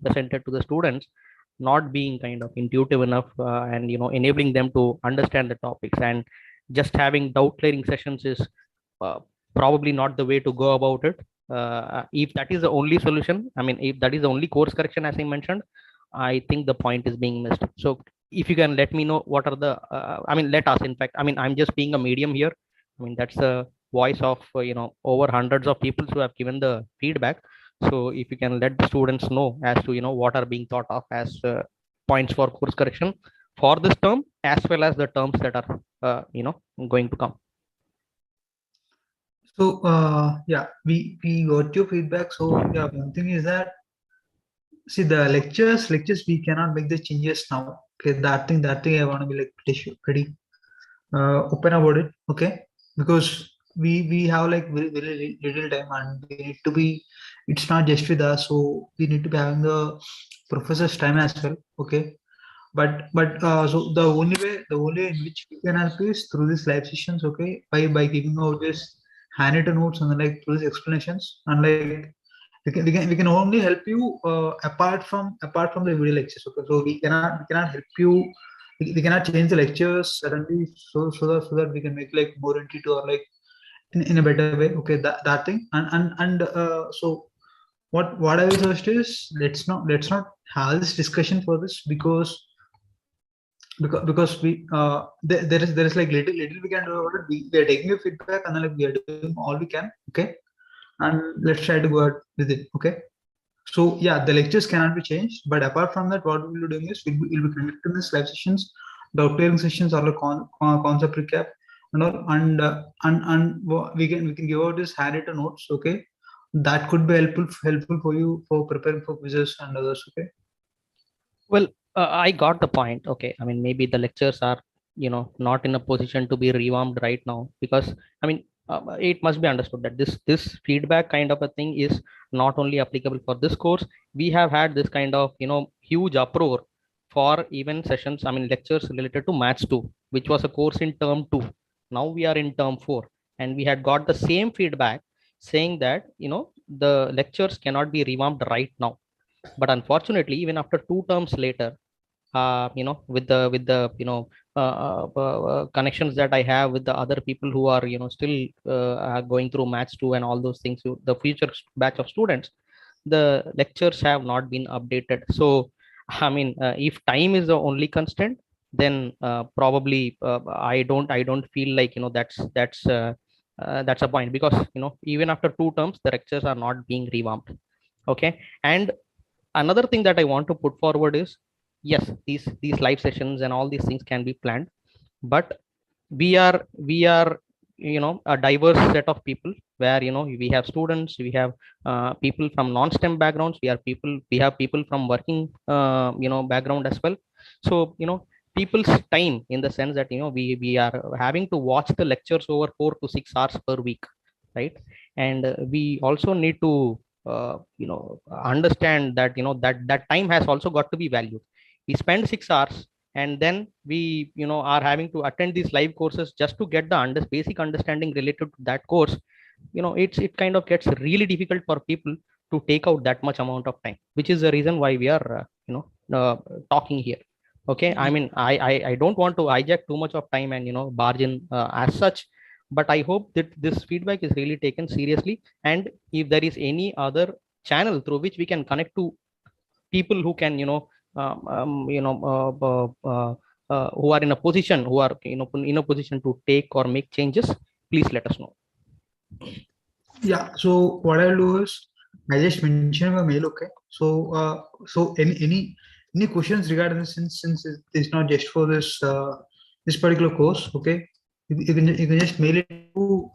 presented to the students not being kind of intuitive enough, and enabling them to understand the topics, and just having doubt clearing sessions is uh, probably not the way to go about it. If that is the only solution, I mean, if that is the only course correction, as I mentioned, I think the point is being missed. So if you can let me know what are the, I mean, let us, in fact, I mean, I'm just being a medium here. I mean, that's the voice of, over hundreds of people who have given the feedback. So if you can let the students know as to, what are being thought of as points for course correction for this term, as well as the terms that are, going to come. So yeah, we got your feedback. So yeah, one thing is that, see, the lectures we cannot make the changes now. Okay, that thing I want to be like pretty open about it. Okay, because we have like very little time, and we need to be. It's not just with us, so we need to be having the professor's time as well. Okay, but so the only way in which we can help is through these live sessions. Okay, by giving out this handwritten notes and like through these explanations, and like we can only help you apart from the video lectures. Okay, so we cannot help you. We cannot change the lectures suddenly, so that we can make like more intuitive or like in a better way. Okay, that thing. And so what I will suggest is, let's not have this discussion for this, because there is like little we can do about it. We are taking your feedback, and then like we are doing all we can. Okay, and let's try to go ahead with it. Okay, so yeah, the lectures cannot be changed, but apart from that, what we will be doing is we'll be conducting these live sessions, doubt clearing sessions, or like concept recap, and all, and we can give out this handwritten notes. Okay, that could be helpful for you for preparing for quizzes and others. Okay. Well, I got the point. Okay, I mean, maybe the lectures are, not in a position to be revamped right now, because I mean, it must be understood that this feedback kind of a thing is not only applicable for this course. We have had this kind of, huge uproar for even sessions, I mean, lectures related to Maths 2, which was a course in term 2. Now we are in term 4, and we had got the same feedback saying that, the lectures cannot be revamped right now. But unfortunately, even after 2 terms later, with the connections that I have with the other people who are, still going through Maths 2 and all those things, the future batch of students, the lectures have not been updated. So I mean, if time is the only constant, then probably I don't feel like, that's a point, because even after 2 terms, the lectures are not being revamped. Okay. And another thing that I want to put forward is, yes, these live sessions and all these things can be planned, but we are a diverse set of people, where we have students, we have people from non-STEM backgrounds, we have people from working background as well. So people's time, in the sense that we are having to watch the lectures over 4 to 6 hours per week, right? And we also need to understand that that time has also got to be valued. We spend 6 hours, and then we are having to attend these live courses just to get the basic understanding related to that course. It kind of gets really difficult for people to take out that much amount of time, which is the reason why we are talking here. Okay, I mean, I don't want to hijack too much of time and barge in as such, but I hope that this feedback is really taken seriously. And if there is any other channel through which we can connect to people who can who are in a position, who are in a position to take or make changes, please let us know. Yeah. So what I'll do is, I just mentioned my mail. Okay. So any questions regarding this, since it's not just for this particular course. Okay. You can just mail it to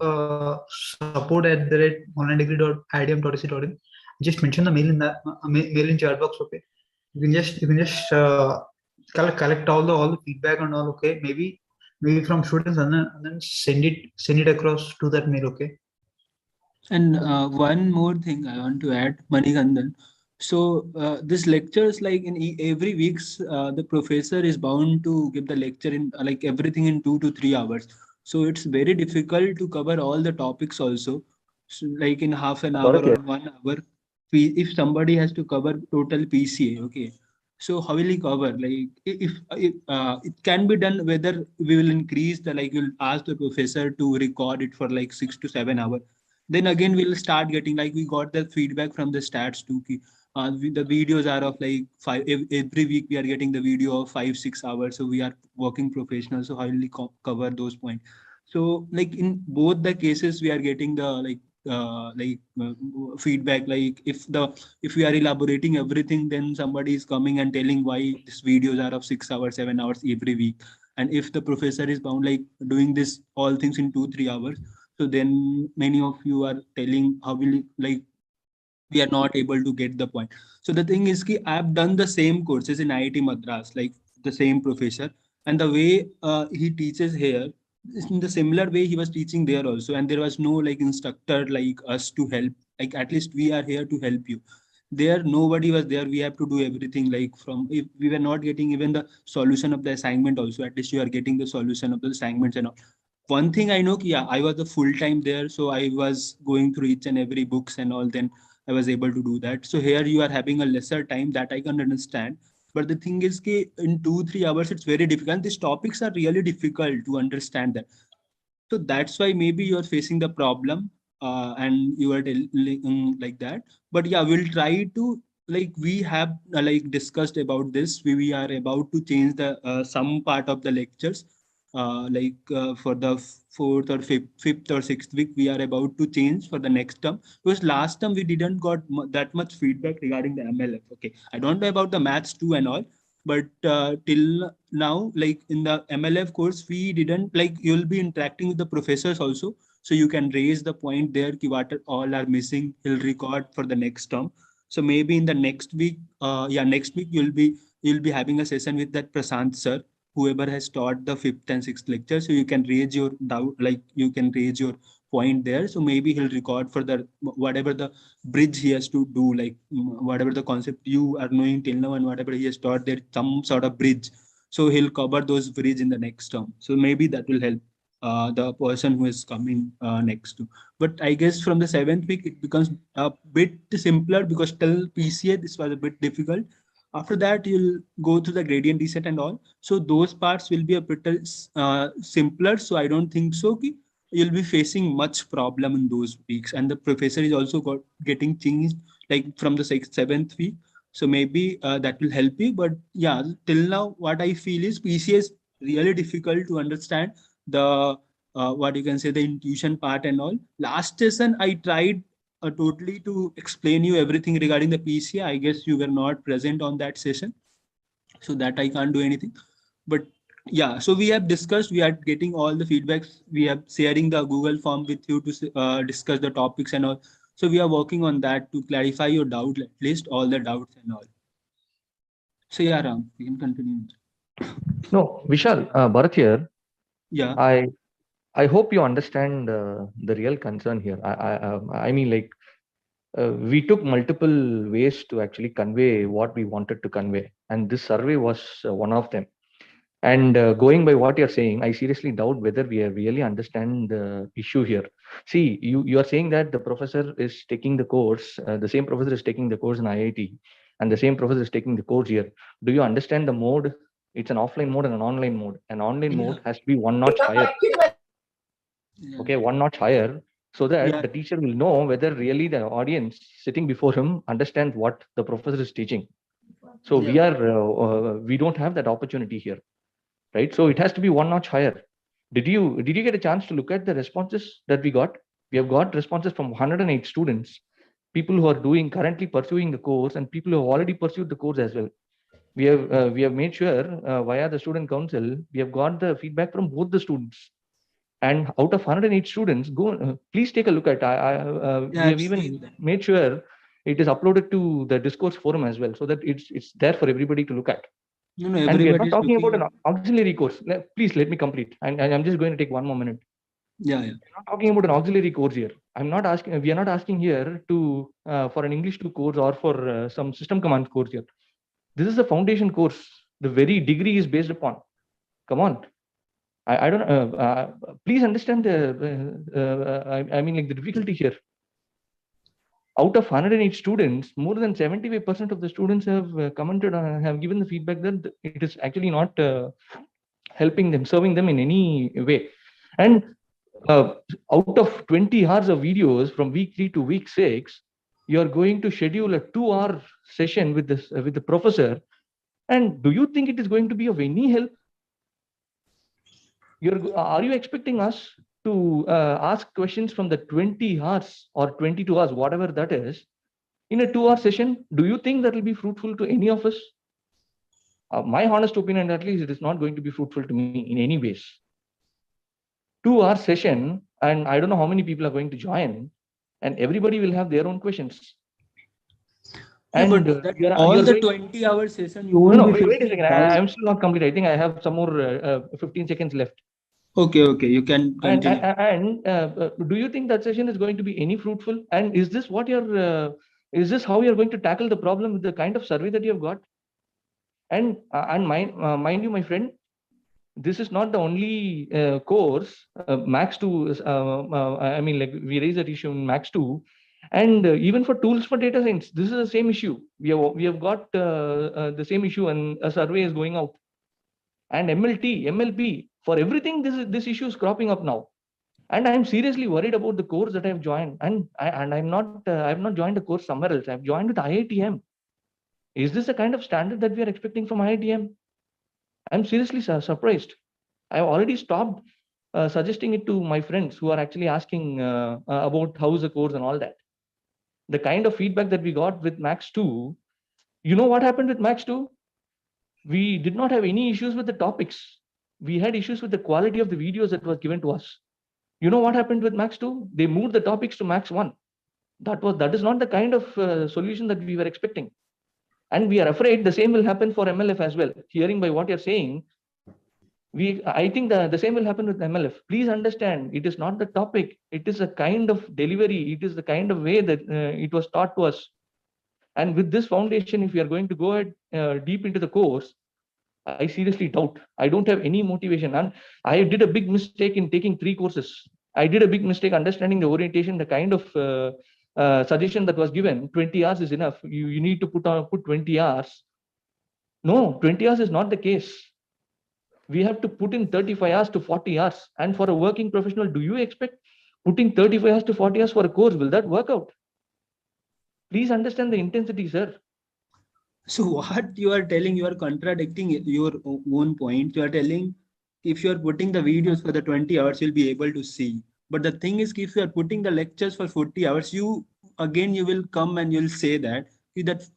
support@onlinedegree.idm.ac.in. Just mention the mail in the mail in chat box. Okay. You can just collect all the feedback and all. Okay. Maybe from students, and then send it across to that mail. Okay. And one more thing I want to add, Manikandan. So this lectures, like in every weeks, the professor is bound to give the lecture in like everything in 2 to 3 hours. So it's very difficult to cover all the topics also. So like in half an hour or 1 hour, if somebody has to cover total PCA, okay, so how will he cover? Like if it can be done, whether we will increase the, like you'll ask the professor to record it for like 6 to 7 hours. Then again we'll start getting, like we got the feedback from the stats too. The videos are of like every week we are getting the video of 5-6 hours. So we are working professionals. So how will we cover those points? So like in both the cases we are getting the feedback, like if we are elaborating everything, then somebody is coming and telling why these videos are of 6 hours 7 hours every week. And if the professor is bound like doing this all things in 2-3 hours, so then many of you are telling how will like we are not able to get the point. So the thing is ki I have done the same courses in IIT Madras, like the same professor, and the way he teaches here is in the similar way he was teaching there also, and there was no like instructor like us to help. Like at least we are here to help you. There nobody was there. We have to do everything, like from if we were not getting even the solution of the assignment also, at least you are getting the solution of the assignments and all. One thing I know, yeah, I was the full time there, so I was going through each and every books and all. Then I was able to do that. So here you are having a lesser time, that I can understand. But the thing is, कि in 2-3 hours it's very difficult. These topics are really difficult to understand that. So that's why maybe you are facing the problem, and you are like that. But yeah, we'll try to, like we have like discussed about this. We are about to change the some part of the lectures, for the fourth or fifth or sixth week we are about to change for the next term, because last term we didn't got that much feedback regarding the MLF. Okay, I don't know about the maths too and all, but till now, like in the MLF course, we didn't, like you'll be interacting with the professors also, so you can raise the point there ki what all are missing, he'll record for the next term. So maybe in the next week, next week you'll be having a session with that Prasant sir, whoever has taught the fifth and sixth lecture. So you can raise your doubt, like you can raise your point there. So maybe he'll record for the whatever the bridge he has to do, like whatever the concept you are knowing till now and whatever he has taught there, some sort of bridge. So he'll cover those bridge in the next term. So maybe that will help the person who is coming next to. But I guess from the seventh week it becomes a bit simpler, because till PCA this was a bit difficult. After that, you'll go to the gradient descent and all. So those parts will be a bit simpler. So I don't think so. You'll be facing much problem in those weeks. And the professor is also getting changed like from the seventh week. So maybe that will help you. But yeah, till now, what I feel is PCA is really difficult to understand the what you can say, the intuition part and all. Last session, I tried totally to explain you everything regarding the PCA. I guess you were not present on that session, so that I can't do anything. But yeah, so we have discussed, we are getting all the feedbacks, we are sharing the Google form with you to discuss the topics and all. So we are working on that to clarify your doubt, at least all the doubts and all. So yeah, Ram, we can continue. No, Vishal, Bharat here. Yeah. I hope you understand the real concern here. I mean, like, we took multiple ways to actually convey what we wanted to convey, and this survey was one of them. And going by what you're saying, I seriously doubt whether we really understand the issue here. See, you are saying that the professor is taking the course, the same professor is taking the course in IIT, and the same professor is taking the course here. Do you understand the mode? It's an offline mode and an online mode. An online mode has to be one notch higher. Okay, one notch higher, so that the teacher will know whether really the audience sitting before him understands what the professor is teaching. So we don't have that opportunity here, right? So it has to be one notch higher. Did you get a chance to look at the responses that we got? We have got responses from 108 students, people who are currently pursuing the course, and people who have already pursued the course as well. We have made sure via the student council, we have got the feedback from both the students. And out of 108 students, please take a look at. We have even made sure it is uploaded to the discourse forum as well, so that it's there for everybody to look at. No, and we are not talking about an auxiliary course. Please let me complete. And I'm just going to take one more minute. Yeah. We're not talking about an auxiliary course here. We are not asking here to for an English 2 course or for some system command course here. This is a foundation course. The very degree is based upon. Come on. I don't please understand the I mean, like, the difficulty here. out of 108 students, more than 75% of the students have commented have given the feedback that it is actually not helping them, serving them in any way. And out of 20 hours of videos from week 3 to week 6, you are going to schedule a 2-hour session with the professor. And do you think it is going to be of any help? Are you expecting us to ask questions from the 20 hours or 22 hours, whatever that is, in a 2-hour session? Do you think that will be fruitful to any of us? My honest opinion, at least, it is not going to be fruitful to me in any ways. 2-hour session, and I don't know how many people are going to join, and everybody will have their own questions. Yeah, and but all the 20-hour session, you won't be wait a second. I'm still not complete. I think I have some more 15 seconds left. Okay, you can continue. And do you think that session is going to be any fruitful? And is this what is this how you're going to tackle the problem with the kind of survey that you have got? And mind you, my friend, this is not the only course. Max 2 is, I mean, like, we raised that issue in Max 2. And even for tools for data science, this is the same issue. We have got the same issue, and a survey is going out. And MLT, MLP, for everything, this issue is cropping up now. And I'm seriously worried about the course that I've joined. And I've not joined a course somewhere else. I've joined with IITM. Is this the kind of standard that we are expecting from IITM? I'm seriously surprised. I've already stopped suggesting it to my friends who are actually asking about how's the course and all that. The kind of feedback that we got with Max 2, you know what happened with Max 2? We did not have any issues with the topics. We had issues with the quality of the videos that was given to us. You know what happened with Max 2? They moved the topics to Max 1. That is not the kind of solution that we were expecting. And we are afraid the same will happen for MLF as well. Hearing by what you're saying, I think the same will happen with MLF. Please understand, it is not the topic. It is a kind of delivery. It is the kind of way that it was taught to us. And with this foundation, if we are going to go ahead deep into the course, I seriously doubt. I don't have any motivation. And I did a big mistake in taking 3 courses. I did a big mistake understanding the orientation, the kind of suggestion that was given. 20 hours is enough. You need to put 20 hours. No, 20 hours is not the case. We have to put in 35 hours to 40 hours. And for a working professional, do you expect putting 35 hours to 40 hours for a course? Will that work out? Please understand the intensity, sir. So what you are telling, you are contradicting your own point. You are telling if you are putting the videos for the 20 hours, you'll be able to see. But the thing is, if you are putting the lectures for 40 hours, you will come and you'll say that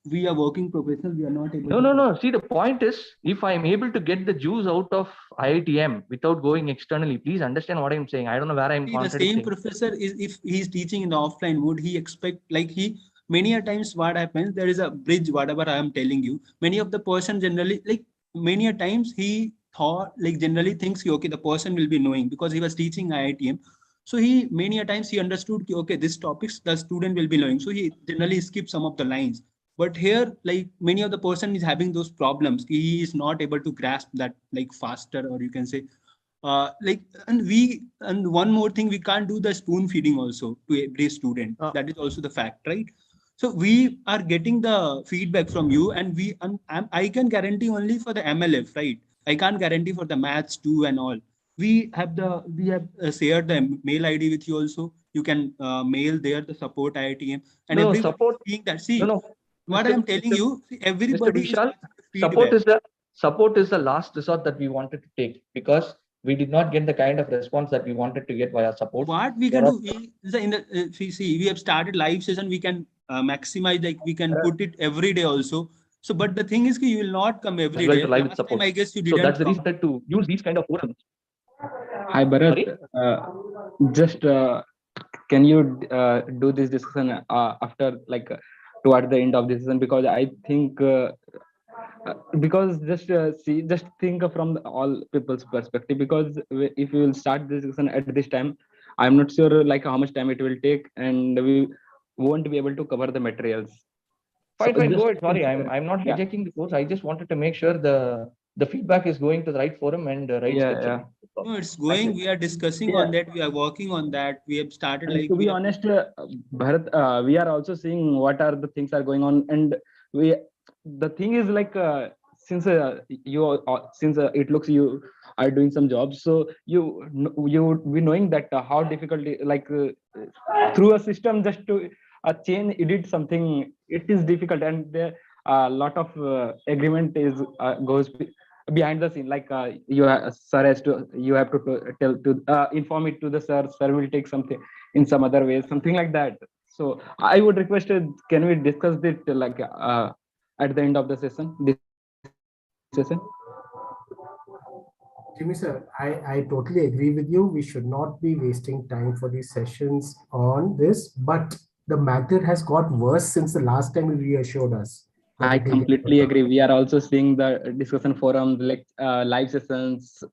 we are working professionals, we are not able No. See, the point is, if I'm able to get the juice out of IITM without going externally, please understand what I'm saying. I don't know where I'm contradicting. The same professor is, if he's teaching in the offline, would he expect, like, many a times what happens, there is a bridge, whatever I am telling you. Many of the person generally, like, many a times he thought, like, generally thinks, okay, the person will be knowing because he was teaching IITM. So many a times he understood, okay, this topics the student will be knowing. So he generally skips some of the lines. But here, like, many of the person is having those problems. He is not able to grasp that, like, faster, or you can say, and one more thing, we can't do the spoon feeding also to every student. That is also the fact, right? So we are getting the feedback from you, and I can guarantee only for the MLF, right? I can't guarantee for the maths 2 and all. We have shared the mail ID with you also. You can mail there the support IITM, and everybody support. Seeing that. See, what I'm telling you, everybody Mr. Vishal, support is the last resort that we wanted to take, because we did not get the kind of response that we wanted to get via support. What we can do, we have started live session. We can maximize, like, we can put it every day also. So, but the thing is, you will not come every day. Live support. Time, I guess you didn't. So that's the reason to use these kind of forums. Hi, Bharat. Just can you do this discussion after, like, toward the end of this session? Because I think because just think from all people's perspective. Because if we will start this discussion at this time, I'm not sure, like, how much time it will take, and we won't be able to cover the materials. Fine, go ahead. Sorry, I'm not hijacking the course. I just wanted to make sure the the feedback is going to the right forum and right scheduling. No, it's going. We are discussing on that. We are working on that. We have started. And like to be honest, Bharat, we are also seeing what are the things are going on, and the thing is like since it looks you are doing some jobs, so you be knowing that how difficult through a system just to change edit something, it is difficult, and there a lot of agreement is goes behind the scene, like sir has to, you have to tell to inform it to the sir will take something in some other way, something like that. So I would request, can we discuss it like at the end of the session, this session? Jimmy sir, I totally agree with you. We should not be wasting time for these sessions on this, but the matter has got worse since the last time you reassured us. I completely agree. We are also seeing the discussion forum, like live sessions,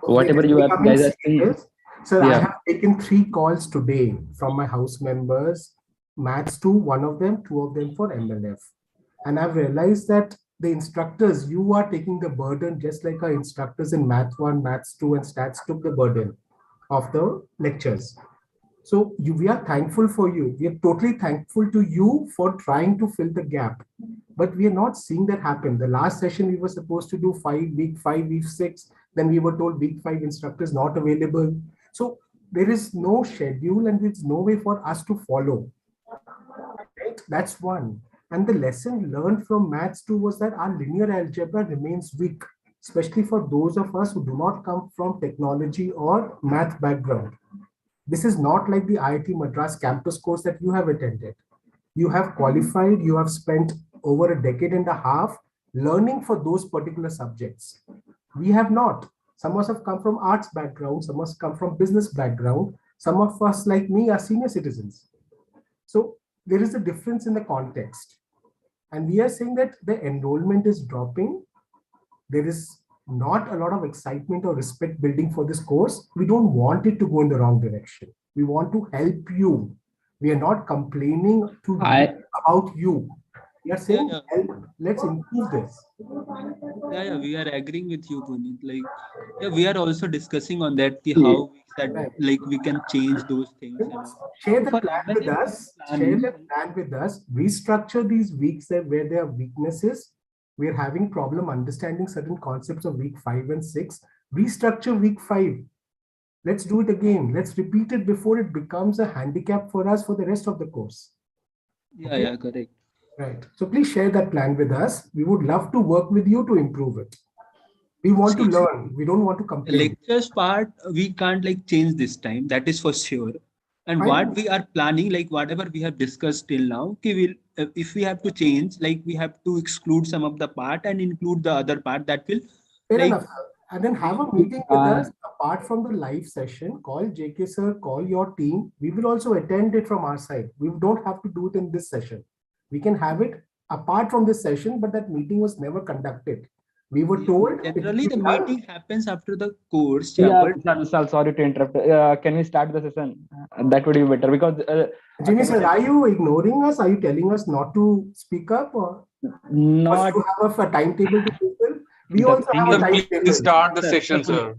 whatever you have guys are seeing. Sir, I have taken 3 calls today from my house members, Maths 2, one of them, 2 of them for MLF. And I've realized that the instructors, you are taking the burden just like our instructors in Math 1, Maths 2 and Stats took the burden of the lectures. So we are thankful for you. We are totally thankful to you for trying to fill the gap. But we are not seeing that happen. The last session we were supposed to do week 5, week 6. Then we were told week 5 instructors not available. So there is no schedule and there's no way for us to follow. Right? That's one. And the lesson learned from Maths 2 was that our linear algebra remains weak, especially for those of us who do not come from technology or math background. This is not like the IIT Madras campus course that you have attended. You have qualified, you have spent over a decade and a half learning for those particular subjects. We have not. Some of us have come from arts background, some of us come from business background, some of us like me are senior citizens. So there is a difference in the context. And we are saying that the enrollment is dropping. There is not a lot of excitement or respect building for this course. We don't want it to go in the wrong direction. We want to help you. We are not complaining about you. We are saying, let's improve this. Yeah, we are agreeing with you, Puneet. Like, we are also discussing on that, how we can change those things. Share the plan with us. Share the plan with us. Restructure these weeks where there are weaknesses. We are having problem understanding certain concepts of week 5 and 6. Restructure week 5. Let's do it again. Let's repeat it before it becomes a handicap for us for the rest of the course. Yeah, correct. Right. So please share that plan with us. We would love to work with you to improve it. We want to learn. We don't want to complain. Lectures part, we can't change this time. That is for sure. And what we are planning, whatever we have discussed till now, if we have to change, we have to exclude some of the part and include the other part. That will fair enough. And then have a meeting with us apart from the live session. Call JK sir, call your team. We will also attend it from our side. We don't have to do it in this session. We can have it apart from this session, but that meeting was never conducted. We were told generally the meeting happens after the course. Sorry to interrupt. Can we start the session? That would be better because Jimmy sir, are you ignoring us? Are you telling us not to speak up or not to have a timetable to fulfill? We also have a timetable. Please start the session, sir.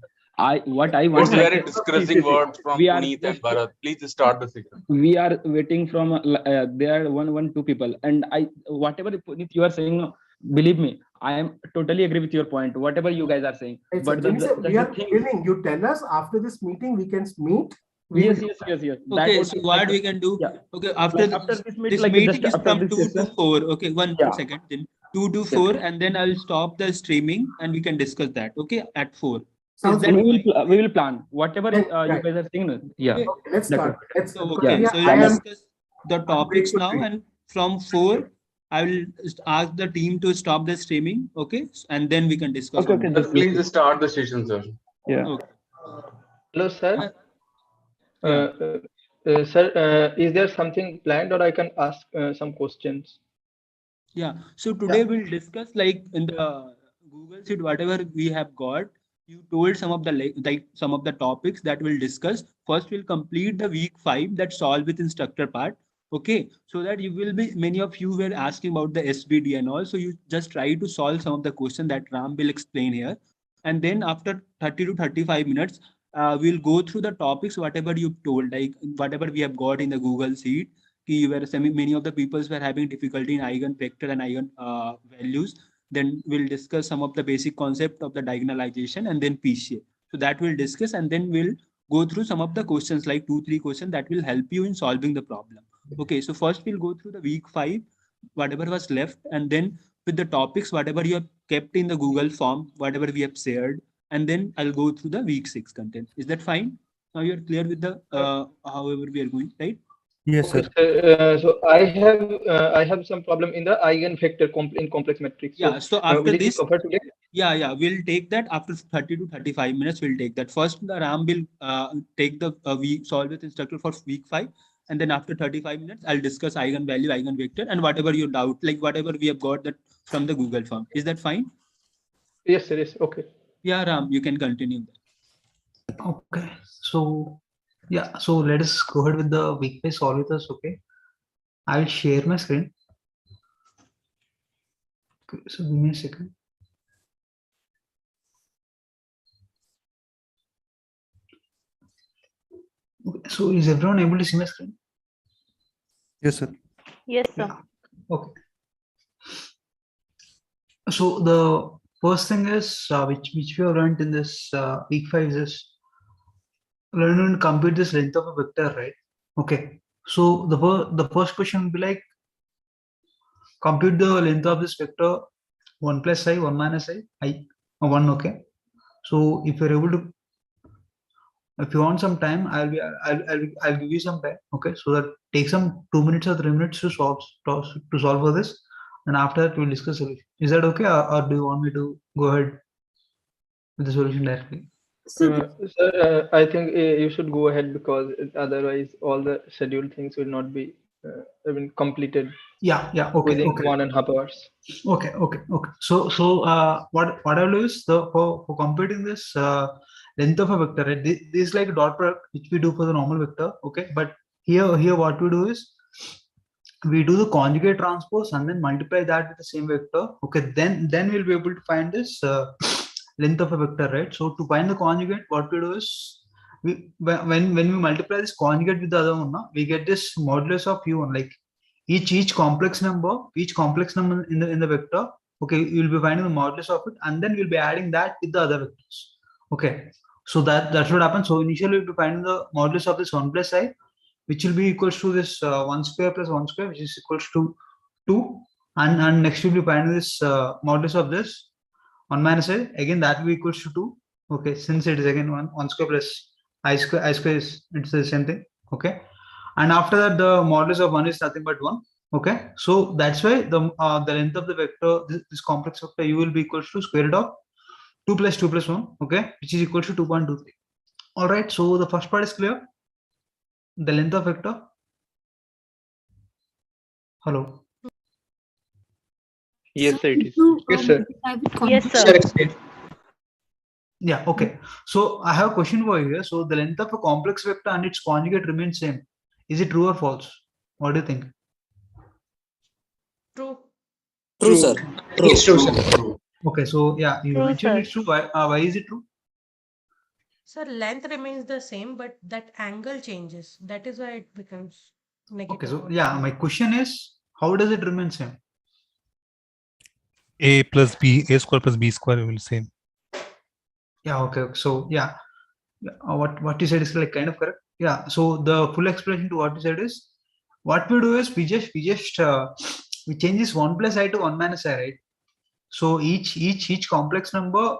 What I want. It's very discussing words from Puneet and Bharat. Please start the session. We are waiting from there are two people, and whatever Puneet you are saying, believe me, I am totally agree with your point. Whatever you guys are saying, but we are willing. You tell us after this meeting we can meet. Yes. Okay, so what we can do? Yeah. Okay, after this meeting is from 2 to 4. Okay, one second. Then 2 to 4, and then I'll stop the streaming and we can discuss that. Okay, at 4. We will plan whatever you guys are saying. Yeah. Okay, let's start. So we'll discuss the topics now, and from 4, I will ask the team to stop the streaming. Okay, and then we can discuss. Okay. Please start the session, sir. Yeah. Okay. Hello, sir. Sir, is there something planned, or I can ask some questions? Yeah. So today we'll discuss in the Google Sheet whatever we have got. You told some of the topics that we'll discuss. First, we'll complete the week 5 that solve with instructor part. Okay, so that you will be, many of you were asking about the SVD and all. So you just try to solve some of the questions that Ram will explain here. And then after 30 to 35 minutes, we'll go through the topics, whatever you've told, like whatever we have got in the Google Sheet. Many of the people were having difficulty in eigenvector and eigen values. Then we'll discuss some of the basic concept of the diagonalization and then PCA. So that we'll discuss, and then we'll go through some of the questions, like 2-3 questions that will help you in solving the problem. Okay, so first we'll go through the week 5, whatever was left, and then with the topics, whatever you have kept in the Google form, whatever we have shared, and then I'll go through the week 6 content. Is that fine? Now you're clear with the however we are going, right? Yes, sir. So I have some problem in the eigenvector in complex matrix. Yeah. So after this, cover today? Yeah, we'll take that after 30 to 35 minutes. We'll take that. First, the Ram will take the week solve with instructor for week 5. And then after 35 minutes, I'll discuss eigenvalue, eigenvector, and whatever you doubt, like whatever we have got that from the Google form. Is that fine? Yes, sir. Yes. Okay. Yeah, Ram, you can continue. Okay. So, yeah. So let us go ahead with the week 5 solve with us. Okay. I'll share my screen. Okay, so give me a second. Okay, so is everyone able to see my screen? Yes, sir. Yes, sir. Yeah. Okay. So the first thing is which we have learned in this week 5 is learn to compute this length of a vector, right? Okay. So the first question will be like, compute the length of this vector 1 plus I, 1 minus I 1. Okay. So if you're able to, if you want some time, I'll give you some time. Okay. So that take some 2 minutes or 3 minutes to solve for this, and after that we'll discuss solution. Is that okay, or do you want me to go ahead with the solution directly? Sir, I think you should go ahead, because otherwise all the scheduled things will not be completed. Yeah. Okay. Within Okay. 1.5 hours. Okay. So what I'll do is for computing this length of a vector, right? This is like a dot product which we do for the normal vector. Okay, but here what we do is we do the conjugate transpose and then multiply that with the same vector. Okay, then we'll be able to find this length of a vector, right? So to find the conjugate, what we do is when we multiply this conjugate with the other one, we get this modulus of u1, like each complex number in the vector. Okay, you'll be finding the modulus of it, and then we'll be adding that with the other vectors. Okay, so that's what happens. So initially we'll be finding the modulus of this 1 plus I, which will be equals to this 1 square plus 1 square, which is equals to 2, and next we'll be finding this modulus of this 1 minus I, again that will be equals to 2. Okay, since it is again 1 square plus I square is, it's the same thing. Okay, and after that the modulus of 1 is nothing but 1. Okay, so that's why the length of the vector, this complex vector u will be equals to square root of 2 plus 2 plus 1. Okay, which is equals to 2.23. All right, so the first part is clear. The length of vector. Hello. Yes, sir, it is. Yes, sir. Yes, sir. Yeah. Okay. So I have a question for you here. So the length of a complex vector and its conjugate remains same. Is it true or false? What do you think? True. True, sir. It's true, sir. Okay. So yeah, you True, mentioned sir. it's true. Why is it true? Sir, length remains the same, but that angle changes. That is why it becomes negative. Okay. So yeah, my question is, how does it remain same? A square plus b square will same. Yeah. Okay. So yeah, what you said is like kind of correct. Yeah. So the full explanation to what you said is, what we do is we change this 1 plus I to 1 minus I, right? So each complex number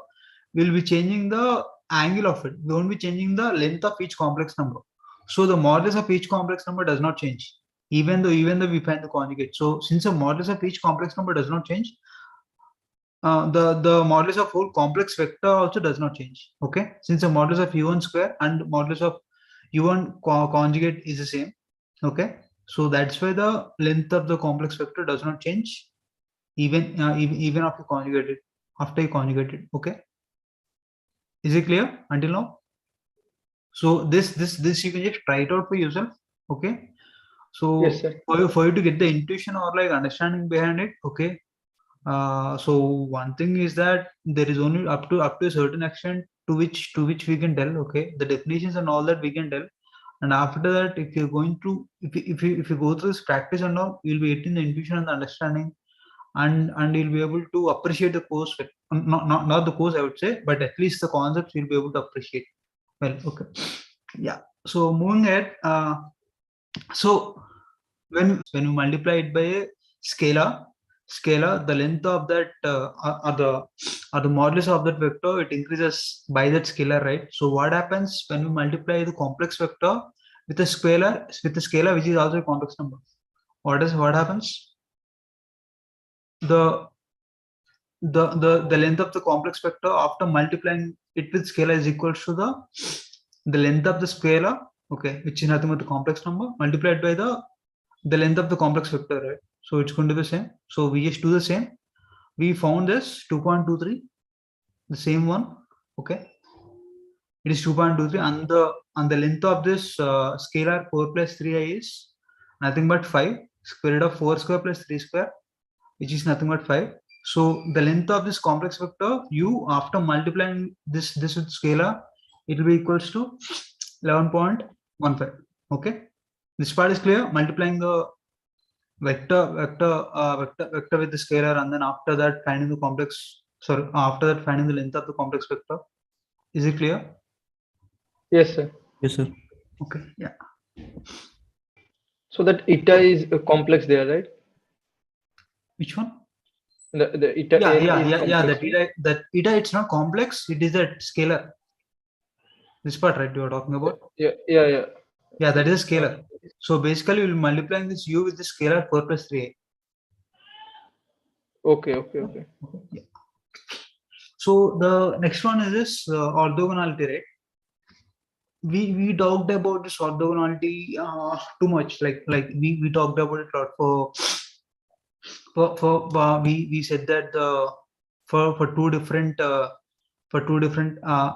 will be changing the angle of it. We won't be changing the length of each complex number. So the modulus of each complex number does not change, even though we find the conjugate. So since the modulus of each complex number does not change, the modulus of whole complex vector also does not change. Okay, since the modulus of u1 square and modulus of u1 conjugate is the same. Okay, so that's why the length of the complex vector does not change, even after you conjugate it. Okay, is it clear until now? So this you can just try it out for yourself. Okay, So Yes, sir. for you to get the intuition or like understanding behind it, okay. So one thing is that there is only up to a certain extent to which we can tell, okay, the definitions and all that we can tell. And after that, if you're going to if you go through this practice and all, you'll be getting the intuition and the understanding, and you'll be able to appreciate the course. Not the course, I would say, but at least the concepts you'll be able to appreciate well. Okay, yeah. So moving ahead, so when you multiply it by a scalar, the length of that or the modulus of that vector, it increases by that scalar, right? So what happens when we multiply the complex vector with a scalar which is also a complex number? What happens? The length of the complex vector after multiplying it with scalar is equal to the length of the scalar, okay, which is nothing but the complex number multiplied by the length of the complex vector, right? So it's going to be the same. So we just do the same. We found this 2.23, the same one, okay. It is 2.23, and the length of this scalar 4 plus 3i is nothing but 5. Square root of 4 square plus 3 square, which is nothing but 5. So the length of this complex vector u after multiplying this with scalar, it will be equals to 11.15. Okay, this part is clear. Multiplying the vector with the scalar, and then after that finding the complex. Sorry, after that finding the length of the complex vector. Is it clear? Yes, sir. Yes, sir. Okay, yeah. So that eta is complex there, right? Which one? The eta that eta, it's not complex, it is that scalar. This part, right, you are talking about? Yeah, that is a scalar. So basically we'll multiplying this u with the scalar 4 plus 3a. Okay. Yeah. So the next one is this orthogonality rate. We talked about this orthogonality too much, like we talked about it a lot for we said that for two different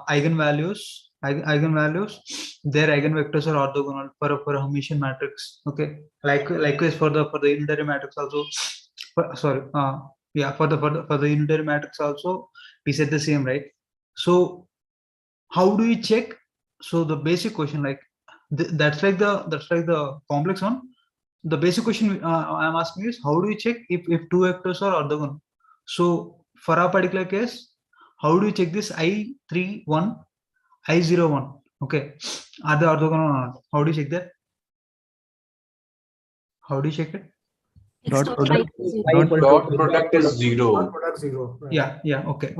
eigenvalues, their eigenvectors are orthogonal for a Hermitian matrix. Okay, likewise for the unitary matrix also. For the unitary matrix also we said the same, right? So how do we check? So the basic question, like that's like the complex one. The basic question I'm asking is, how do you check if two vectors are orthogonal? So for our particular case, how do you check this I31, I01? Okay, are they orthogonal or not? How do you check that? How do you check it? Dot product is 0. Product 0. Right. Yeah. Okay.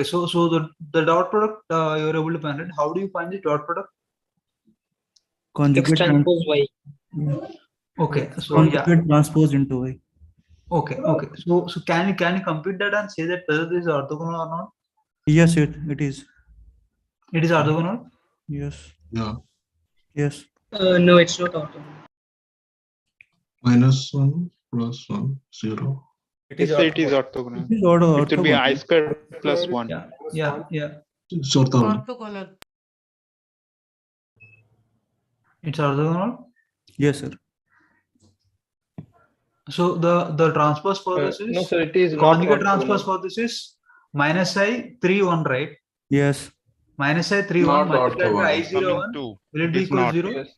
So the dot product you're able to find it. How do you find the dot product? Conjugate transpose y. Okay. So conjugate transpose into y. Okay. So can you compute that and say that whether this is orthogonal or not? Yes, it is. It is orthogonal? Yes. No. Yes. No, it's not orthogonal. -1 +1 0. It is orthogonal. It is orthogonal. It will be I square plus 1. Yeah. It's orthogonal. Orthogonal. It's orthogonal? Yes, sir. So the transpose for this is no, sir, it is conjugate not transpose for this is -I31, right? Yes. -I31 multiplied by I01. Will it be equal to 0? Yes.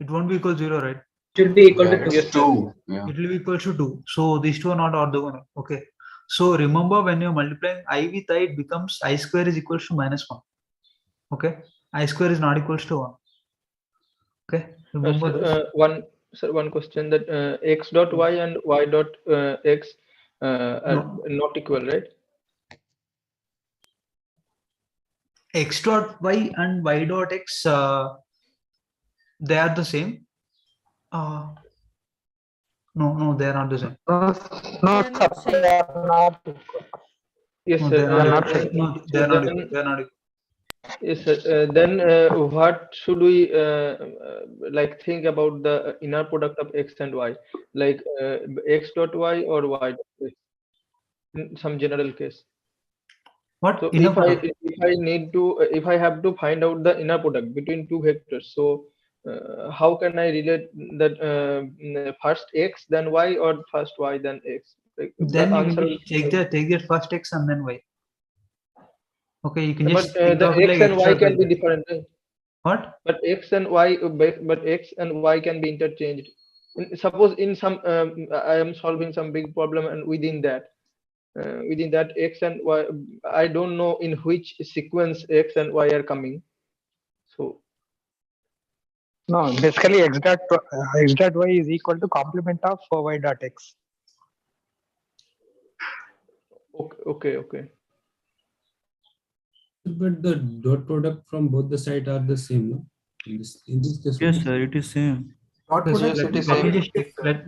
It won't be equal to 0, right? It will be equal to 2. 2. Yeah. It will be equal to 2. So these two are not orthogonal. Okay. So remember, when you're multiplying I with I, it becomes I square is equal to -1. Okay. I square is not equal to 1. Okay. Remember this. One question, that x dot y and y dot x are not equal, right? X dot y and y dot x, they are the same. No, they are not the same. Yes, No, sir. they are not equal. Yes, sir. Then what should we like think about the inner product of x and y, like x dot y or y dot x, in some general case? What? So Inner if I have to find out the inner product between two vectors, so how can I relate that first x then y or first y then x? Like, Then the you answer can take the first x and then y. Okay, you can but just think the of it x like and y x can dot be y. different, right? What? But x and y, but x and y can be interchanged. Suppose in some I am solving some big problem, and within that x and y, I don't know in which sequence x and y are coming. So No, basically x dot y is equal to complement of y dot x. okay. But the dot product from both the sides are the same, no? In this case. Yes, sir, it is same. Dot Okay, so product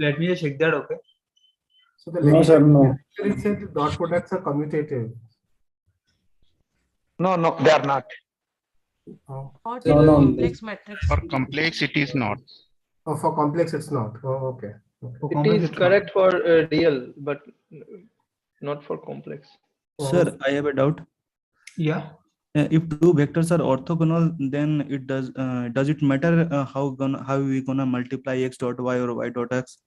let me just check that. Okay. So the No, sir, no. lecture said the dot products are commutative. No, they are not. Oh. Or No, in no. complex matrix. For complex, it is not. Oh, for complex it's not. Oh, okay. For it complex, is it's correct for real, but not for complex. Sir, I have a doubt. Yeah. If two vectors are orthogonal, then it does it matter how we gonna multiply x dot y or y dot x?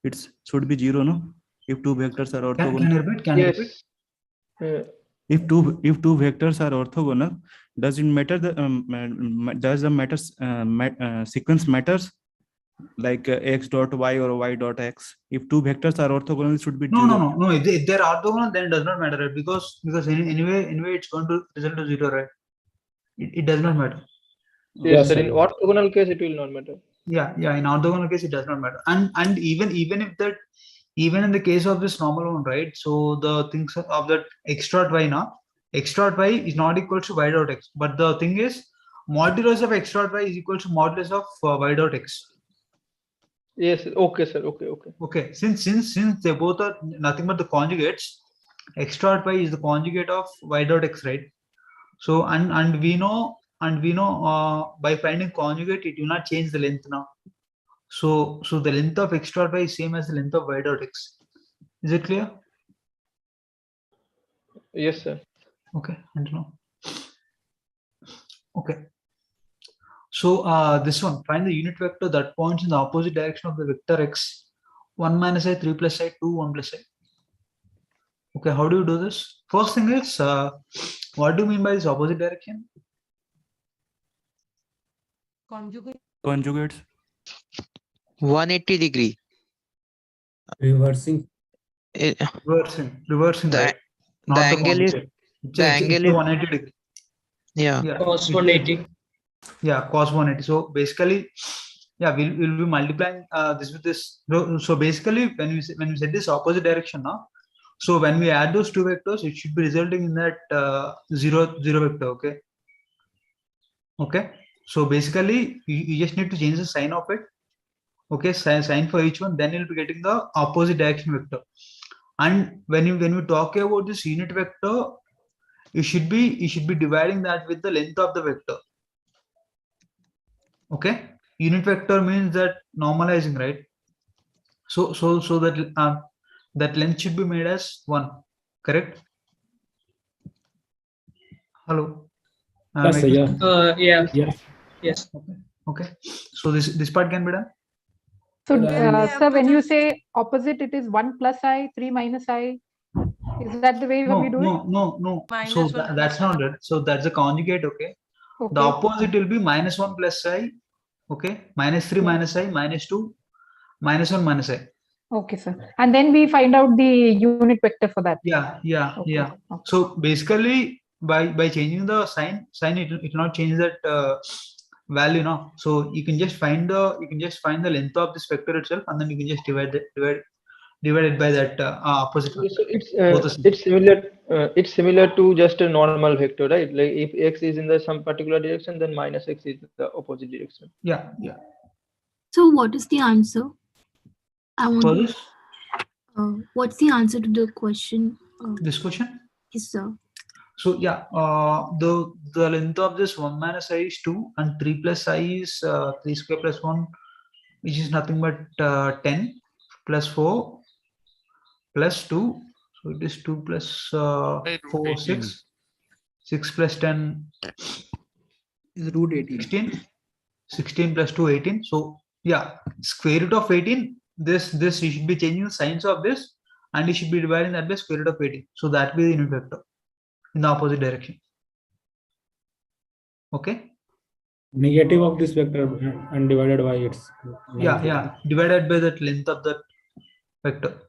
It should be 0, no? If two vectors are orthogonal. Can you repeat? Can you repeat? If two vectors are orthogonal, does it matter does the sequence matters, like x dot y or y dot x? If two vectors are orthogonal, it should be 0. No. If they're orthogonal, then it does not matter, right? Because anyway, it's going to result to 0, right? It does not matter. Yes, sir. In orthogonal case, it will not matter. Yeah. In orthogonal case, it does not matter. And even in the case of this normal one, right? So the things of that x dot y now, x dot y is not equal to y dot x. But the thing is, modulus of x dot y is equal to modulus of y dot x. Yes. Okay, sir. Okay. Since they both are nothing but the conjugates, x dot y is the conjugate of y dot x, right? So and we know by finding conjugate, it will not change the length now. So the length of x dot y is same as the length of y dot x. Is it clear? Yes, sir. Okay, I don't know. Okay. So this one, find the unit vector that points in the opposite direction of the vector x, 1 minus I, 3 plus I, 2, 1 plus I. Okay, how do you do this? First thing is, what do you mean by this opposite direction? Conjugates. 180 degree. Reversing. Reversing, right? The angle is the angle is 180 degree. Yeah. Cos 180. Yeah, cos 180. So basically, yeah, we'll be multiplying this with this. So basically, when we set this opposite direction now, so when we add those two vectors, it should be resulting in that zero vector. Okay. So basically, you just need to change the sign of it. Okay, sign for each one, then you'll be getting the opposite direction vector. And when we talk about this unit vector, you should be dividing that with the length of the vector. Okay, unit vector means that normalizing, right? So that that length should be made as 1, correct? Hello. Yes, sir, yeah. Yes. Okay. So this part can be done. So, sir, when you say opposite, it is 1 plus I, 3 minus I. Is that the way we do it? No. So that's not it. So that's a conjugate. Okay. The opposite will be minus 1 plus I. Okay. Minus 3 minus I, minus 2, minus 1 minus I. Okay, sir. And then we find out the unit vector for that. Yeah. So basically, by changing the sign, it will not change that value now. So you can just find the length of this vector itself, and then you can just divide it by that opposite vector. So it's similar to just a normal vector, right? Like if x is in some particular direction, then minus x is the opposite direction. Yeah. So what is the answer? I want for this. What's the answer to the question? This question? Yes, sir. So yeah, the length of this 1 minus I is 2, and 3 plus I is 3 square plus 1, which is nothing but 10 plus 4 plus 2. So it is 2 plus 4, 6. 6 plus 10 is root 18. 16 plus 2, 18. So yeah, square root of 18, this you should be changing the signs of this, and you should be dividing that by square root of 18. So that will be the unit vector in the opposite direction. Okay. Negative of this vector and divided by its length. Yeah, divided by that length of that vector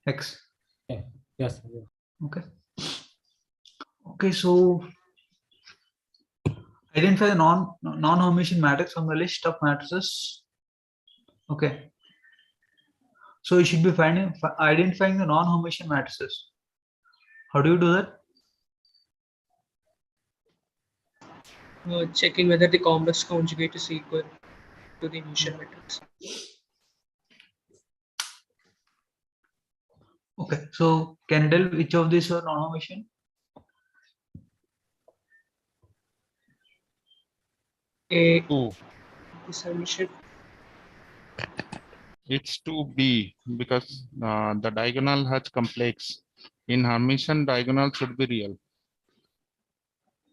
x. Yeah. Yes. Okay. Okay, so identify the non-Homogeneous matrix from the list of matrices. Okay. So you should be identifying the non-Homogeneous matrices. How do you do that? Checking whether the complex conjugate is equal to the initial matrix. Okay, so can you tell which of these are non-Homogeneous? A Two. Submission. It's 2B because the diagonal has complex. In Hermitian, diagonal should be real.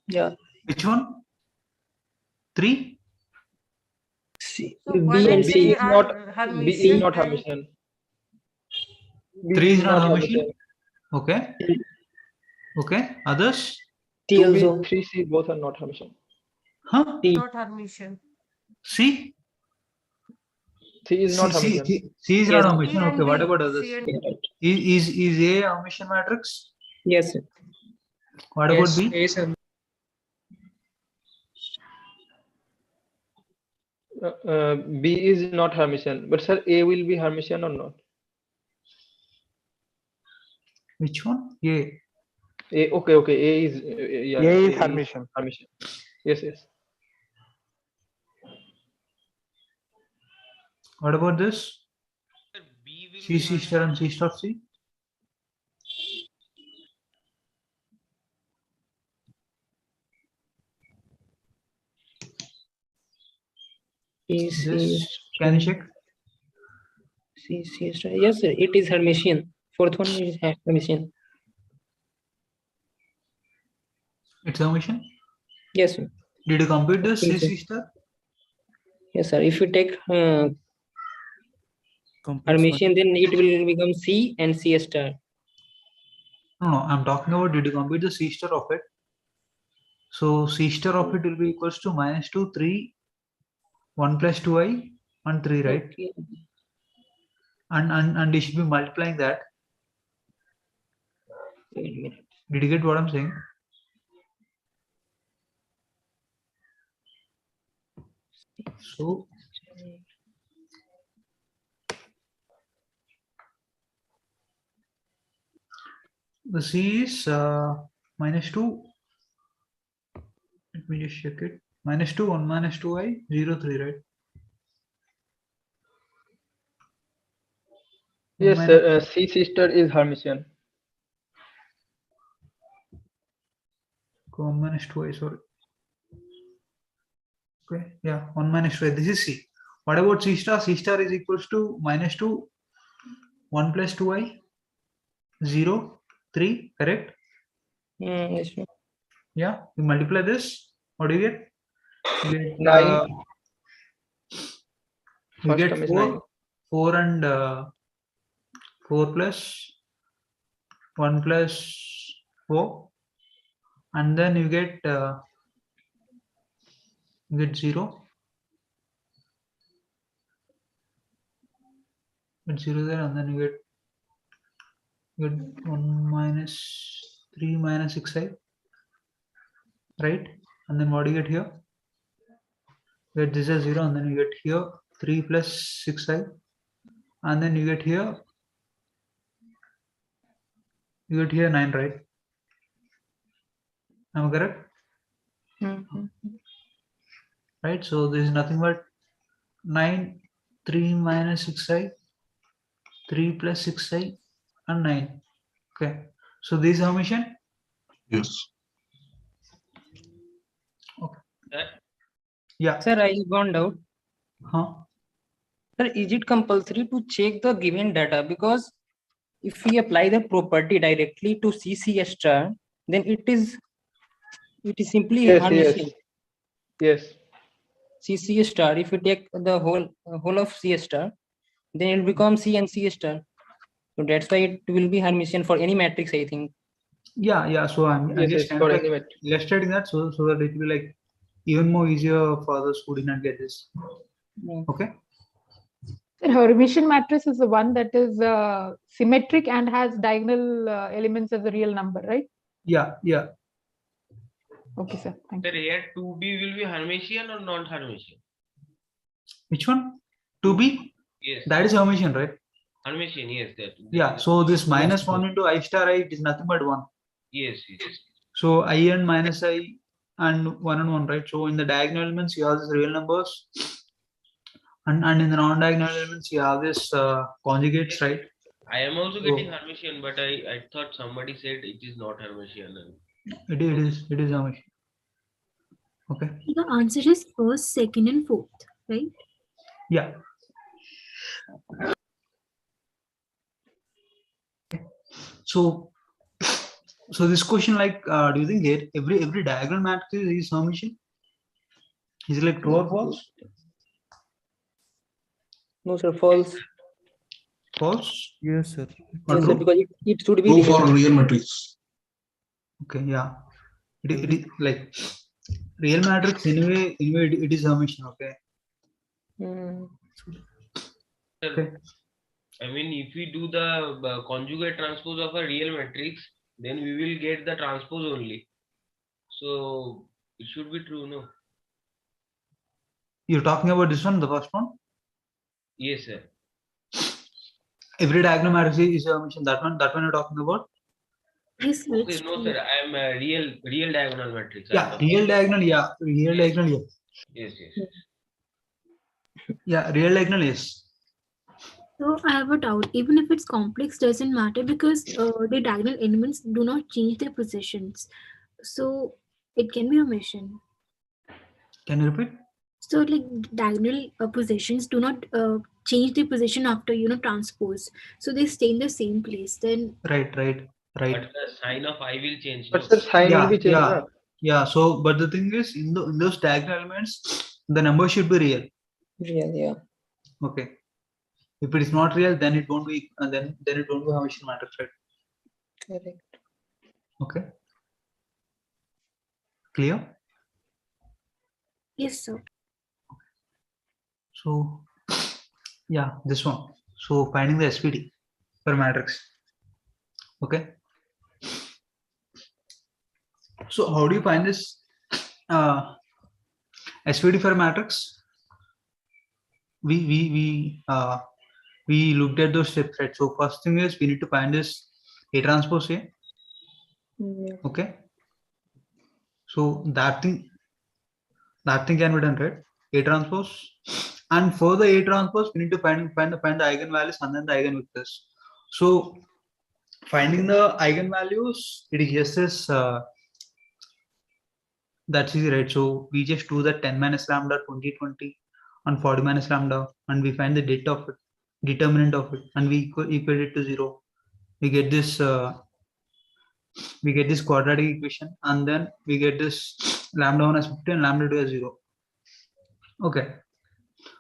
Yeah. Which one? 3? C. So B one and and C. three B is not are Hermitian and Hermitian. 3 is not Hermitian. Okay. Okay. Others? T also. 2B, 3C both are not Hermitian. Huh? T. not Hermitian. C? C is not Hermitian. C is Yes. not Hermitian. C and Okay. What D. about others? C and D. Is A a Hermitian matrix? Yes. Sir. What Yes. about B? A is B is not Hermitian, but sir, A will be Hermitian or not? Which one? A. A, okay. A is yeah. A is Hermitian. Hermitian. Yes. What about this? C star and C star C? This, can you check? C star. Yes, sir. It is Hermitian. Fourth one is Hermitian. It's Hermitian? Yes, sir. Did you compute this Yes, C star? Yes, sir. If you take Hermitian, then it will become C and C star. No, I'm talking about, did you compute the C star of it? So C star of it will be equals to -2, 3, 1 plus 2i, and 3, right? Okay. And you should be multiplying that. Wait a minute. Did you get what I'm saying? So the C is -2. Let me just check it. -2, 1 minus 2i, 0, 3, right? Yes, sir. C sister is Hermitian. 1 minus 2i, sorry. Okay, yeah, 1 minus 2i. This is C. What about C star? C star is equals to -2, 1 plus 2i, 0, 3, correct? Yes, sir. Yeah, you multiply this. What do you get? You get 9. You First get term is 4, 9. 4 and 4 plus 1 plus 4, and then you get 0. Get 0 there, and then you get 1 minus 3 minus 6i, right? And then what do you get here? You get this as 0, and then you get here 3 plus 6i, and then you get here 9, right? Am I correct? Right, so this is nothing but 9, 3 minus 6i, 3 plus 6i, and 9. Okay, so this is Hermitian? Yes. Okay. Yeah. Sir, I found out. Sir, is it compulsory to check the given data? Because if we apply the property directly to CC star, then it is simply Hermitian. Yes. C star. If you take the whole of C star, then it will become C and C star. So that's why it will be Hermitian for any matrix, I think. Yeah. So I'm Yes, just yes, for any illustrating that so that it will be like even more easier for those who did not get this. Okay. The Hermitian matrix is the one that is symmetric and has diagonal elements as a real number, right? Yeah. Okay, sir. Thank you. Sir, here 2b will be Hermitian or not Hermitian? Which one? 2b? Yes. That is Hermitian, right? Hermitian, yes. Yeah. So this minus 1 into I star I, it is nothing but 1. Yes. So I and minus I and 1 and 1, right? So in the diagonal elements, you have these real numbers. And in the non-diagonal elements, you have this conjugates, right? I am also getting Hermitian, but I thought somebody said it is not Hermitian. It is Hermitian. Okay. The answer is first, second, and fourth, right? Yeah. So this question, like, do you think here every diagonal matrix is Hermitian? Is it like true or false? No, sir, false. False? Yes, sir. Yes, sir, because it should be True real. for real matrix. Okay, yeah. It is like real matrix anyway it is Hermitian, okay? Sir, I mean, if we do the conjugate transpose of a real matrix, then we will get the transpose only. So it should be true, no? You're talking about this one, the first one? Yes, sir. Every diagonal matrix is Hermitian. That one you're talking about? Yes, No, sir. I am a real diagonal matrix. Yeah, real diagonal, yeah. Real diagonal, yes. Yeah, real diagonal, yes. So I have a doubt. Even if it's complex, doesn't matter because the diagonal elements do not change their positions. So it can be Hermitian. Can you repeat? So like diagonal positions do not change their position after transpose. So they stay in the same place. Then Right. But the sign of I will change. But the sign will be changed. Yeah. So, but the thing is, in those diagonal elements, the number should be real. Real, yeah. Okay. If it is not real, then it won't be. Then it won't be Hermitian matrix, right? Correct. Okay. Clear? yes, sir. So, yeah, this one. So finding the SVD for matrix. Okay. So how do you find this SVD for matrix? We looked at those steps, right? So first thing is we need to find this A transpose A. Okay. So that thing can be done, right? A transpose, and for the A transpose, we need to find the eigenvalues and then the eigenvectors. So finding the eigenvalues, it is just this. That's easy, right? So we just do the 10 minus lambda, 20, 20, and 40 minus lambda, and we find the determinant of it, and we equate it to 0. We get this. We get this quadratic equation, and then we get this lambda 1 as 50 and lambda 2 as 0. Okay.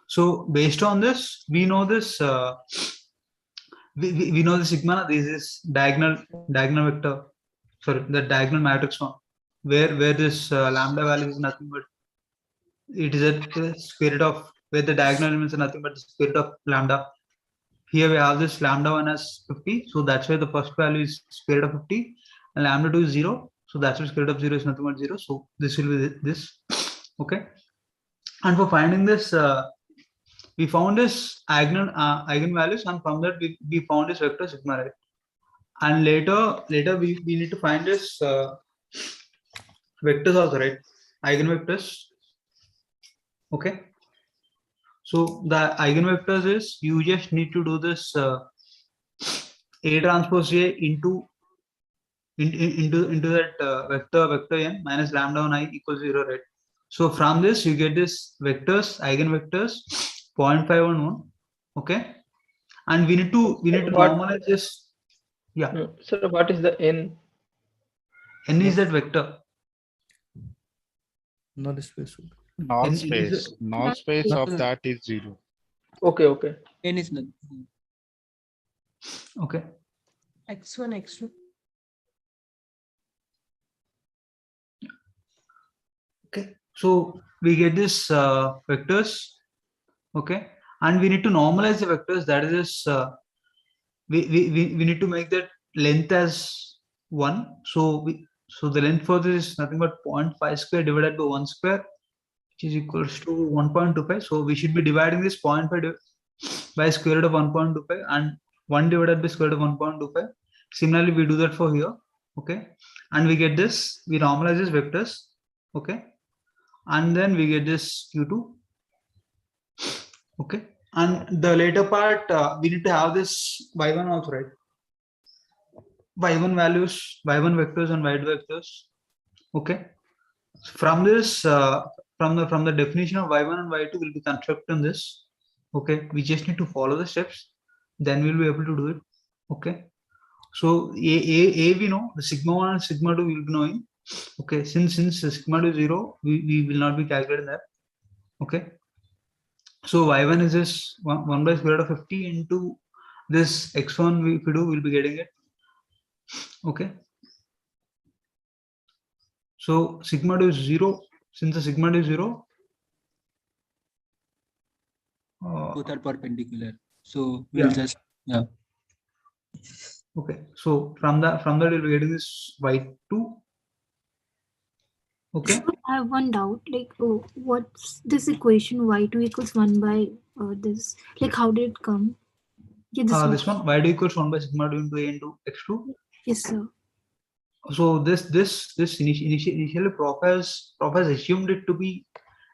So based on this, we know this. We know the sigma. This is diagonal vector. Sorry, the diagonal matrix one, where this lambda value is nothing but it is a square root of where the diagonal elements are nothing but the square root of lambda. Here we have this lambda 1 as 50, so that's why the first value is square root of 50, and lambda 2 is 0, so that's why square root of 0 is nothing but 0. So this will be this. Okay. And for finding this, we found this eigenvalues, and from that we found this vector sigma, right? And later we need to find this vectors also, right? Eigenvectors. Okay. So the eigenvectors is you just need to do this A transpose A into that vector n minus lambda 1 I equals 0, right? So from this you get this vectors, eigenvectors 0.511. Okay. And we need to normalize this. Yeah. So what is the n? N is that vector. Null space. Null N space. is Null space of that is 0. Okay. N is null. okay. X1, X2. Okay. So we get this vectors. Okay. And we need to normalize the vectors. That is we need to make that length as 1. So the length for this is nothing but 0.5 square divided by 1 square, which is equals to 1.25. So we should be dividing this 0.5 by square root of 1.25 and 1 divided by square root of 1.25. Similarly, we do that for here. Okay. And we get this, we normalize this vectors. Okay. And then we get this Q2. Okay. And the later part, we need to have this y1 also, right? y1 values, y1 vectors and y2 vectors. Okay. From this, from the definition of y1 and y2 will be constructed in this. Okay. We just need to follow the steps. Then we'll be able to do it. Okay. So a we know, the sigma 1 and sigma 2 we'll be knowing. Okay. Since sigma 2 is 0, we will not be calculating that. Okay. So y1 is this 1 by square root of 50 into this x1 if we do, we'll be getting it. Okay. So sigma 2 is 0. Since the sigma 2 is 0, both are perpendicular. So we'll just Okay. So from that we'll be getting this y2. Okay. So I have one doubt. Like, what's this equation y2 equals 1 by this? Like, how did it come? Yeah, this one y2 equals 1 by sigma 2 into a into x2. Yes, sir. So this initially prof has assumed it to be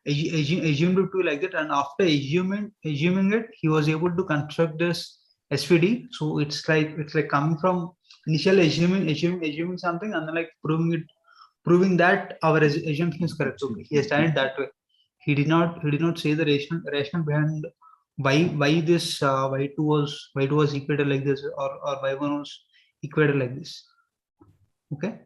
like that, and after assuming it, he was able to construct this SVD. So it's like coming from initially assuming something and then like proving that our assumption is correct. Okay, he has done it that way. He did not say the rationale behind why this y2 was equated like this or y1 was equated like this. Okay.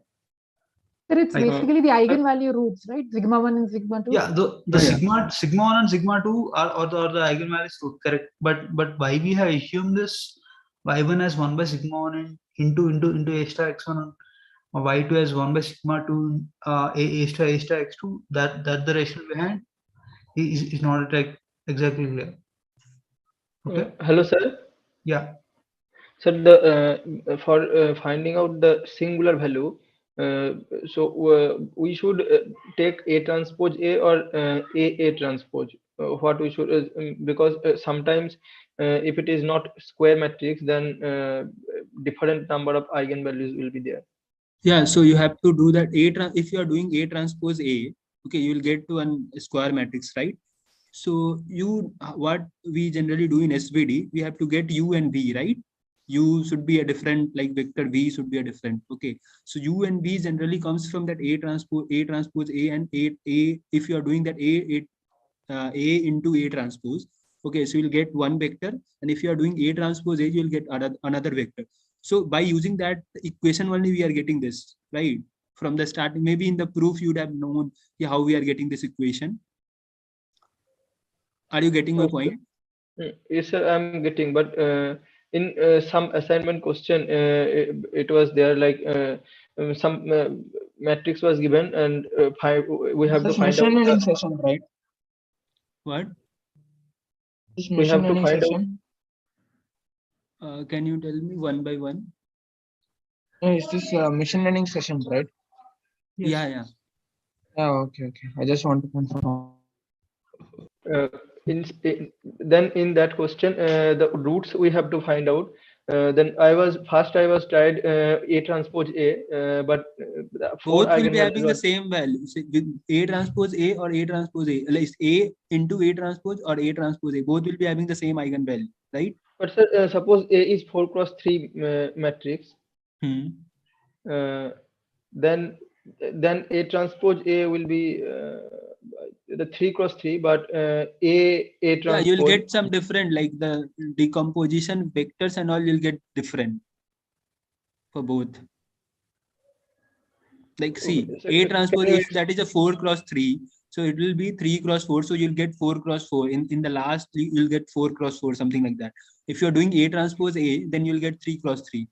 So it's basically the eigenvalue roots, right? Sigma 1 and sigma 2. Yeah, the sigma 1 and sigma 2 are the eigenvalues root, correct. But why we have assumed this y1 as 1 by sigma 1 into a star x1 and y2 as 1 by sigma 2 a star x2, that the rationale behind is not like exactly clear. Okay. Hello, sir. Yeah. So the for finding out the singular value, so we should take A transpose A or A transpose. What we should because sometimes if it is not square matrix, then different number of eigenvalues will be there. Yeah, so you have to do that if you are doing A transpose A, okay, you will get to a square matrix, right? So what we generally do in SVD, we have to get U and V, right? U should be a different, like vector V should be a different. Okay, so U and V generally comes from that A transpose A and A. If you are doing that A into A transpose, okay, so you'll get one vector, and if you are doing A transpose A, you'll get another vector. So by using that equation only, we are getting this, right? From the starting, maybe in the proof you'd have known how we are getting this equation. Are you getting my point? Yes, sir, I'm getting, but in some assignment question, it was there like some matrix was given and we have to find out. Machine learning session, right? What? We have to find out. Can you tell me one by one? Is this machine learning session, right? Yes. Yeah. Okay. I just want to confirm. Then in that question, the roots we have to find out. Then I was tried A transpose A, but both will be having the same value. With A transpose A or A transpose A, like A into A transpose or A transpose A, both will be having the same eigenvalue, right? But sir, suppose A is 4x3 matrix. Then A transpose A will be the 3x3, but A transpose. Yeah, you'll get some different, like the decomposition vectors and all. You'll get different for both. Like see, A transpose, if that is a 4x3, So it will be 3 cross 4. So you'll get 4 cross 4. In the last, you'll get 4 cross 4, something like that. If you're doing A transpose A, then you'll get 3 cross 3.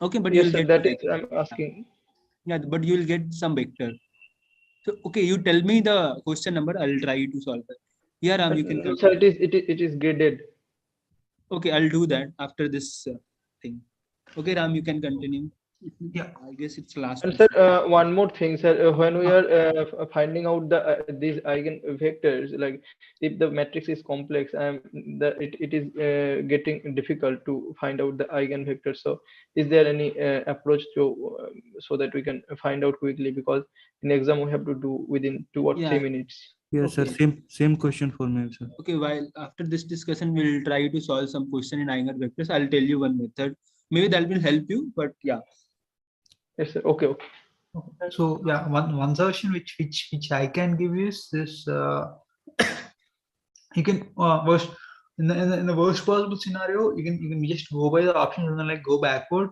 Okay, but Yes, you'll sir, get that is I'm asking. Yeah, but you'll get some vector. So okay, you tell me the question number. I'll try to solve it. Yeah, Ram, you can No, continue. sir, it is graded. Okay, I'll do that after this thing. Okay, Ram, you can continue. Yeah, I guess it's last. And sir, one more thing, sir. When we are finding out these eigenvectors, like if the matrix is complex, it is getting difficult to find out the eigenvectors. So, is there any approach to so that we can find out quickly? Because in exam we have to do within 2 or 3 minutes. Yes, sir. Same question for me, sir. Okay, while after this discussion, we'll try to solve some question in eigenvectors. I'll tell you one method. Maybe that will help you, but yeah. Yes, sir. Okay. So yeah, one solution which I can give you is this. You can worst in the worst possible scenario, you can just go by the options and then like go backward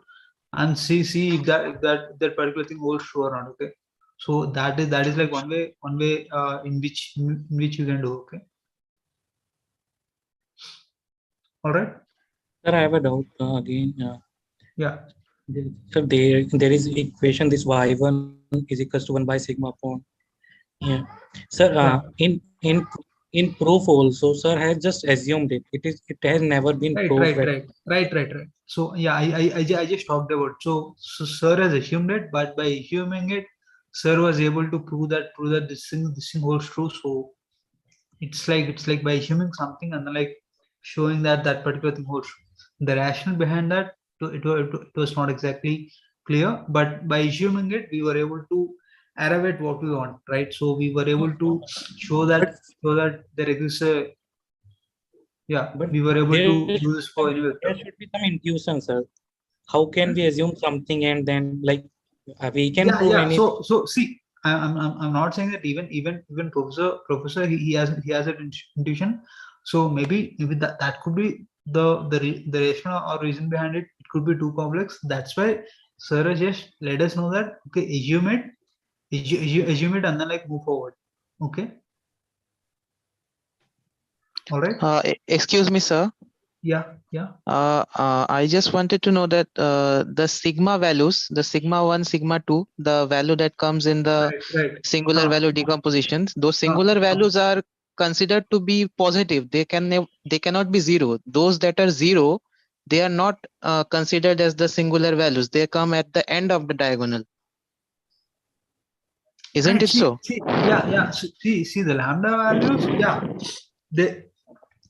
and see if that particular thing holds true or not. Okay, so that is like one way in which you can do. Okay, all right. Sir, I have a doubt again. Yeah. So there is equation this y1 is equals to 1 by sigma upon. Yeah. Sir, in proof also, sir has just assumed it. It has never been proved. Right. So yeah, I just talked about. So sir has assumed it, but by assuming it, sir was able to prove that this thing holds true. So it's like by assuming something and then like showing that particular thing holds true. The rationale behind that it was not exactly clear, but by assuming it, we were able to arrive at what we want, right? So we were able to show that there exists a But we were able to there, do this for any vector. there should be some intuition, sir. How can we assume something and then like we can prove anything? So see, I'm not saying that even professor he has an intuition. So maybe that could be the rationale or reason behind it. It could be too complex. That's why sir has just let us know that okay, assume it and then like move forward. Okay. All right. Excuse me, sir. Yeah. I just wanted to know that the sigma values, the sigma 1, sigma 2, the value that comes in the singular value decompositions, those singular values are considered to be positive. They cannot be zero. Those that are zero, they are not considered as the singular values. They come at the end of the diagonal. Isn't it so? See the lambda values. Yeah,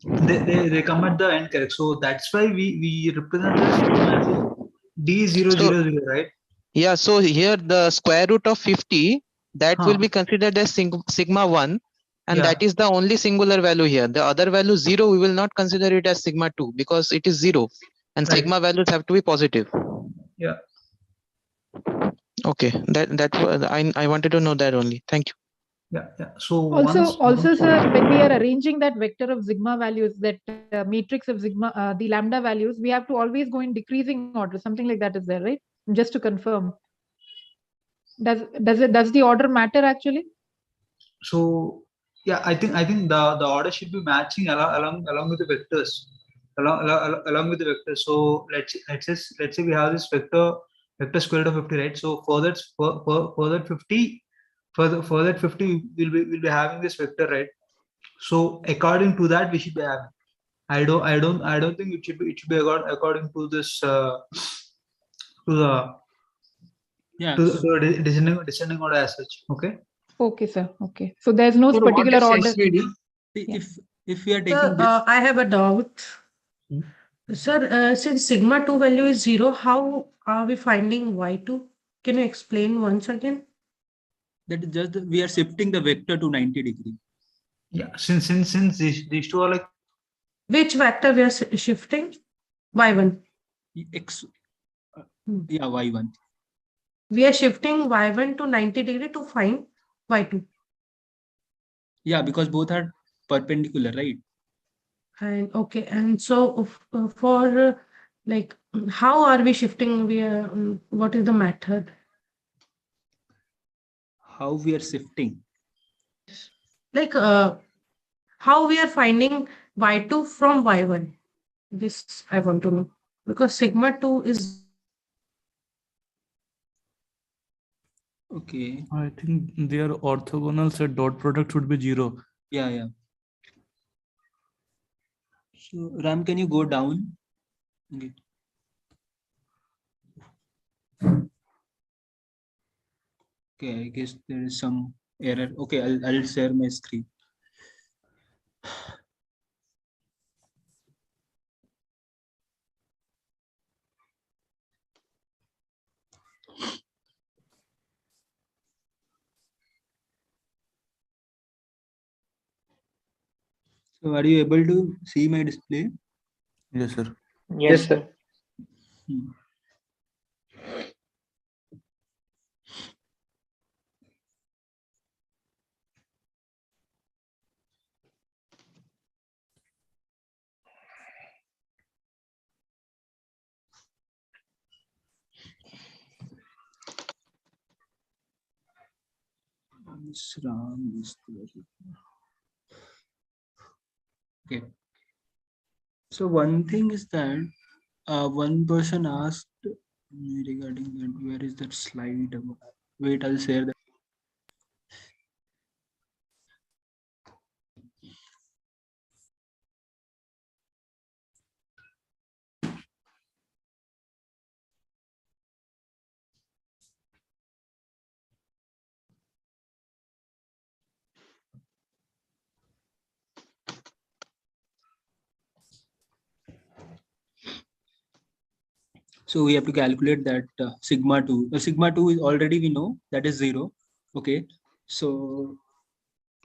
they come at the end, correct? So that's why we represent this D000, right? Yeah. So here the square root of 50 that will be considered as sigma 1, and that is the only singular value here. The other value 0, we will not consider it as sigma 2 because it is 0, and sigma values have to be positive. Yeah. Okay, I wanted to know that only. Thank you. Yeah. So also, sir, when we are arranging that vector of sigma values, that matrix of sigma, the lambda values, we have to always go in decreasing order. Something like that is there, right? Just to confirm. Does the order matter actually? So yeah, I think the order should be matching along with the vectors, along with the vectors. So let's say we have this vector square root of 50, right? So for that 50. For that 50, we'll be having this vector, right? So according to that, we should be having. I don't think it should be according to this to the descending order as such. Okay. Okay, sir. Okay. So there's no particular order. If we are taking Sir, I have a doubt. Sir, since sigma 2 value is 0, how are we finding y2? Can you explain once again? That is just we are shifting the vector to 90 degree. Yeah, since these two are like. Which vector we are shifting? Y1. Yeah, y1. We are shifting y1 to 90 degree to find y2. Yeah, because both are perpendicular, right? And okay, and so for like how are we shifting? What is the method? How we are shifting? Like how we are finding y2 from y1. This I want to know because sigma 2 is. Okay. I think their orthogonal set dot product should be 0. Yeah, yeah. So Ram, can you go down? Okay. Okay, I guess there is some error. Okay, I'll share my screen. So are you able to see my display? Yes, sir. Yes, sir. Okay. So one thing is that one person asked me regarding that, where is that slide? Wait, I'll share that. So we have to calculate that sigma 2. The sigma 2 is already we know that is 0. Okay. So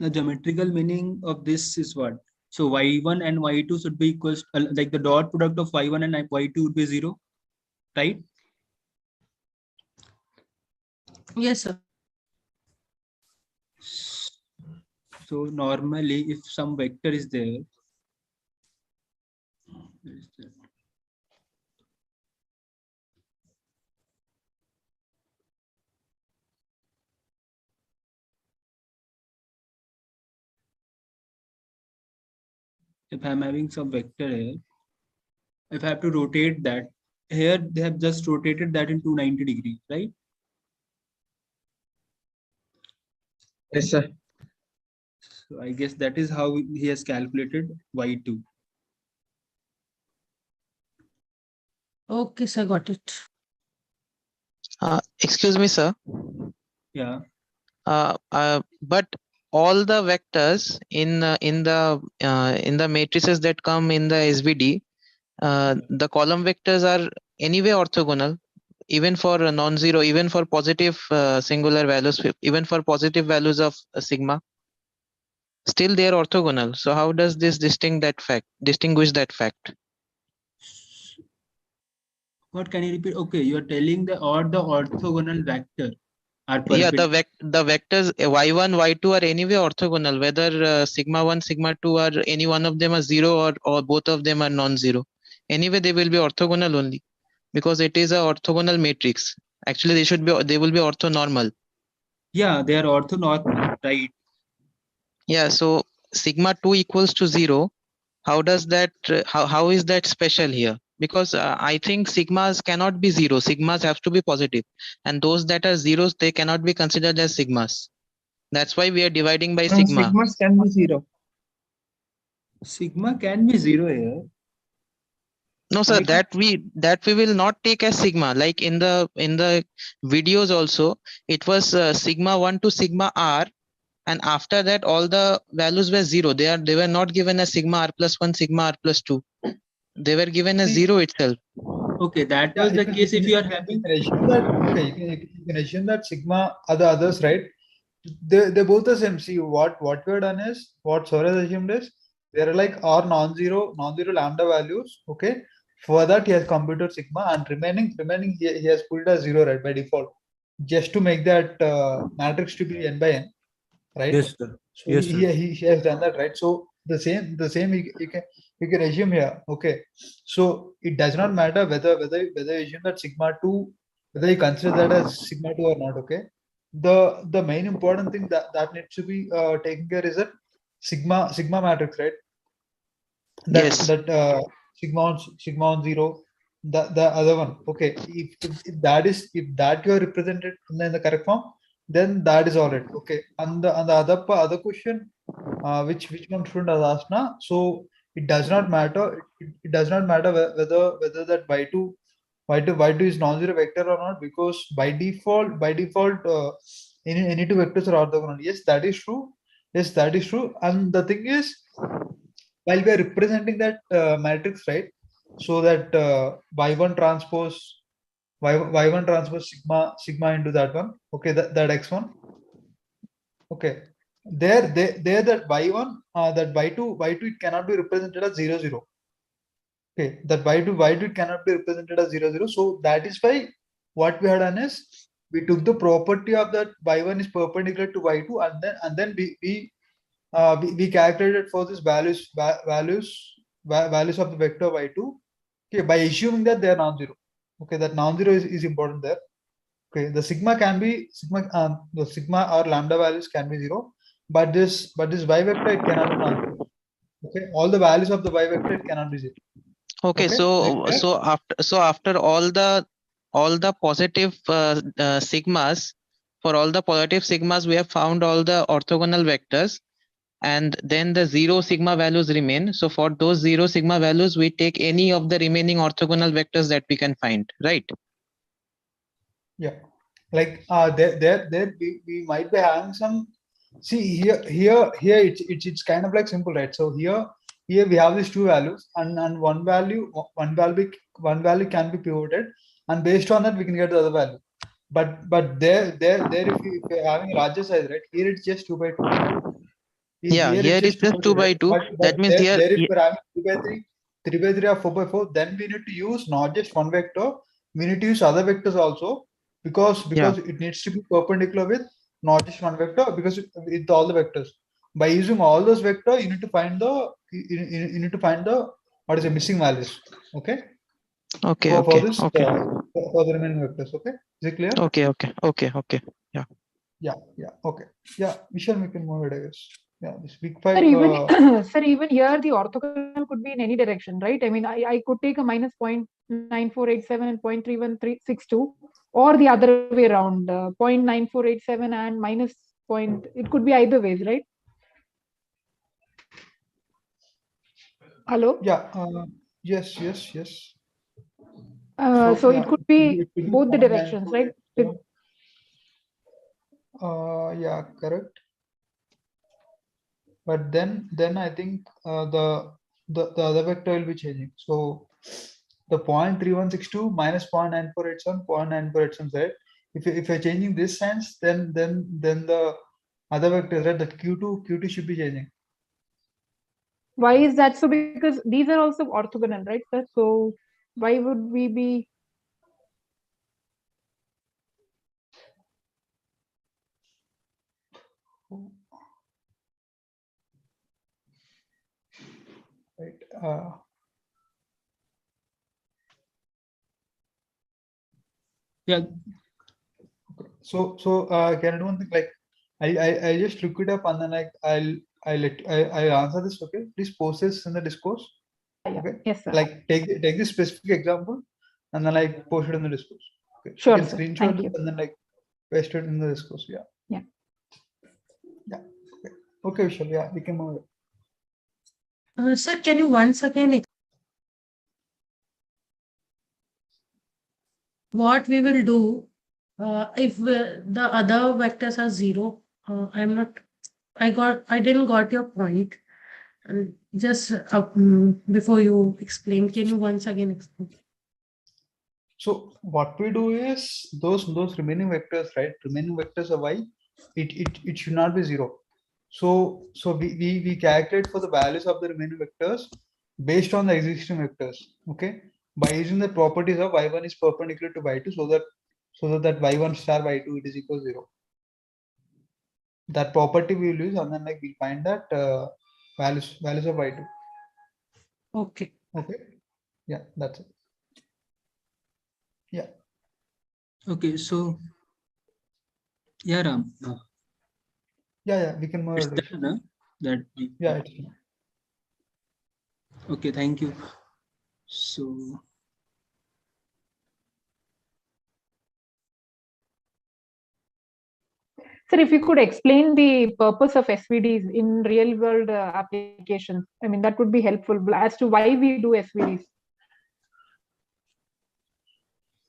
the geometrical meaning of this is what? So y1 and y2 should be equals like the dot product of y1 and y2 would be 0, right? Yes, sir. So normally if some vector is there, where is that? If I'm having some vector here, if I have to rotate that, here they have just rotated that in 290 degrees, right? Yes, sir. So I guess that is how he has calculated y2. Okay, sir, got it. Excuse me, sir. Yeah. But all the vectors in the matrices that come in the SVD, the column vectors are anyway orthogonal, even for a non-zero, even for positive singular values, even for positive values of sigma. Still, they are orthogonal. So how does this distinguish that fact? What can you repeat? Okay, you are telling the orthogonal vector are Yeah, the perpendicular. vectors y1, y2 are anyway orthogonal, whether sigma 1, sigma 2 are any one of them are 0 or both of them are non-zero. Anyway, they will be orthogonal only because it is a orthogonal matrix. Actually, they will be orthonormal. Yeah, they are orthonormal, right? Yeah, so sigma 2 equals to 0. How does that how is that special here? Because I think sigmas cannot be 0. Sigmas have to be positive, and those that are zeros, they cannot be considered as sigmas. That's why we are dividing by sigma. Sigmas can be 0. Sigma can be 0 here. No, sir, that we will not take as sigma. Like in the videos also, it was sigma 1 to sigma r, and after that all the values were 0. They were not given as sigma r plus 1, sigma r plus 2. They were given as 0 itself. Okay, that was the case if you are having. You can assume that, okay, you can assume that sigma are the others, right? They're both the same. See, what we've done is, what Sora has assumed is, they're like our non-zero lambda values, okay? For that, he has computed sigma, and remaining he has put it as 0, right, by default, just to make that matrix to be n by n, right? Yes, sir. So Yes, sir. he has done that, right? So the same you can assume here, okay? So it does not matter whether you assume that sigma 2, whether you consider that as sigma 2 or not, okay? the main important thing that needs to be taken care is that sigma matrix, right? That Yes. sigma on 0, the other one. Okay, if that you are represented in the correct form, then that is all right. Okay, and the other question, which one student has asked now. So it does not matter. It does not matter whether that y2 is non-zero vector or not, because by default any two vectors are orthogonal. Yes, that is true. Yes, that is true. And the thing is, while we are representing that matrix, right? So that y1 transpose y1 transpose sigma into that one. Okay, that x1. Okay, there that y1 that y2 it cannot be represented as 0 0. Okay, that y2 it cannot be represented as 0 0. So that is why what we had done is we took the property of that y1 is perpendicular to y2, and then we calculated for this values of the vector y2. Okay, by assuming that they are non-zero. Okay, that non-zero is important there. Okay, the sigma can be the sigma or lambda values can be 0, but this y vector it cannot be non-zero. Okay, all the values of the y vector it cannot be 0. Okay, Okay, so after all the positive sigmas, for all the positive sigmas, we have found all the orthogonal vectors, and then the 0 sigma values remain. So for those 0 sigma values, we take any of the remaining orthogonal vectors that we can find, right? Yeah, like there we might be having some. See here it's kind of like simple, right? So here we have these two values, and one value can be pivoted, and based on that we can get the other value. But there if you're having a larger size, right? Here it's just 2 by 2. Yeah, here it's just 2 by 2. That means here if we're having 2 by 3, 3 by 3 or 4 by 4, then we need to use not just one vector, we need to use other vectors also, because it needs to be perpendicular with not just one vector, because with all the vectors. By using all those vectors, you need to find the what is the missing values. Okay. Okay. For this for the remaining vectors. Okay. Is it clear? Okay. Yeah. Yeah. Okay. Yeah. Vishal, we can move it, I guess. Yeah, this big five. Sir, even sir, even here the orthogonal could be in any direction, right? I mean, I could take a minus 0.9487 and 0.31362, or the other way around, 0.9487 and minus point. It could be either ways, right? Hello. Yeah. Yes. So it could be both the directions, right? Yeah, correct. But then I think the other vector will be changing. So the 0.3162 minus 0.9487, 0.9487, right? If you're changing this sense, then the other vector, right, that Q2 should be changing. Why is that so? Because these are also orthogonal, right, sir? So why would we be? Right. Yeah. So can I do one thing? Like I just look it up, and then like I'll answer this. Okay, please post this in the discourse. Okay. Yes, sir. Like take this specific example, and then like post it in the discourse. Okay. Sure, you can sir. screenshot Thank it you. and then like paste it in the discourse. Yeah. Yeah. Okay, Vishal. Yeah, we can move it. Sir, can you once again what we will do if the other vectors are 0? I didn't got your point. Just before you explain, can you once again explain? So what we do is those remaining vectors, right? Remaining vectors of y, it should not be 0. So we calculate for the values of the remaining vectors based on the existing vectors. Okay, by using the properties of y1 is perpendicular to y2, so that y1 star y2 it is equal to 0. That property we will use, and then like we find that values of y2. Okay. Yeah, that's it. Yeah. Okay, so Yeah, Ram. Yeah, we can It's move. done, huh? That. Yeah, it's done. Okay, thank you. So. Sir, if you could explain the purpose of SVDs in real world applications, I mean, that would be helpful as to why we do SVDs.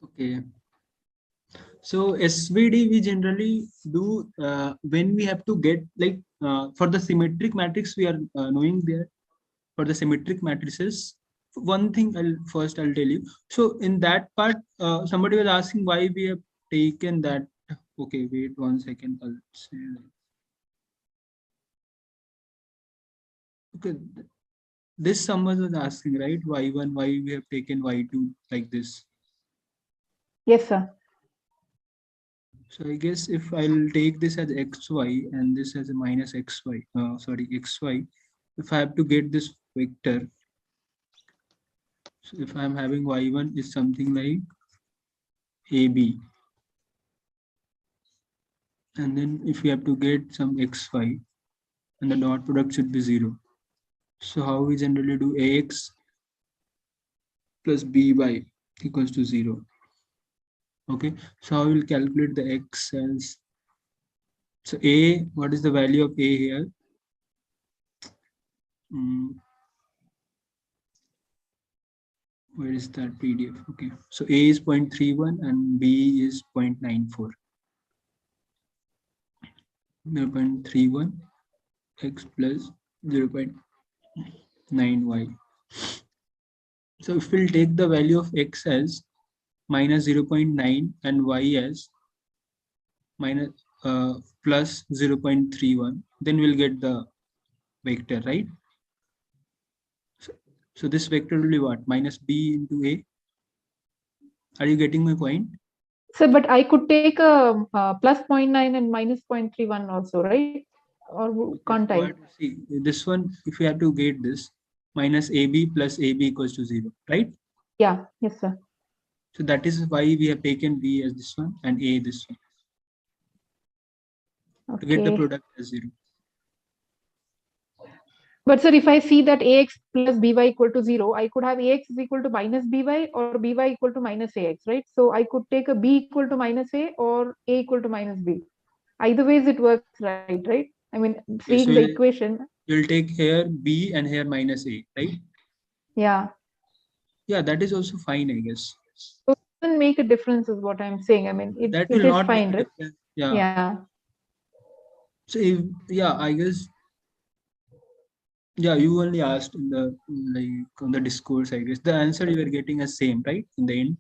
Okay. So SVD we generally do when we have to get like for the symmetric matrix we are knowing there for the symmetric matrices. One thing I'll tell you. So in that part, somebody was asking why we have taken that. Okay, wait 1 second. I'll say. Okay, this someone was asking, right? Y1, why we have taken Y2 like this? Yes, sir. So I guess if I'll take this as xy and this as a minus xy, xy, if I have to get this vector, so if I'm having y1 is something like AB, and then if we have to get some xy, and the dot product should be 0. So how we generally do ax plus by equals to 0. Okay, so I will calculate the x as, so a, what is the value of a here? Where is that PDF? Okay, so a is 0.31 and b is 0.94. 0.31 x plus 0.9y. So if we'll take the value of x as minus 0.9 and y as minus plus 0.31, then we'll get the vector, right? So this vector will be what? Minus b into a. Are you getting my point? So, but I could take a plus 0.9 and minus 0.31 also, right? Or can't I? See, this one, if we have to get this, minus AB plus AB equals to 0, right? Yeah, yes, sir. So that is why we have taken B as this one and A this one. Okay. To get the product as 0. But sir, if I see that AX plus BY equal to 0, I could have AX is equal to minus BY or BY equal to minus AX, right? So I could take a B equal to minus A or A equal to minus B. Either ways it works, right? I mean, seeing so the equation. You'll take here B and here minus A, right? Yeah. Yeah, that is also fine, I guess. So it doesn't make a difference is what I'm saying. I mean, it is not fine, make a right? difference. Yeah. Yeah. So if, yeah, I guess. Yeah, you only asked in the on the discourse, I guess. The answer you were getting is same, right? In the end.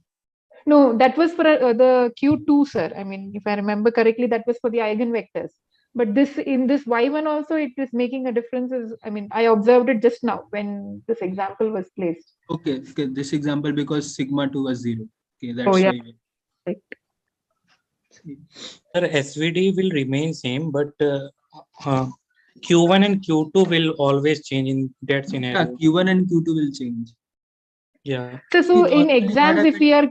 No, that was for the Q2, sir. I mean, if I remember correctly, that was for the eigenvectors. But this in this Y1 also, it is making a difference. I mean, I observed it just now when this example was placed. Okay, this example because sigma 2 was 0. Okay, that's yeah. why. Right. Sir, SVD will remain same, but Q1 and Q2 will always change in that scenario. Yeah, Q1 and Q2 will change. Yeah. So in exams, if we are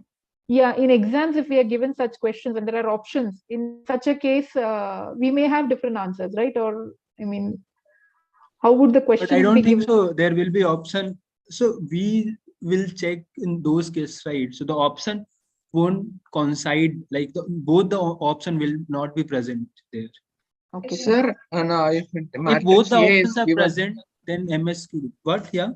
if we are given such questions and there are options, in such a case, we may have different answers, right? Or I mean, how would the questions But I don't be think given? so. There will be option. So we will check in those cases, right? So the option won't coincide. Like both the option will not be present there. Okay, sir. If both the options are present, then MSQ. What? Yeah.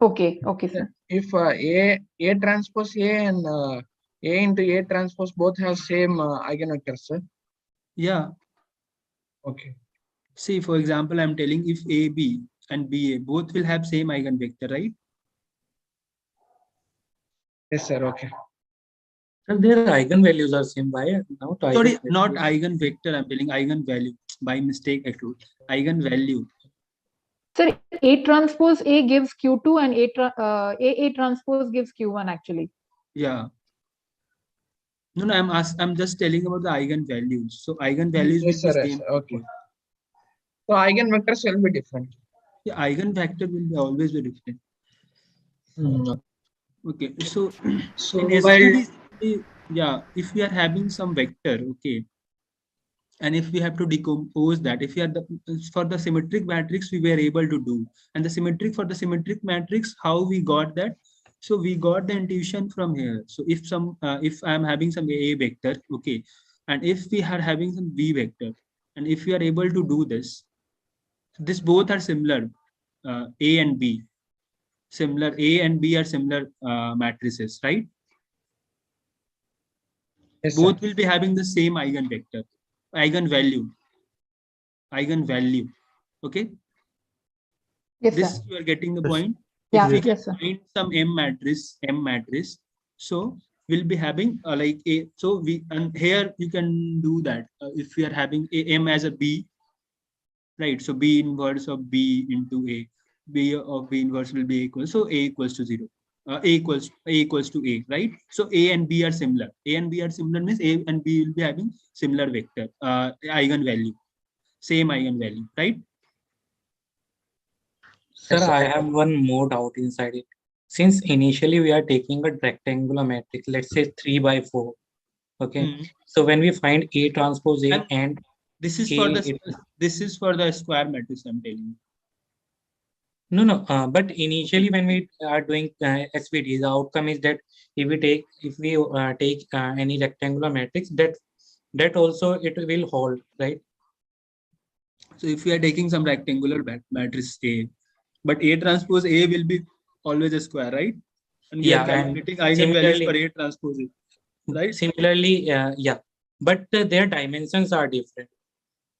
Okay, sir. If A transpose A and A into A transpose both have same eigenvectors, sir. Yeah. Okay. See, for example, I'm telling if AB and BA both will have same eigenvector, right? Yes, sir. Okay. And their eigenvalues are same. Why not? Sorry, not eigenvector. I'm telling eigenvalue. By mistake, I wrote eigenvalue. Sir, A transpose A gives Q2 and A transpose gives Q1 actually. Yeah. No, I'm just telling about the eigenvalues. So eigenvalues Yes, will sir, be yes, same. okay. So eigenvectors will be different. Yeah, eigenvector will always be different. Okay, so in SVD, yeah, if we are having some vector, okay, And if we have to decompose that, if we are for the symmetric matrix, we were able to do. And for the symmetric matrix, how we got that? So we got the intuition from here. So if I'm having some A vector, okay, and if we are having some B vector, and if we are able to do this both are similar, A and B. Similar, A and B are similar matrices, right? Yes, both sir. will be having the same eigenvector, eigenvalue. Okay. Yes, This sir. you are getting the point. Yeah, If we yes, sir. find some M matrix, so we'll be having like a. So and here you can do that if we are having a M as a B, right? So B inverse of B into A, B of B inverse will be equal. So A equals to 0. A equals to A, right? So A and B are similar. A and B are similar means A and B will be having similar vector, eigenvalue, same eigenvalue, right? Sir, I have one more doubt inside it. Since initially we are taking a rectangular matrix, let's say 3 by 4. Okay. So when we find A transpose A and this is for the square matrix, I'm telling you. No. But initially when we are doing SVD, the outcome is that if we take any rectangular matrix, that also it will hold, right? So if we are taking some rectangular matrix A, but A transpose A will be always a square, right? And we are calculating eigenvalues for A transpose A, right? Similarly, yeah, but their dimensions are different.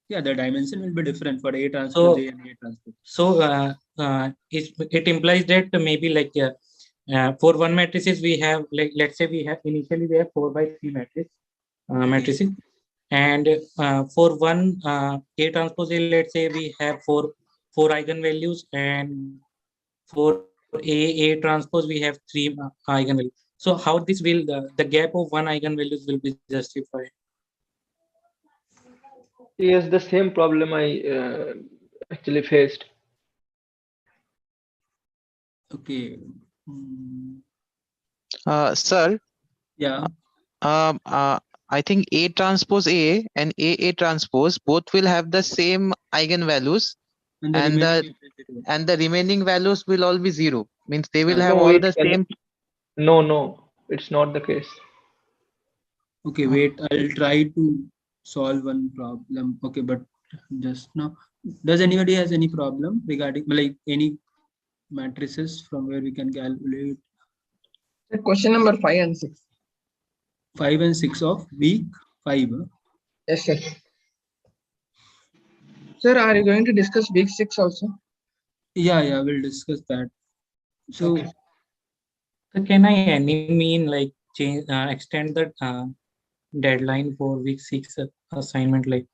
Yeah, the dimension will be different for A transpose A and A transpose. So it implies that maybe like for one matrices we have, like, let's say we have 4 by 3 matrices, and for one A transpose A, let's say we have four eigenvalues, and for A transpose we have 3 eigenvalues. So how this will the gap of one eigenvalues will be justified? Yes, the same problem I actually faced. Okay. Sir. Yeah. I think A transpose A and A transpose both will have the same eigenvalues, and the remaining values will all be 0. Means they will have all the same. No, it's not the case. Okay, wait, I'll try to solve one problem. Okay, but just now, does anybody has any problem regarding like any matrices from where we can calculate? Question number 5 and 6. 5 and 6 of week 5. Yes, sir. Sir, are you going to discuss week 6 also? Yeah, we'll discuss that. So, okay. So can I any mean like change extend the deadline for week 6 assignment, like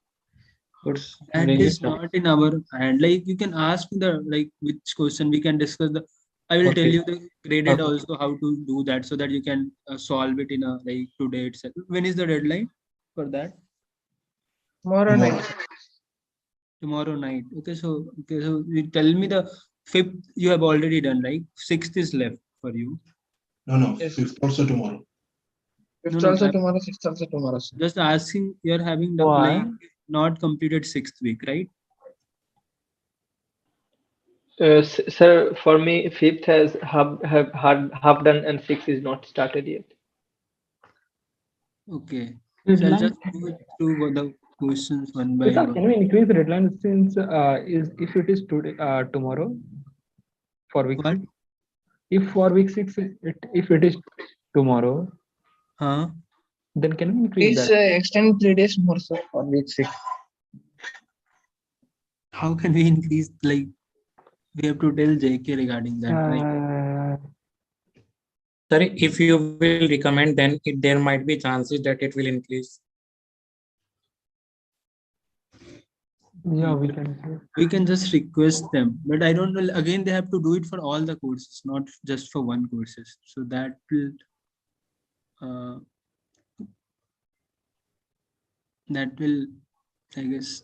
that is not in our hand. Like you can ask the like which question we can discuss the. I will tell you the graded also how to do that so that you can solve it in a like today itself. When is the deadline for that? Tomorrow night. Tomorrow night. Okay, so you tell me the 5th you have already done, right? 6th is left for you. No. Yes. 5th also tomorrow. 5th also tomorrow, 6th also tomorrow. Sir. Just asking, you're having the like not completed 6th week, right? Sir, for me, 5th has half done and 6th is not started yet. Okay. So I'll just go through the questions one by one. Can we increase the deadline since if it is today tomorrow for week 6? If for week 6 if it is tomorrow, then can we increase Please that? extend 3 days more, sir, for week 6. How can we increase, like we have to tell JK regarding that, right? Sorry, if you will recommend, then there might be chances that it will increase. Yeah, we can just request them, but I don't know, again they have to do it for all the courses, not just for one courses. So that will I guess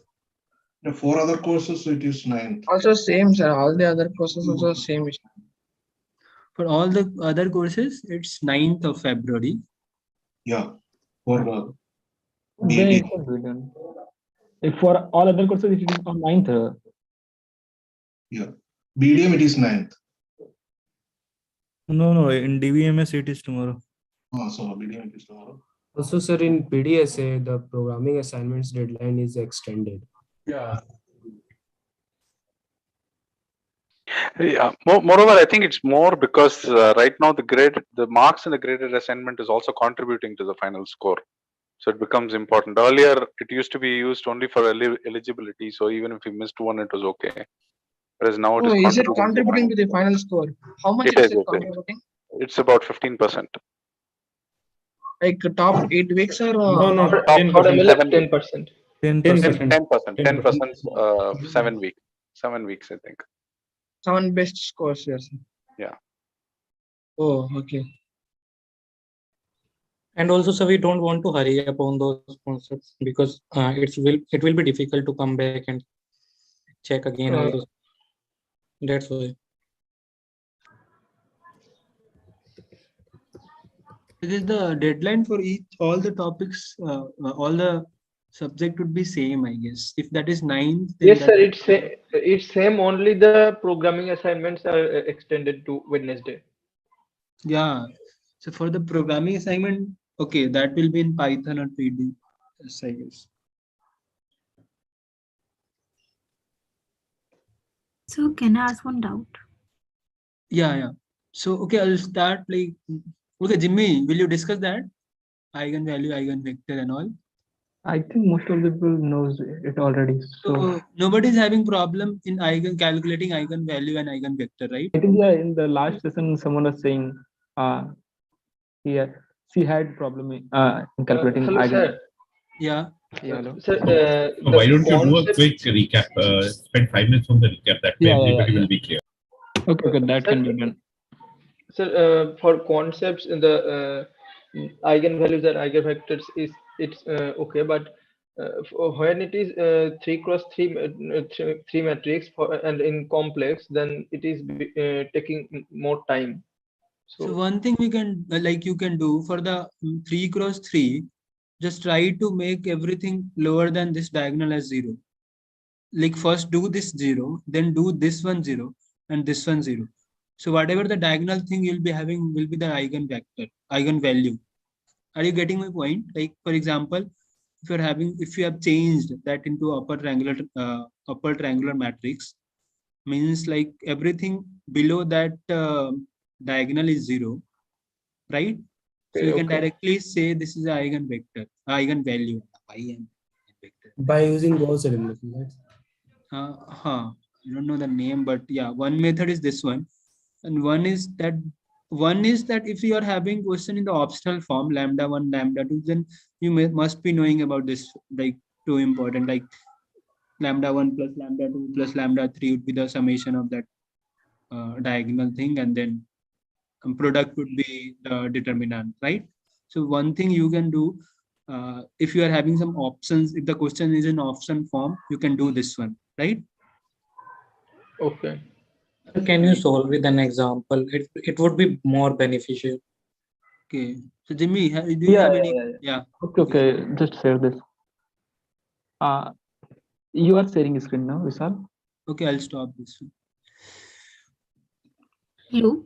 the 4 other courses, so it is 9th. Also same, sir. All the other courses also same. For all the other courses, it's 9th of February. Yeah. For For all other courses, it is on 9th. Yeah. BDM, it is 9th. No, in DVMS it is tomorrow. Oh, so BDM it is tomorrow. Also, sir, in PDSA, the programming assignments deadline is extended. Yeah. Yeah. Moreover, I think it's more because right now the marks in the graded assignment is also contributing to the final score. So it becomes important. Earlier, it used to be used only for eligibility. So even if you missed one, it was okay. Whereas now it Oh, is is it contributing to the final score? How much It is is. it contributing? It's about 15%. Like top 8 weeks or No, Top 10%. 10%. 10%. 7 weeks. 7 weeks, I think. 7 best scores, yes. Yeah. Oh, okay. And also, so we don't want to hurry up on those concepts because it will be difficult to come back and check again all those. That's why. It is the deadline for all the topics, all the subject would be same, I guess. If that is 9th, then Yes, sir. It's same. Only the programming assignments are extended to Wednesday. Yeah. So for the programming assignment, okay, that will be in Python or PD, yes, I guess. So can I ask one doubt? Yeah. So okay, I'll start like okay, Jimmy, will you discuss that? Eigenvalue, eigenvector and all. I think most of the people knows it already. So nobody's having problem in calculating eigenvalue and eigenvector, right? I think in the last session someone was saying she had problem in calculating Hello, sir. Yeah. Sir, why don't you do a quick recap? Spend 5 minutes on the recap. That way everybody will be clear. Okay, that can be done. Sir, for concepts in the eigenvalues and eigenvectors it's okay, but when it is 3x3 matrix and in complex, then it is taking more time. So one thing we can you can do for the 3x3, just try to make everything lower than this diagonal as 0. Like first do this 0, then do this one 0 and this one 0. So whatever the diagonal thing you'll be having will be the eigenvector, eigenvalue. Are you getting my point? Like for example, if you have changed that into upper triangular matrix, means like everything below that diagonal is 0, right? So you can directly say this is an eigenvector, eigenvalue, by using Gauss elimination, right? I don't know the name, but yeah, one method is this one, and one is that if you are having question in the optional form lambda 1 lambda 2, then you must be knowing about this, like too important, like lambda 1 plus lambda 2 plus lambda 3 would be the summation of that diagonal thing, and then product would be the determinant, right? So one thing you can do, if you are having some options, if the question is in option form, you can do this one, right? Okay. Can you solve with an example? It would be more beneficial. Okay. So Jimmy, do you have any? Yeah. Okay. Just share this. You are sharing screen now, Vishal. Okay, I'll stop this one. Hello.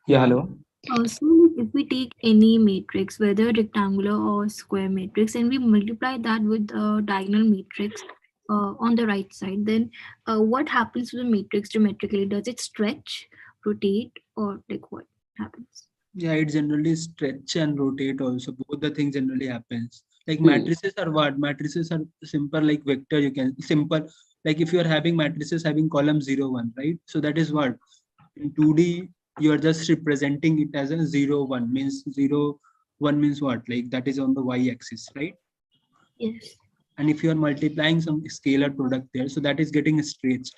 Yeah, hello. Also, if we take any matrix, whether rectangular or square matrix, and we multiply that with a diagonal matrix on the right side, then what happens to the matrix geometrically? Does it stretch, rotate, or like what happens? Yeah, it generally stretch and rotate also. Both the things generally happens. Like matrices are what? Matrices are simple like vector. You can simple like if you are having matrices having column 0, 1, right? So that is what in 2D you are just representing it as a 0, 1 means 0, 1 means what? Like that is on the y-axis, right? Yes. And if you are multiplying some scalar product there, so that is getting stretched.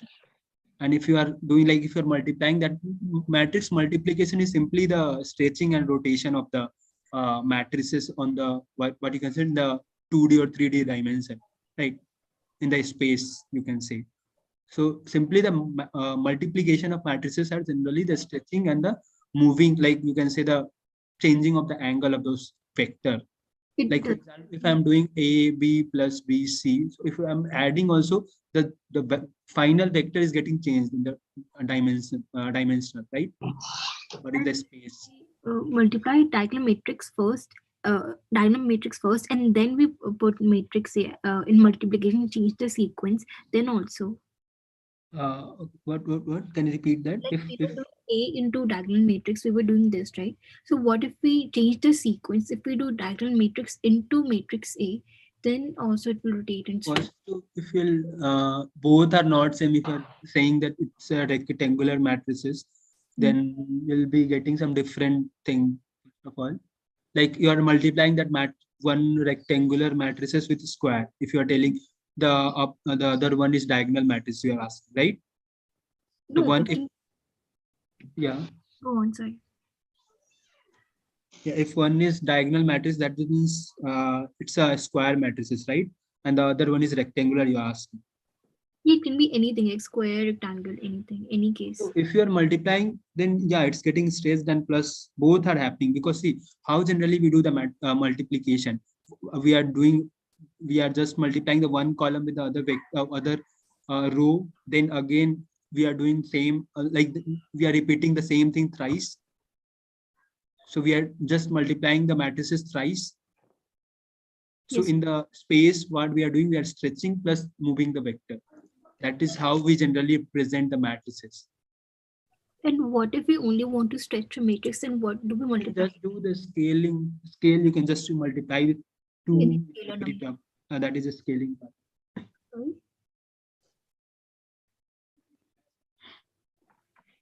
And if you are doing like if you're multiplying, that matrix multiplication is simply the stretching and rotation of the matrices on the what you consider the 2D or 3D dimension, right? In the space, you can say. So simply the multiplication of matrices are generally the stretching and the moving, like you can say the changing of the angle of those vector. Like for example, if I'm doing A, B plus B, C, so if I'm adding also, the final vector is getting changed in the dimensional, right? Or in the space. Multiply diagonal matrix first, and then we put matrix in multiplication, change the sequence. Then also, what? Can you repeat that? Like we were doing A into diagonal matrix, we were doing this, right? So what if we change the sequence? If we do diagonal matrix into matrix A, then also it will rotate and switch. Also, if you'll both are not same, if you're saying that it's a rectangular matrices, then we'll be getting some different thing. First of all, like you are multiplying that one rectangular matrices with square. If you are telling the other one is diagonal matrix, you are asking, right? The No, one, if, yeah. Go on, sorry. Yeah, if one is diagonal matrix, that means it's a square matrices, right? And the other one is rectangular, you are asking. It can be anything, like square, rectangle, anything, any case. So if you are multiplying, then yeah, it's getting stressed and plus both are happening, because see how generally we do the multiplication. We are just multiplying the one column with the other row. Then again, we are doing same, we are repeating the same thing thrice. So we are just multiplying the matrices thrice. So in the space, what we are doing, we are stretching plus moving the vector. That is how we generally present the matrices. And what if we only want to stretch a matrix, and what do we multiply? Just do the scaling. Scale, you can just multiply with 2 every term. That is a scaling part.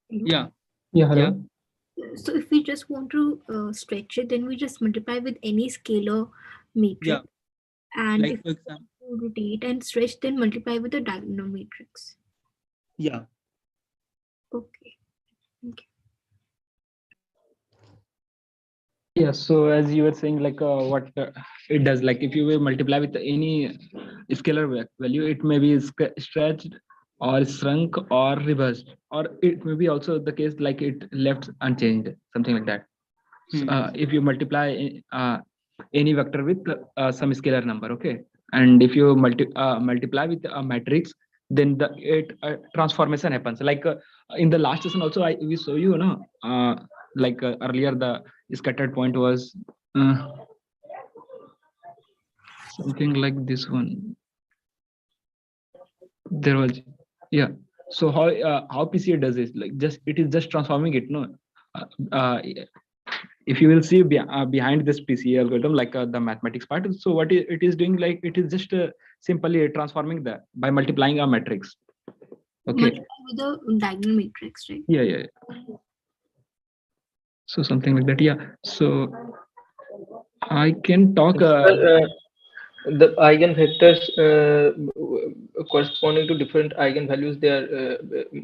Yeah. Yeah, hello. So if we just want to stretch it, then we just multiply with any scalar matrix. Yeah. And like if for example, we rotate and stretch, then multiply with a diagonal matrix. Yeah. Okay. Yeah, so as you were saying, like what it does, like if you will multiply with any scalar value, it may be stretched or shrunk or reversed, or it may be also the case like it left unchanged, something like that. So, if you multiply any vector with some scalar number, okay, and if you multiply with a matrix, then the transformation happens. Like in the last lesson also, we show you, like earlier the scattered point was something like this one. There was, yeah. So how PCA does this? Like it is just transforming it, no. If you will see behind this PCA algorithm, like the mathematics part, so what it is doing, like it is just simply transforming by multiplying a matrix. Okay. Multiply with a diagonal matrix, right? Yeah. So something like that. Yeah. So I can talk. The eigenvectors corresponding to different eigenvalues, they are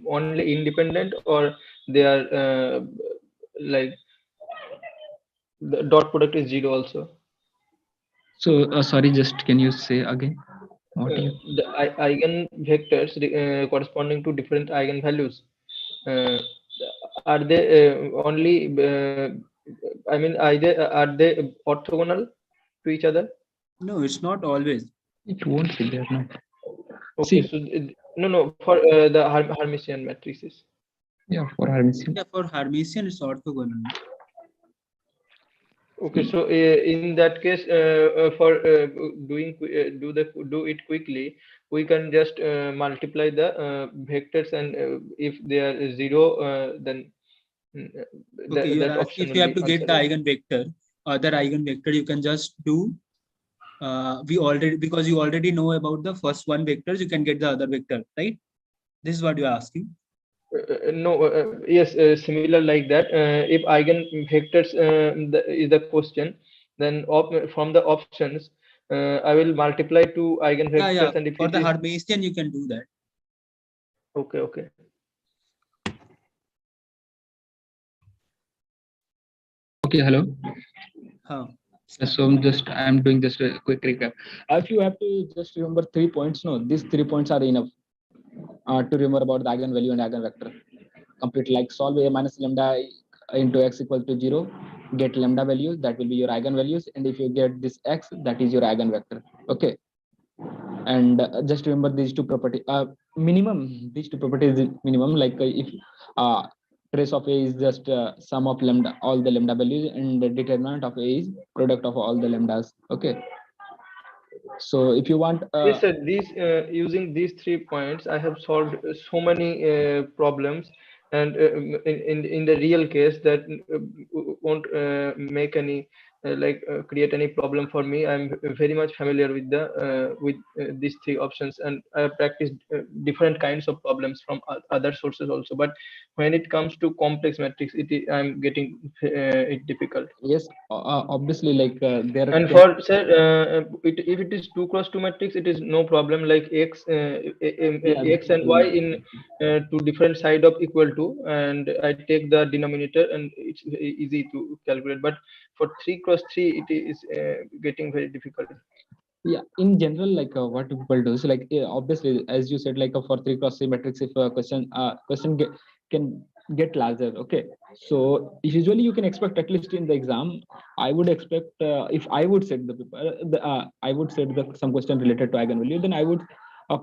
only independent, or they are like the dot product is 0 also. So sorry, just can you say again? The eigenvectors corresponding to different eigenvalues, are they only? I mean, are they orthogonal to each other? No, it's not always. It won't be there, no. Okay, so no, for the Hermitian matrices. Yeah, for Hermitian. Yeah, for Hermitian, it's orthogonal. Okay, so in that case, for do it quickly, we can just multiply the vectors, and if they are 0, then Okay, that option if you have to get the answered. eigenvector, other eigenvector, you can just do. Because you already know about the first one vectors, you can get the other vector, right? This is what you are asking. No, yes, similar like that. If eigenvectors is the question, then from the options, I will multiply two eigenvectors. Yeah. And if for it the is... Hermitian, you can do that. Okay. Okay, hello. So I'm doing just a quick recap. If you have to just remember 3 points, no, these 3 points are enough to remember about the eigenvalue and eigenvector. Complete, like solve A minus lambda into x equal to 0, get lambda values, that will be your eigenvalues, and if you get this x, that is your eigenvector. Okay, and just remember these two properties. Minimum, these two properties is minimum. Like if trace of A is just sum of lambda, all the lambda values, and the determinant of A is product of all the lambdas. Okay. So if you want, yes, sir. These using these 3 points, I have solved so many problems, and in the real case that won't make any create any problem for me. I'm very much familiar with the these 3 options, and I have practiced different kinds of problems from other sources also. But when it comes to complex matrix, I'm getting it difficult. yes, obviously, like there. And for sir, if it is 2 cross 2 matrix, it is no problem. Like x x and y in two different side of equal to, and I take the denominator, and it's easy to calculate. But for 3 cross 3, it is getting very difficult. Yeah, in general, like what people do is like obviously, as you said, like for 3 cross 3 matrix, if a question can get larger. Okay, so usually you can expect, at least in the exam, I would expect if I would set the paper, I would set some question related to eigenvalue, then I would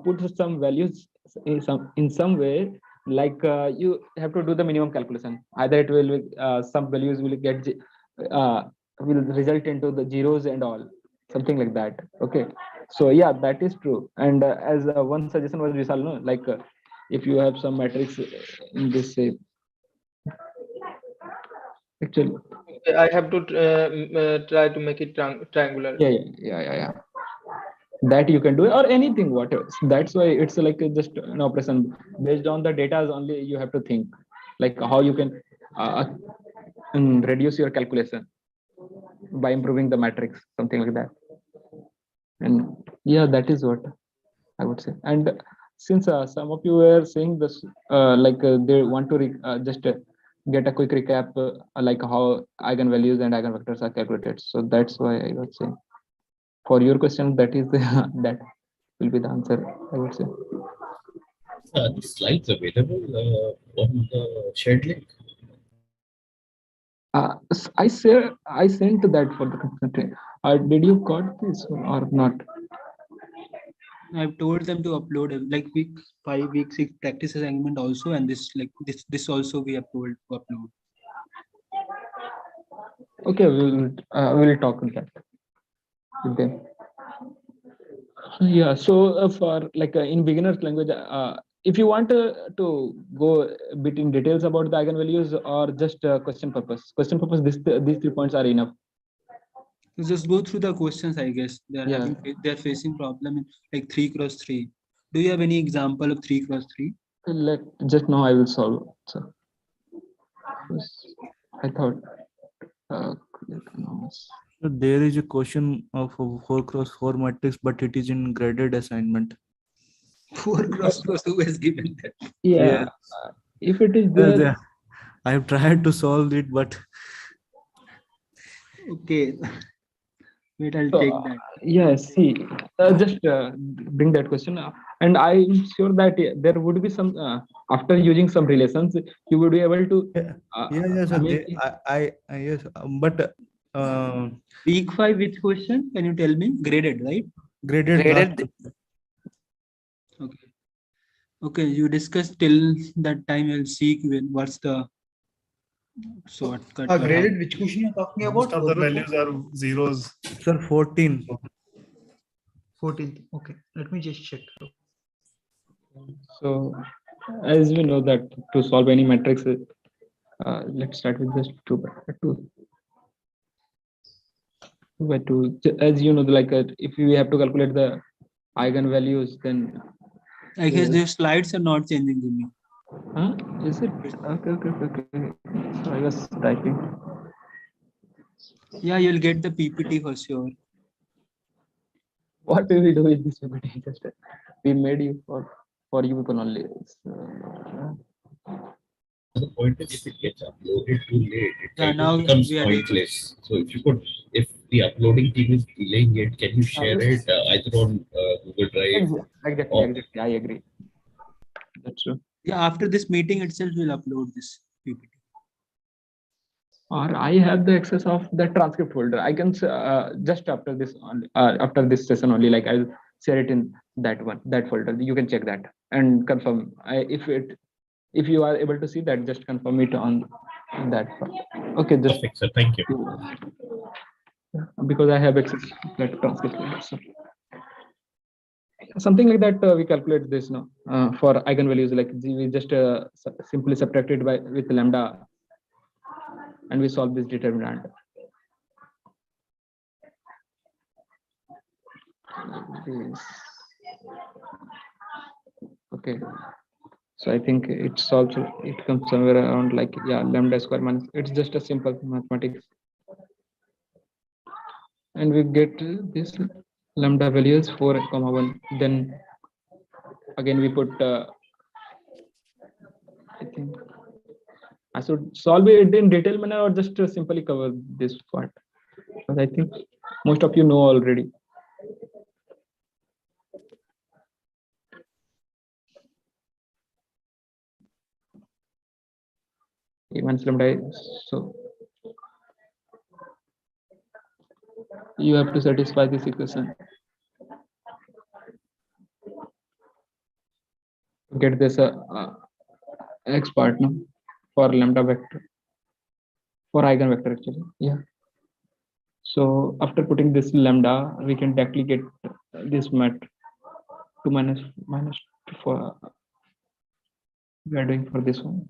put some values in some way, like you have to do the minimum calculation. Either it will some values will get will result into the zeros and all, something like that. Okay, so yeah, that is true. And as one suggestion was Vishal, no, like if you have some matrix in this shape, actually I have to try to make it triangular. Yeah, that you can do, or anything, whatever. That's why it's like just an operation based on the data is only. You have to think like how you can reduce your calculation by improving the matrix, something like that. And yeah, that is what I would say. And since some of you were saying this, they want to just get a quick recap, like how eigenvalues and eigenvectors are calculated. So that's why I was saying, for your question, that is that will be the answer, I would say. The slides available on the shared link. I sent that for the community. Did you got this or not? I've told them to upload like week 5, week 6 practice assignment also, and this this also we have told to upload. Okay, we'll talk on that with them. Yeah, so for like in beginner's language, if you want to go a bit in details about the eigenvalues or just question purpose, these 3 points are enough. Just go through the questions. I guess they're facing problem in like 3 cross 3. Do you have any example of 3 cross 3? Just now I will solve. So I thought. So there is a question of a 4 cross 4 matrix, but it is in graded assignment. 4 cross 4, who has given that? Yeah, if it is there, I have tried to solve it, but okay. Wait, I'll take that. Yeah, see, just bring that question, and I'm sure that there would be some after using some relations, you would be able to. Yes, but week 5, which question? Can you tell me? Graded, right? Graded. Okay. Okay, you discussed till that time. I'll see what's the shortcut. Graded, which question you're talking about? Most of the values are zeros. Sir, 14. 14. Okay, let me just check. So, as we know that to solve any matrix, let's start with just 2 by 2. As you know, like if we have to calculate the eigenvalues, then I guess the slides are not changing to me. Is it? Okay. So I was typing. Yeah, you'll get the PPT for sure. What we will do with this PPT? Just we made you for you people only. The point is, if it gets uploaded too late, it now becomes pointless. So if the uploading team is delaying it, can you share it either on Google Drive? Exactly. I agree. That's true. Yeah, after this meeting itself, we'll upload this PPT. or I have the access of the transcript folder. I can just after this session only, like I'll share it in that folder. You can check that and confirm. If you are able to see that, just confirm it on that part. Okay, just perfect, sir. Thank you. Because I have access to that transcript folder. So something like that, we calculate this now for eigenvalues. Like we just simply subtract it with lambda, and we solve this determinant. Okay, so I think it's also, it comes somewhere around like, yeah, lambda square minus, it's just a simple mathematics, and we get this lambda values 4,1. Then again we put I think I should solve it in detail manner or just simply cover this part, because I think most of you know already. Even lambda, so you have to satisfy this equation to get this x part now for lambda vector, for eigenvector actually. Yeah. So after putting this lambda, we can directly get this mat 2 minus 4. We are doing for this one.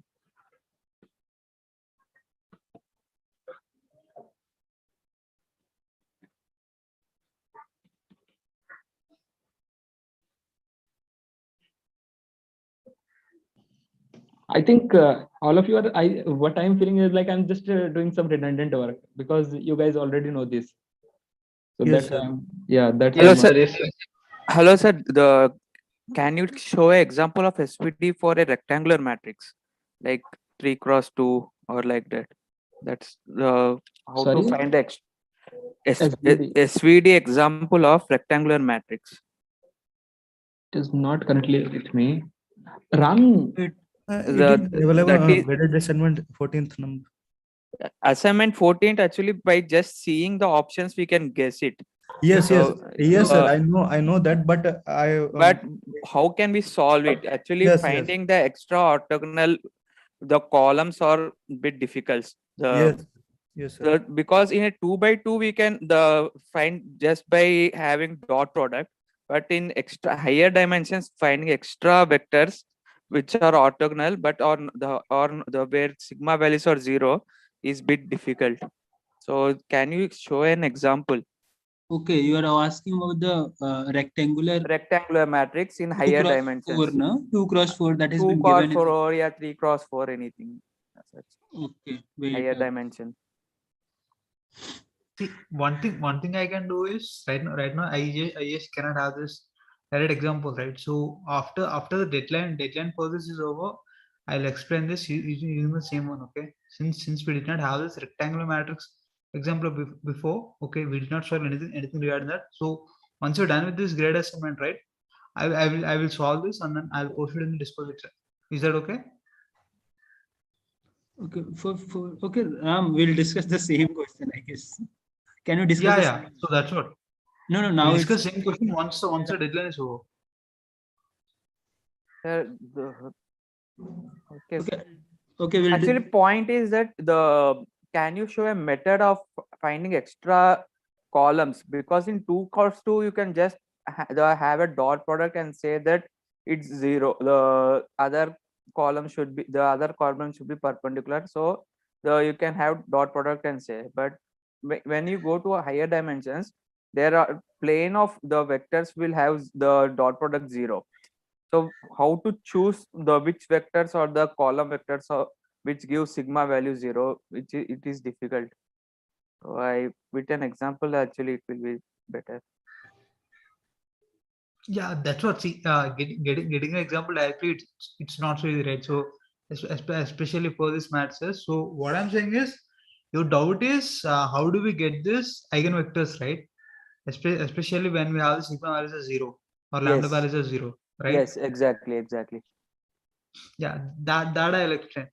I think all of you are, what I'm feeling is like I'm just doing some redundant work, because you guys already know this. So Yes, that sir. yeah, that's Hello, why sir. Hello, sir. Can you show an example of SVD for a rectangular matrix, like 3 cross 2 or like that? That's the how Sorry? to find the SVD. SVD example of rectangular matrix. It is not currently with me. Ram. It is available graded assignment 14th number. Assignment 14th, actually, by just seeing the options we can guess it. Yes, So, yes, sir. I know that, but but how can we solve it? Actually, yes, finding the extra orthogonal, the columns are a bit difficult. Yes, sir. Because in a 2 by 2 we can find just by having dot product, but in extra higher dimensions finding extra vectors which are orthogonal but on the where sigma values are 0 is bit difficult. So can you show an example? Okay, you are asking about the rectangular matrix in higher dimensions. 4, no? 2 cross 4 that has 2 been cross given. 4 or yeah, 3 cross 4, anything. Okay, wait. Higher dimension. See, one thing I can do is right now I just cannot have this direct example, right? So after the deadline for this is over, I'll explain this using the same one. Okay, since we did not have this rectangular matrix example before, okay, we did not solve anything regarding that. So once you're done with this grade assignment, right, I will solve this and then I'll post it in the Discord section. Is that okay? Okay, okay, we'll discuss the same question, I guess. Can you discuss? Yeah. So that's what. No. Now we'll discuss same question once the deadline is over. Okay. Actually, point is that can you show a method of finding extra columns, because in 2 cross 2 you can just have a dot product and say that it's 0. The other column should be perpendicular, so you can have dot product and say. But when you go to a higher dimensions, there are plane of the vectors will have the dot product 0. So how to choose the which vectors or the column vectors or which give sigma value 0, which it is difficult. So with an example, actually it will be better. Yeah, that's what. See, getting an example directly, it's not so easy, right? So especially for this maths. So what I'm saying is, your doubt is how do we get this eigenvectors, right? Especially when we have the sigma values as 0 or lambda values as 0, right? Yes, exactly. Yeah, that I'll explain.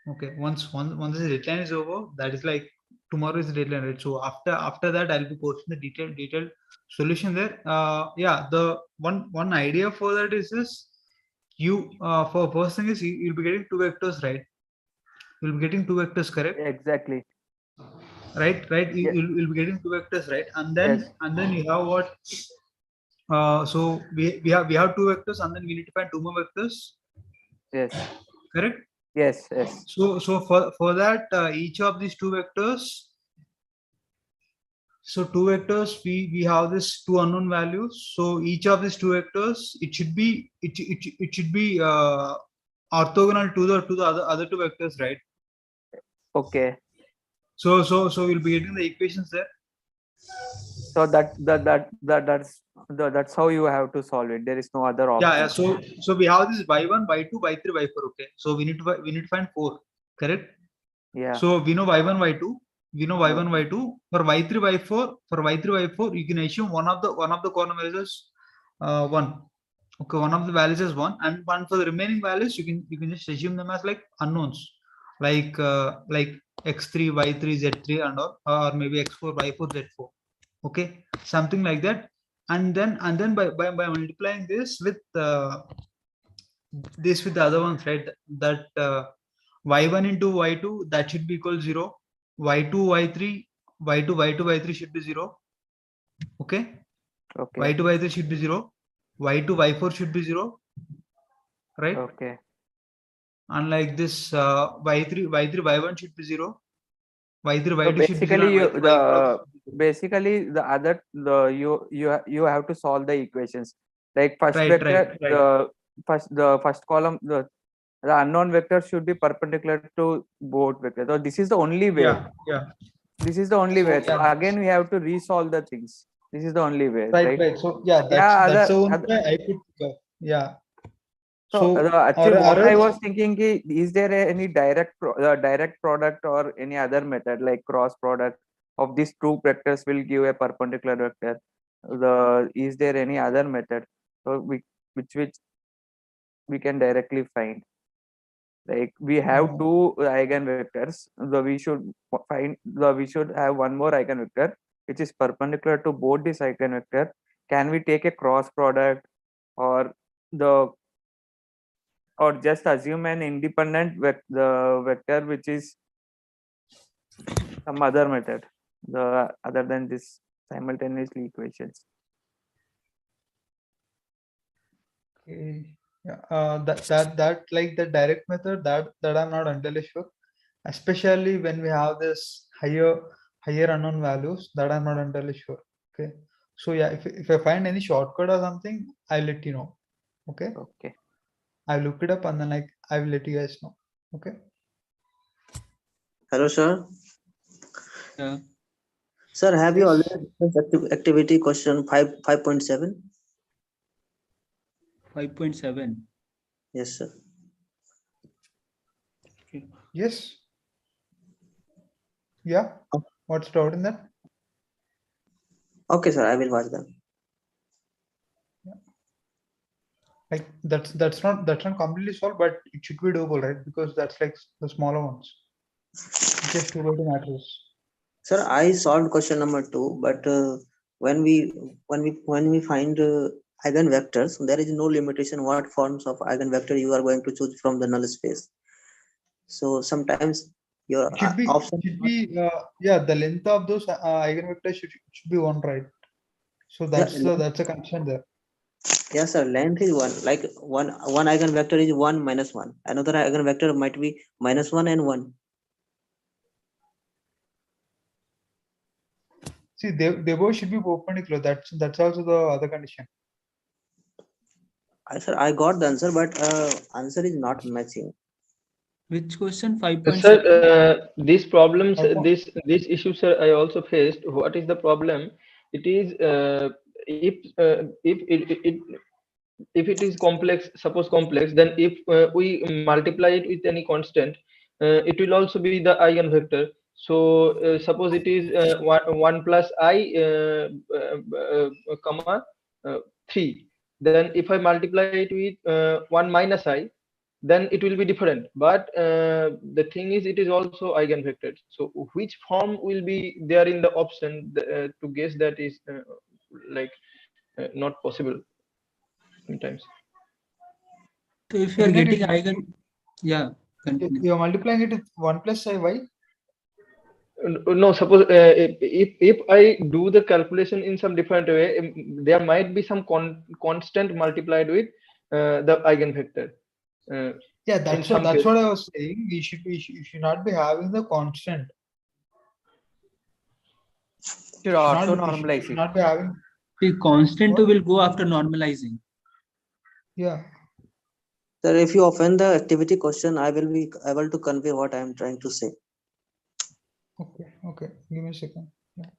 Okay, once the deadline is over, that is like tomorrow is the deadline, right? So after that, I'll be posting the detailed solution there. Yeah, the one idea for that is this: you for first thing is you'll be getting two vectors, right? You'll be getting two vectors, correct? Exactly. Right. You'll be getting two vectors, right? And then you have what? So we have two vectors, and then we need to find two more vectors. Yes. Correct. Yes. So for that, each of these two vectors. So two vectors, we have this two unknown values. So each of these two vectors, it should be orthogonal to the other two vectors, right? Okay. So we'll be getting the equations there. So that's how you have to solve it. There is no other option. Yeah. So we have this y1, y2, y3, y4. Okay. So we need to find 4. Correct. Yeah. So we know y1, y2. We know y1, y2. For y3, y4, you can assume one of the column values is 1. Okay, one of the values is 1, and one for the remaining values you can just assume them as like unknowns, like x3, y3, z3, and or maybe x4, y4, z4. Okay, something like that, and then by multiplying this with the other ones, right? That y1 into y2, that should be equal 0. y2, y3, y3 should be 0. Okay. y2, y3 should be 0. y2, y4 should be 0. Right. Okay. Unlike this, y3, y1 should be 0. y3, So y2 should be 0. Basically you have to solve the equations. Like first vector, the first column, the unknown vector should be perpendicular to both vectors. So this is the only way. Yeah. This is the only way. So again we have to resolve the things. This is the only way. Right. So yeah, that's the only way I could yeah. So actually what I was thinking is there any direct product or any other method like cross product of these two vectors will give a perpendicular vector? Is there any other method which we can directly find? Like we have two eigenvectors, we should have one more eigenvector which is perpendicular to both these eigenvector. Can we take a cross product or just assume an independent vector which is some other method other than this simultaneously equations? Okay. Yeah. That like the direct method, that I'm not entirely sure, especially when we have this higher unknown values, that I'm not entirely sure. Okay. So yeah, if I find any shortcut or something, I'll let you know. Okay. I'll look it up and then I will let you guys know. Okay. Hello, sir. Yeah. Sir, have you already discussed activity question 5.7? 5.7. Yes, sir. Okay. Yes. Yeah. What's doubt in that? Okay, sir. I will watch them. Like that's not completely solved, but it should be doable, right? Because that's like the smaller ones. Just two matters. Sir, I solved question number 2, but when we find eigenvectors, there is no limitation what forms of eigenvector you are going to choose from the null space. So sometimes your option should be the length of those eigenvectors should be 1, right? So that's a condition there. Yes, sir. Length is 1. Like one eigenvector is 1 minus 1. Another eigenvector might be minus 1 and 1. See, they both should be perpendicular. That's also the other condition. Sir, I got the answer, but answer is not matching. Which question? 5.7. Sir, these problems, these issues, sir, I also faced. What is the problem? It is if it is complex, suppose complex, then if we multiply it with any constant, it will also be the eigenvector. So suppose it is 1 plus I comma 3. Then if I multiply it with 1 minus I, then it will be different. But the thing is, it is also eigenvector. So which form will be there in the option to guess that is like not possible sometimes. So if you are getting yeah, continue. You're multiplying it with 1 plus y. No, suppose if I do the calculation in some different way, there might be some constant multiplied with the eigenvector. Yeah, that's what I was saying. You should not be having the constant. Should auto normalize it. Not be having. The constant will go after normalizing. Yeah. Sir, if you offend the activity question, I will be able to convey what I am trying to say. Okay. Give me a second. Yeah.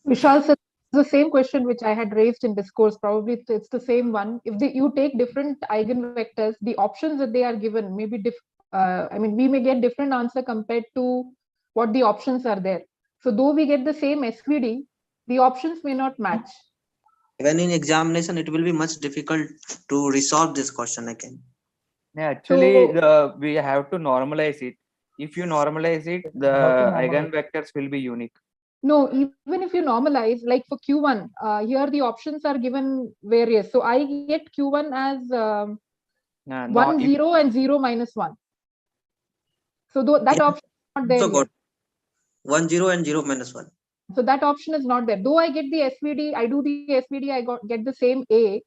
Vishal, sir, the same question which I had raised in discourse. Probably it's the same one. If you take different eigenvectors, the options that they are given may be we may get different answer compared to what the options are there. So though we get the same SVD, the options may not match. Even in examination, it will be much difficult to resolve this question again. Yeah, actually, we have to normalize it. If you normalize it, the eigenvectors will be unique. No, even if you normalize, like for Q1, here the options are given various. So I get Q1 as 1, 0 and 0 minus 1. So that option is not there. So 1, 0 and 0 minus 1. So that option is not there. Though I get the SVD, I do the SVD, I get the same A.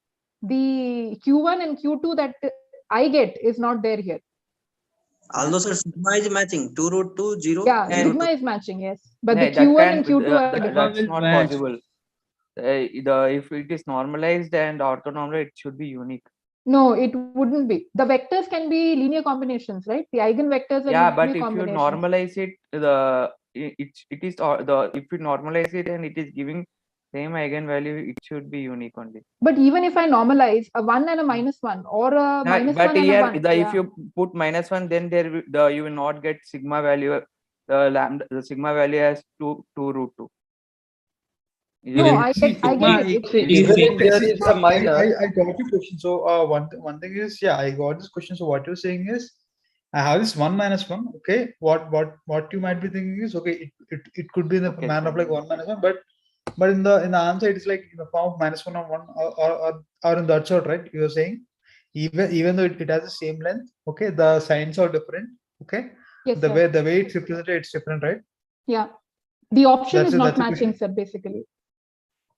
The Q1 and Q2 that I get is not there here. Although sir, sigma is matching 2 root 2, 0. Yeah, sigma is matching, yes. But the Q1 and Q2 are different. That's not possible. If it is normalized and orthonormal, it should be unique. No, it wouldn't be. The vectors can be linear combinations, right? The eigenvectors are linear combinations. If you normalize it, if you normalize it and it is giving same eigenvalue, it should be unique only. But even if I normalize a 1 and a minus 1 or a minus 1 and a 1. If you put minus 1, then you will not get sigma value. The sigma value as 2 root 2. No, I get it. Even if there is a minus. I got your question. So one thing is, yeah, I got this question. So what you're saying is, I have this 1 minus 1. Okay, what you might be thinking is, okay, it could be in the manner of like 1 minus 1, but in the answer it is like in the form of minus 1 or 1 or in that sort, right? You're saying even though it has the same length, okay, the signs are different. Okay, yes, the way it's represented, it's different, right? Yeah, the option is not matching, sir. Basically.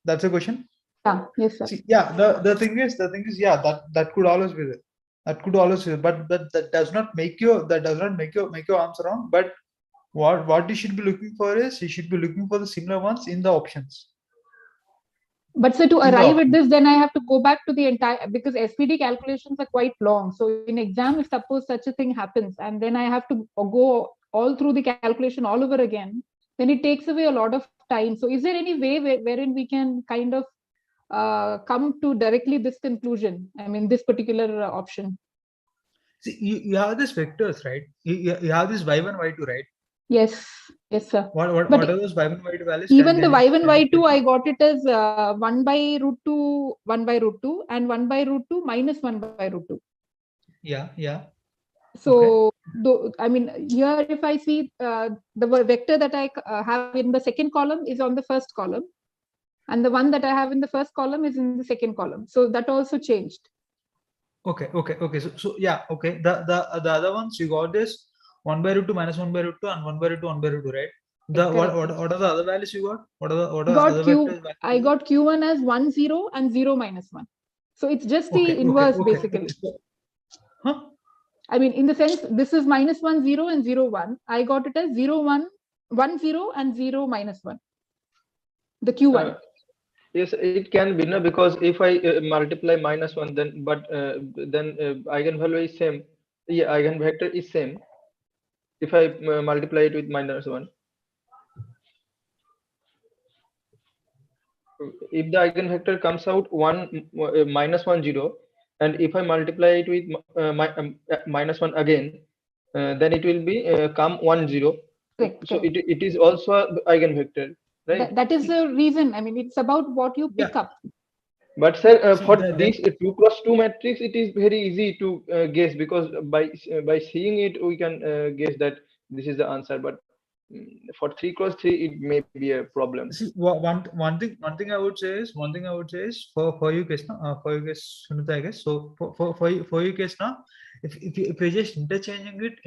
That's a question. Yeah. Yes, sir. See, yeah. The thing is, yeah, that could always be there. That could always be there. But that does not make your answer wrong. But what you should be looking for is you should be looking for the similar ones in the options. But so to arrive at this, then I have to go back to the entire, because SVD calculations are quite long. So in exam, if suppose such a thing happens, and then I have to go all through the calculation all over again, then it takes away a lot of time. So is there any way wherein we can kind of come to directly this conclusion? I mean, this particular option. See, you have these vectors, right? You have this y1, y2, right? Yes, sir. What are those y1, y2 values? Even the y1, y2, I got it as 1 by root 2, 1 by root 2, and 1 by root 2 minus 1 by root 2. Yeah. So, I mean, here if I see the vector that I have in the second column is on the first column, and the one that I have in the first column is in the second column. So that also changed. Okay. So yeah, okay. The other ones you got this 1 by root 2 minus 1 by root 2 and 1 by root 2 1 by root 2, right? What are the other values you got? What are the other vectors? I got Q1 as 1, 0 and 0 minus 1. So it's just the inverse basically. Huh? I mean, in the sense, this is minus 1, 0 and 0, 1. I got it as 0, 1, 1, 0 and 0 minus 1. The Q1. Yes, it can be, no, because if I multiply minus 1, then eigenvalue is same. Yeah, eigenvector is same. If I multiply it with minus 1. If the eigenvector comes out minus 1, 0, and if I multiply it with minus 1 again, then it will be come 1, 0. Correct. So it is also eigenvector, right? That is the reason. I mean, it's about what you pick up. But sir, See, for this 2x2 matrix, it is very easy to guess, because by seeing it we can guess that this is the answer. But for 3x3, it may be a problem. See, one thing I would say is for you guys now, for you guys, Sunita, I guess. So for you guys now, if you're just interchanging it,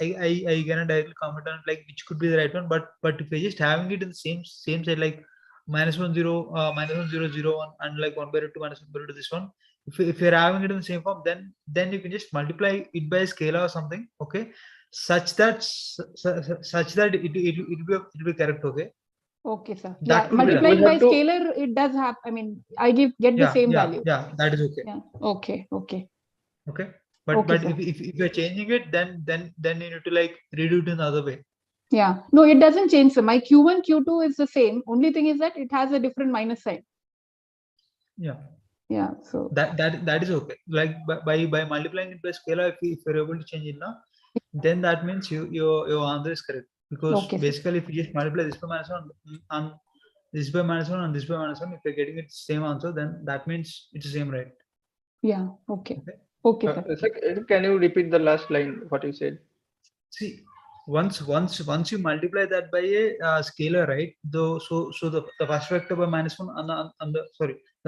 I cannot directly comment on like which could be the right one. But if you're just having it in the same side, like -1 0 -1 0 0 1 and like 1/2 -1 /2 this one. If you're having it in the same form, then you can just multiply it by a scalar or something, okay, such that it'll be correct, okay. Okay, sir. That Yeah, multiplying by scalar, it does have. I mean, I get the same value. Yeah, that is okay. Yeah. Okay. But Okay, but if you're changing it, then you need to like redo it in another way. Yeah. No, it doesn't change. So my Q1, Q2 is the same. Only thing is that it has a different minus sign. Yeah. Yeah. So that is okay. Like by multiplying it by scalar, if you're able to change it now, then that means your answer is correct. Because basically, if you just multiply this by -1 and this by -1 and this by -1, if you're getting it same answer, then that means it's the same, right? Yeah. Okay. Okay, sir, can you repeat the last line? What you said? See, once you multiply that by a scalar, right? So the first vector by -1 and the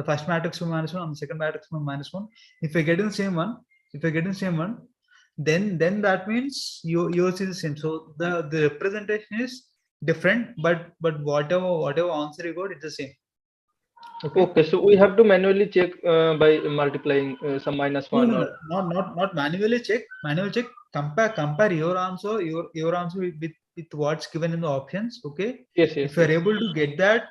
first matrix by -1 and the second matrix by -1. If you're getting the same one, then that means yours is the same. So the representation is different, but whatever answer you got, it's the same. Okay, so we have to manually check by multiplying some -1. No, not manually check. Compare your answer with what's given in the options. Okay. Yes. If you're able to get that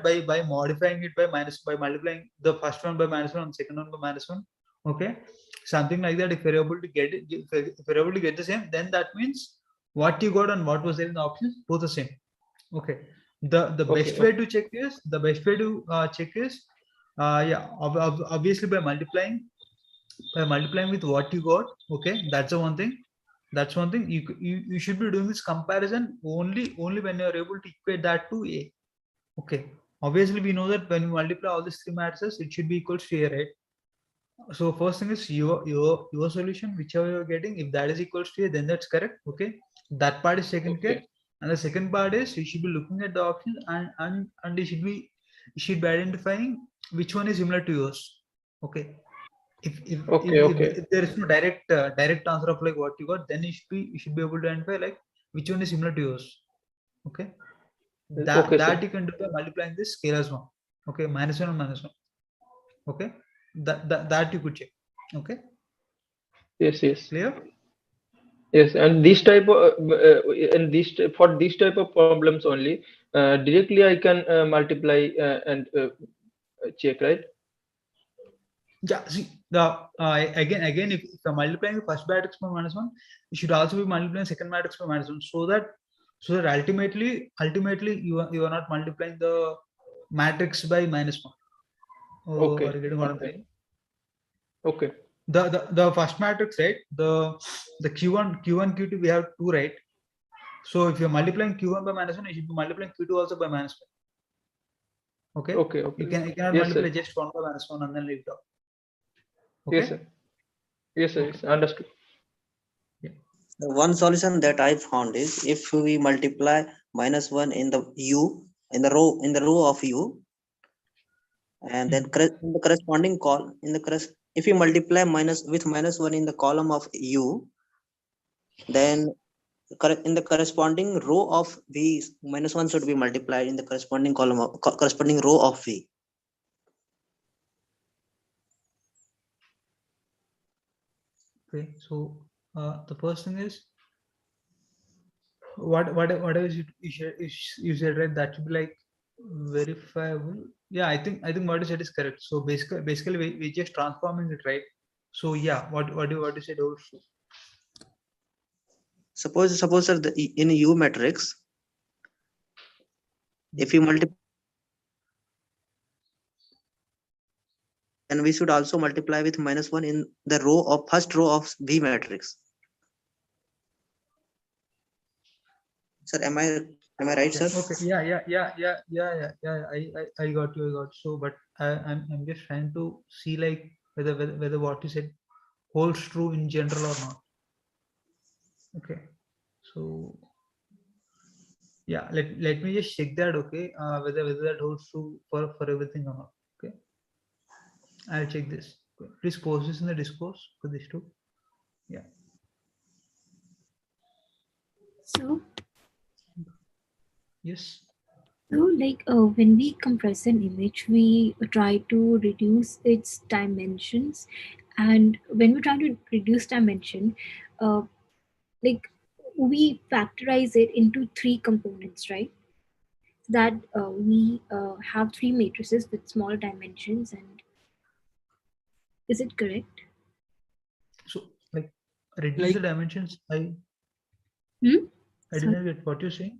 by modifying it by multiplying the first one by -1 and second one by -1. Okay. Something like that. If you're able to get it, if you're able to get the same, then that means what you got and what was there in the options both the same. Okay. The best way to check is obviously by multiplying with what you got. Okay, that's the one thing. You should be doing this comparison only when you're able to equate that to A. Okay, obviously we know that when you multiply all these three matrices, it should be equal to A, right? So first thing is your solution, whichever you're getting, if that is equal to A, then that's correct. Okay, that part is taken care. And the second part is you should be looking at the option and you should be identifying which one is similar to yours. Okay. If there is no direct answer of like what you got, then you should be able to identify like which one is similar to yours. Okay. That you can do by multiplying this scalars one. Okay, -1 and -1. Okay. That you could check. Okay. Yes. Clear? Yes, and this type of for this type of problems only, directly I can multiply and check, right? Yeah. See, again, if you're multiplying the first matrix by -1, you should also be multiplying second matrix by -1, so that ultimately you are not multiplying the matrix by -1. Okay. Are you getting what I'm saying? Okay. The first matrix, right? The Q1, Q2, we have 2, right? So if you're multiplying Q1 by -1, you should be multiplying Q2 also by -1. Okay. You cannot multiply just 1 by -1 and then leave it out. Okay. Yes, sir. Yes, understood. Yeah. One solution that I found is if we multiply -1 in the row of U, and then in the corresponding if you multiply with -1 in the column of U, then in the corresponding row of V, -1 should be multiplied in the corresponding column of corresponding row of V. Okay, so the first thing is whatever you said, right? That should be like verifiable. Yeah, I think what you said is correct. So basically we just transforming it, right? So yeah, what you said also. Suppose sir, in U matrix, if you multiply, and we should also multiply with -1 in the first row of V matrix. Sir, am I right, sir? Okay. Yeah. I got you. So, but I'm just trying to see like whether what you said holds true in general or not. Okay, so yeah, let me just check that. Okay, whether that holds true for everything or not. Okay, I'll check this. Okay. Please post this in the discourse for this too. Yeah. So Yes. So, like when we compress an image, we try to reduce its dimensions, and when we try to reduce dimension, like we factorize it into three components, right? That we have three matrices with small dimensions, and is it correct? So, like reduce the dimensions. I didn't get what you're saying.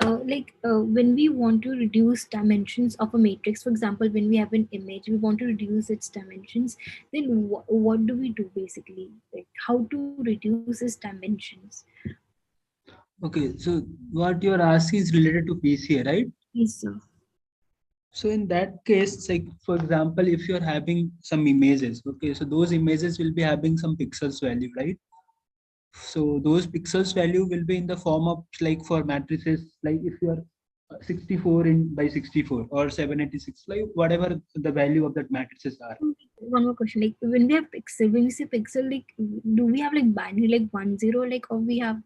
When we want to reduce dimensions of a matrix, for example, when we have an image, we want to reduce its dimensions, then what do we do basically? Like how to reduce its dimensions? Okay, so what you're asking is related to PCA, right? Yes, sir. So in that case, like for example, if you're having some images, okay, so those images will be having some pixels value, right? So those pixels value will be in the form of like for matrices, like if you are 64 by 64 or 786, like whatever the value of that matrices are. One more question, like when we have pixel, when we say pixel, like do we have like binary, like 1 0, like, or we have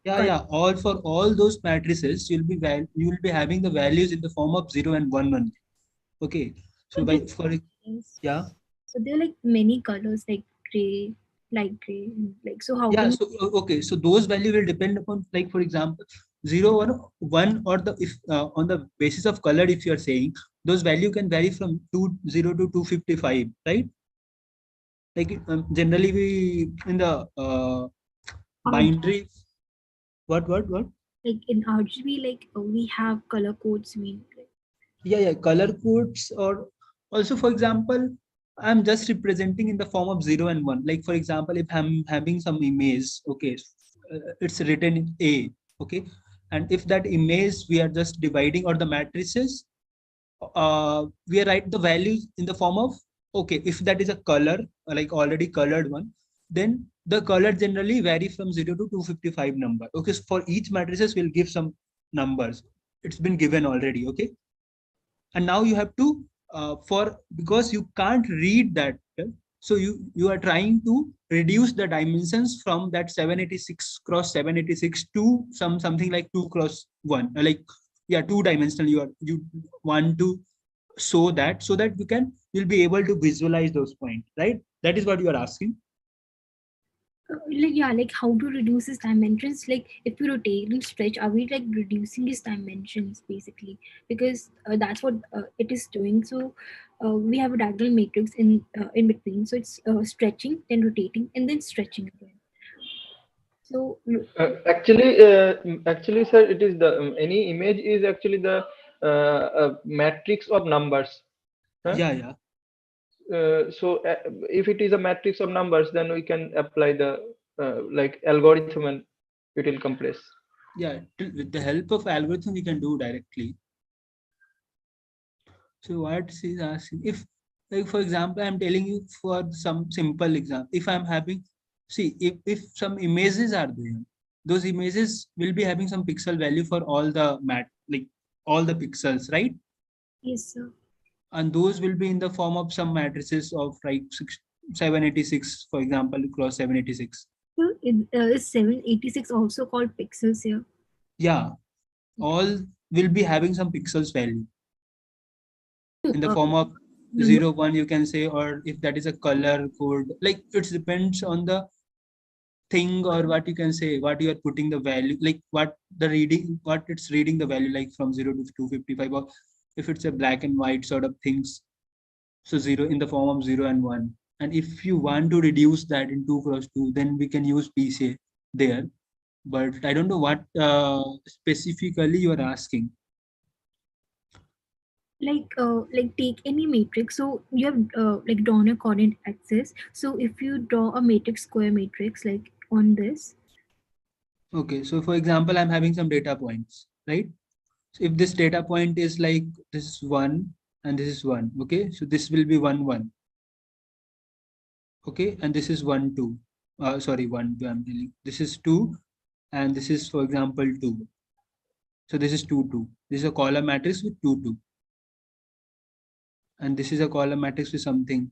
All for all those matrices, you will be having the values in the form of 0 and 1 1. Okay, so by for yeah. So there are like many colors, like gray, light gray, like, so how Yeah, can so okay, so those value will depend upon, like for example, 0 or 1, or the if on the basis of color, if you are saying, those value can vary from 20 to 255, right? Like generally we in the binary, what like in RGB, like we have color codes, yeah, color codes, or also for example, I'm just representing in the form of 0 and 1. Like for example, if I'm having some image, okay, it's written in A, okay, and if that image we are just dividing, or the matrices, we write the values in the form of, okay, if that is a color, like already colored one, then the color generally vary from 0 to 255 number. Okay, so for each matrices we'll give some numbers. It's been given already, okay, and now you have to because you can't read that, so you are trying to reduce the dimensions from that 786 cross 786 to something like 2 cross 1, like 2-dimensional. You want to show that, so that you'll be able to visualize those points, right? That is what you are asking. Like how to reduce his dimensions, like if you rotate and stretch, are we like reducing his dimensions basically? Because that's what it is doing. So we have a diagonal matrix in between, so it's stretching, then rotating, and then stretching again. So actually, sir, it is the any image is actually the matrix of numbers. Huh? So if it is a matrix of numbers, then we can apply the like algorithm, and it will compress. Yeah, with the help of algorithm we can do directly. So what she's asking, if like for example, I'm telling you for some simple example, if I'm having, see, if some images are there, those images will be having some pixel value for all the all the pixels, right? Yes, sir. And those will be in the form of some matrices of like 786, for example, cross 786. So is 786 also called pixels here? Yeah, all will be having some pixels value in the form of 0 1, you can say, or if that is a color code, like it depends on the thing, or what you can say, what you are putting the value, like what it's reading the value, like from 0 to 255, or if it's a black and white sort of things, so 0 in the form of 0 and 1. And if you want to reduce that in 2 cross 2, then we can use PCA there, but I don't know what specifically you are asking. Like take any matrix, so you have like drawn a coordinate axis, so if you draw a matrix, square matrix, like on this. Okay, so for example, I'm having some data points, right? So if this data point is like this is 1, and this is 1. Okay, so this will be 1 1. Okay, and this is 1 2. Sorry, 1 2. I'm telling this is 2, and this is, for example, 2. So this is 2 2. This is a column matrix with 2 2, and this is a column matrix with something.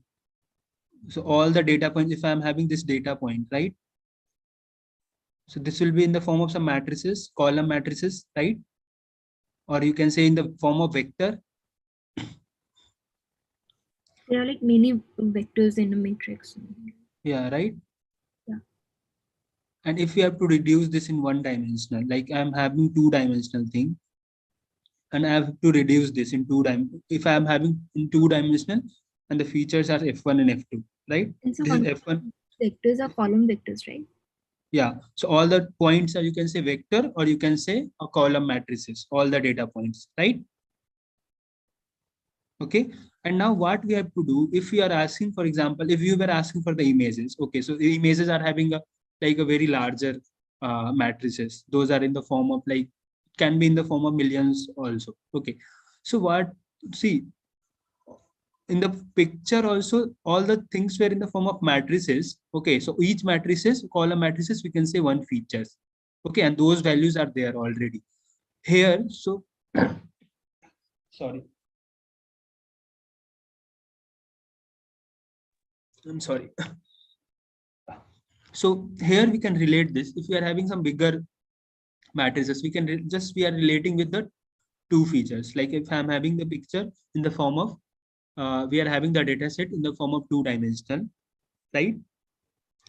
So all the data points, if I'm having this data point, right? So this will be in the form of some matrices, column matrices, right? Or you can say in the form of vector. There are like many vectors in a matrix. Yeah, right? Yeah. And if you have to reduce this in one dimensional, like I'm having 2-dimensional thing, and I have to reduce this in 2 dimensional. If I'm having in 2-dimensional, and the features are F1 and F2, right? And so This is F1. Vectors are column vectors, right? Yeah. So all the points are, you can say vector, or you can say a column matrices, all the data points, right? Okay. And now what we have to do, if we are asking, for example, if you were asking for the images, okay, so the images are having a like a very larger matrices. Those are in the form of like, can be in the form of millions also. Okay. So what, see, in the picture also, all the things were in the form of matrices. Okay, so each matrices, column matrices, we can say 1 features. Okay, and those values are there already here. So sorry, I'm sorry. So here we can relate this. If we are having some bigger matrices, we can we are relating with the 2 features. Like if I'm having the picture in the form of we are having the data set in the form of 2-dimensional, right?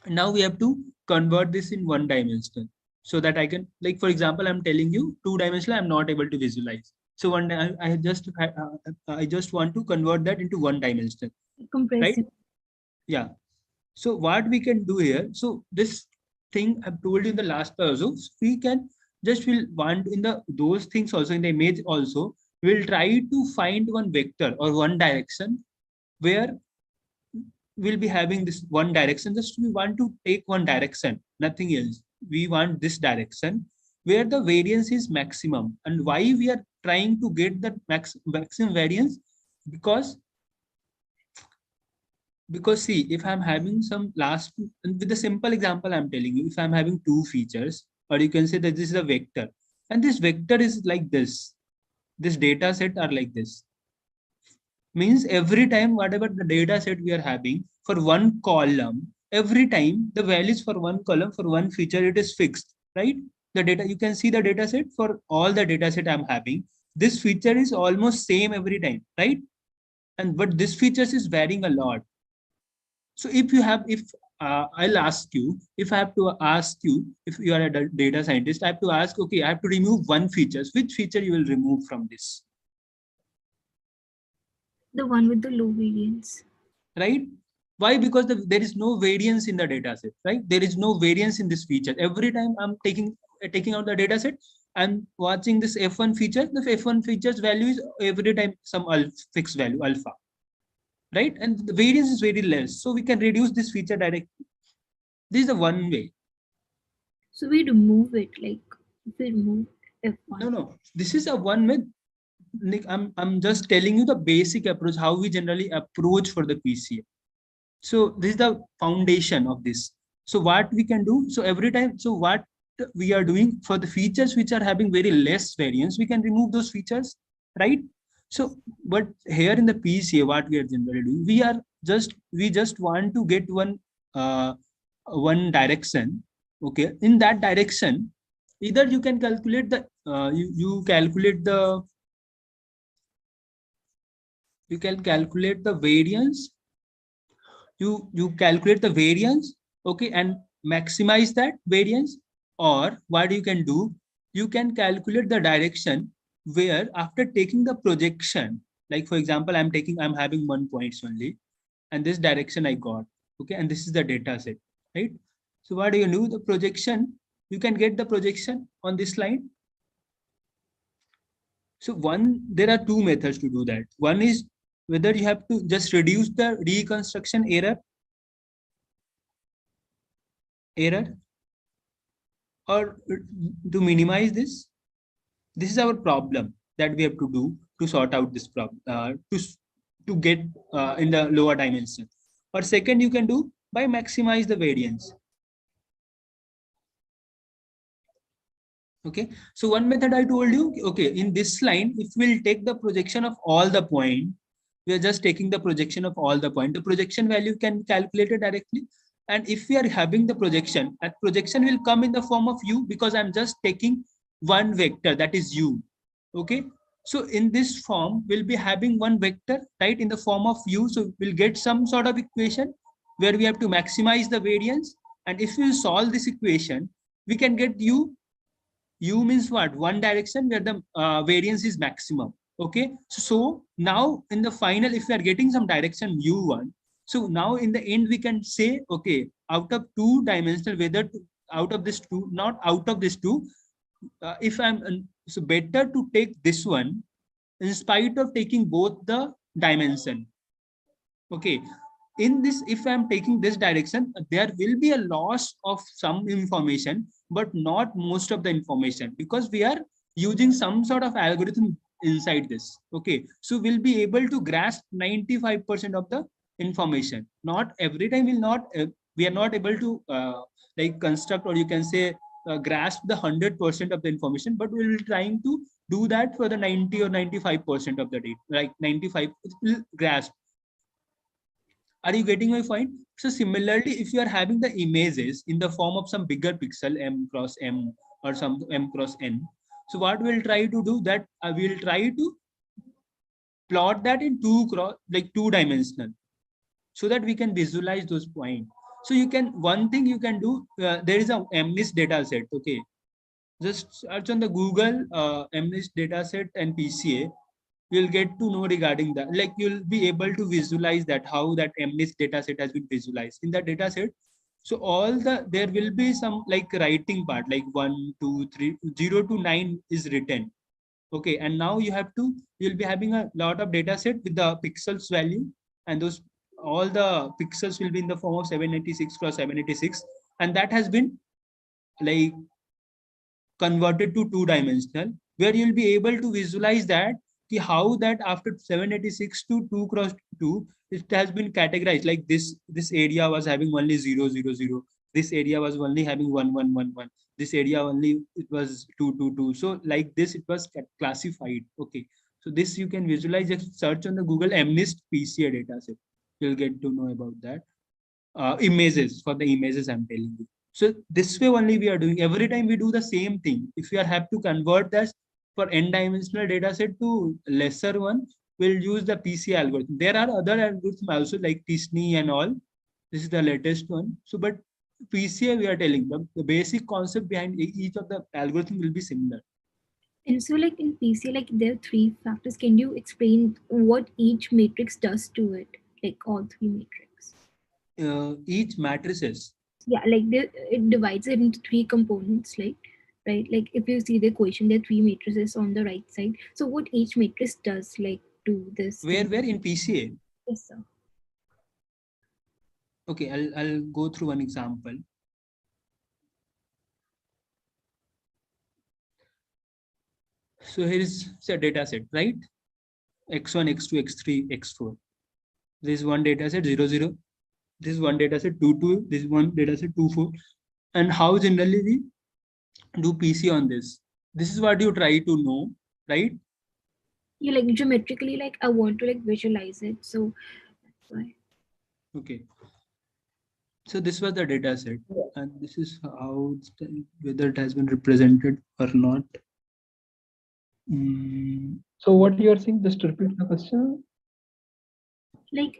Now we have to convert this in 1-dimensional, so that I can, like, for example, I'm telling you 2-dimensional, I'm not able to visualize. So one day I just want to convert that into 1-dimensional, right? Yeah. So what we can do here, so this thing I've told you in the last also, we can just will want in the those things also, in the image also, we'll try to find one vector or one direction where we'll be having this one direction. Just we want to take one direction, nothing else. We want this direction where the variance is maximum. And why we are trying to get that maximum variance? Because see, if I'm having some with the simple example I'm telling you, if I'm having 2 features, or you can say that this is a vector, and this vector is like this data set are like this, means every time whatever the data set we are having for one column, every time the values for one column for one feature, it is fixed, right? The data, you can see the data set for all the data set I'm having, this feature is almost same every time, right? And but this features is varying a lot. So if you have, I'll ask you, if I have to ask you, if you are a data scientist, I have to ask, okay, I have to remove one feature. Which feature you will remove from this? The one with the low variance. Right? Why? Because there is no variance in the data set, right? There is no variance in this feature. Every time I'm taking out the data set, I'm watching this F1 feature. The F1 features value is every time some fixed value alpha, right? And the variance is very less. So we can reduce this feature directly. This is the one way. So we remove it, like we remove F1. No. This is a one way. Nick, I'm just telling you the basic approach, how we generally approach for the PCA. So this is the foundation of this. So what we can do, so every time, so what we are doing for the features which are having very less variance, we can remove those features, right? So, but here in the PCA, what we are generally doing, we just want to get one direction. Okay, in that direction, either you can calculate the you can calculate the variance. You calculate the variance, okay, and maximize that variance. Or what you can do, you can calculate the direction where after taking the projection, like for example, I'm having 1 points only, and this direction I got, okay, and this is the data set, right? So what do you do? The projection, you can get the projection on this line. So there are 2 methods to do that. One is whether you have to just reduce the reconstruction error, or to minimize this. This is our problem that we have to do. to sort out this problem, to get in the lower dimension. Or second, you can do by maximize the variance. Okay, so one method I told you, okay, in this line, if we'll take the projection of all the point, we are just taking the projection of all the point, the projection value can calculate it directly. And if we are having the projection, that projection will come in the form of u, because I'm just taking one vector, that is u. Okay, so in this form, we'll be having one vector, right, in the form of u. So we'll get some sort of equation where we have to maximize the variance. And if we solve this equation, we can get u. U means what? One direction where the variance is maximum. Okay, so now in the final, if we are getting some direction u1, so now in the end we can say, okay, out of two dimensional, whether out of this two, not out of this two, if I'm so better to take this one in spite of taking both the dimension. Okay, in this, if I'm taking this direction, there will be a loss of some information, but not most of the information, because we are using some sort of algorithm inside this. Okay, so we'll be able to grasp 95% of the information. Not every time we'll not, we are not able to like construct, or you can say grasp the 100% of the information, but we'll be trying to do that for the 90 or 95% of the data, like 95 will grasp. Are you getting my point? So similarly, if you are having the images in the form of some bigger pixel, m cross m or some m cross n, so what we'll try to do that we'll try to plot that in two dimensional, so that we can visualize those points. So you can, one thing you can do, there is a MNIST data set. Okay, just search on the Google MNIST data set and PCA. You'll get to know regarding that. Like you'll be able to visualize that, how that MNIST data set has been visualized in that data set. So all there will be some like writing part, like 1, 2, 3, 0 to 9 is written. Okay, and now you'll be having a lot of data set with the pixels value, and those all the pixels will be in the form of 786 cross 786, and that has been like converted to two dimensional, where you'll be able to visualize that how that after 786 to 2 cross 2, it has been categorized. Like this area was having only 0, 0, 0. This area was only having 1, 1, 1, 1. This area only it was 2, 2, 2. So like this, it was classified. Okay, so this you can visualize. Just search on the Google MNIST PCA dataset. You'll get to know about that. Images, for the images I'm telling you. So this way only we are doing. Every time we do the same thing. If we are have to convert that for n-dimensional data set to lesser one, we'll use the PCA algorithm. There are other algorithms also, like Tisney and all. This is the latest one. So, but PCA, we are telling the basic concept behind each of the algorithm will be similar. And so like in PCA, like there are three factors. Can you explain what each matrix does to it? Like all three matrices. Each matrices. Yeah, like it divides it into three components, like, right? Like if you see the equation, there are three matrices on the right side. So what each matrix does, like, do this? Where in PCA? Yes, sir. Okay, I'll go through one example. So here is a data set, right? X1, X2, X3, X4. This is one data set 0, 0. This is one data set 2, 2. This is one data set 2, 4. And how generally we do PC on this? This is what you try to know, right? Yeah, like geometrically, like I want to like visualize it. So that's why. Okay. So this was the data set, and this is how whether it has been represented or not. So what you are saying? Just repeat the question. Like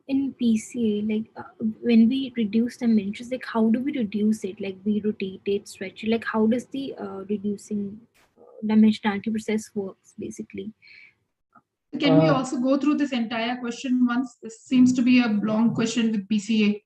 in PCA, like when we reduce the matrix, like how do we reduce it? Like we rotate it, stretch it. Like how does the reducing dimensionality process works basically? Can we also go through this entire question once? This seems to be a long question with PCA.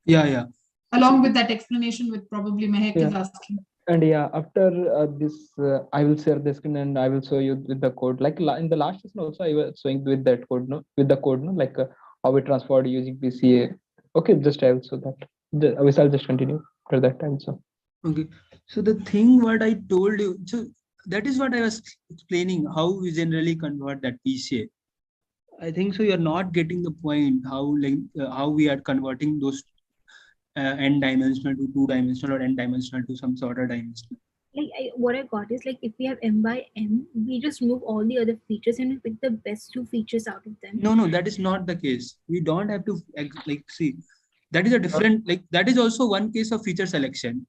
Yeah. Along with that explanation, with probably Mehak is asking. And yeah, after this, I will share the screen and I will show you with the code. Like in the last session also, I was showing with that code, no, with the code, no, like how we transferred using PCA. Okay, just I will show that. I will just continue for that time. So okay, so the thing what I told you, so that is what I was explaining, how we generally convert that PCA. I think so. You're not getting the point how how we are converting those n-dimensional to two-dimensional or n-dimensional to some sort of dimensional. Like what I got is like if we have m by m, we just move all the other features and we pick the best two features out of them. No, that is not the case. We don't have to see. That is a different that is also one case of feature selection.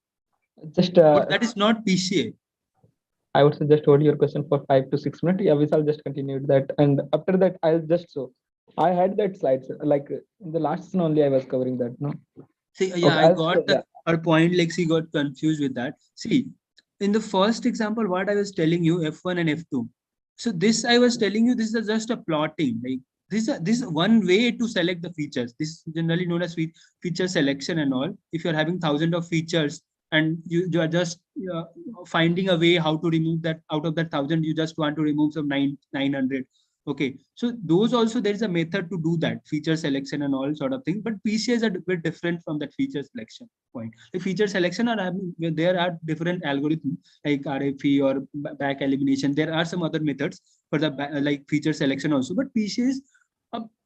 Just but that is not PCA. I would suggest hold your question for 5 to 6 minutes. Yeah, Vishal just continued that, and after that I'll just show. I had that slides like in the last session only I was covering that. No. See, yeah, okay, I got her point. Like she got confused with that. See, in the first example, what I was telling you, F1 and F2. So this I was telling you, this is just a plotting. Like this is one way to select the features. This is generally known as feature selection and all. If you're having thousands of features and you are just finding a way how to remove that out of that 1,000, you just want to remove some 900. Okay, so those also there is a method to do that, feature selection and all sort of things. But PCA is a bit different from that feature selection point. The feature selection there are different algorithms like RFE or back elimination. There are some other methods for the like feature selection also. But PCA is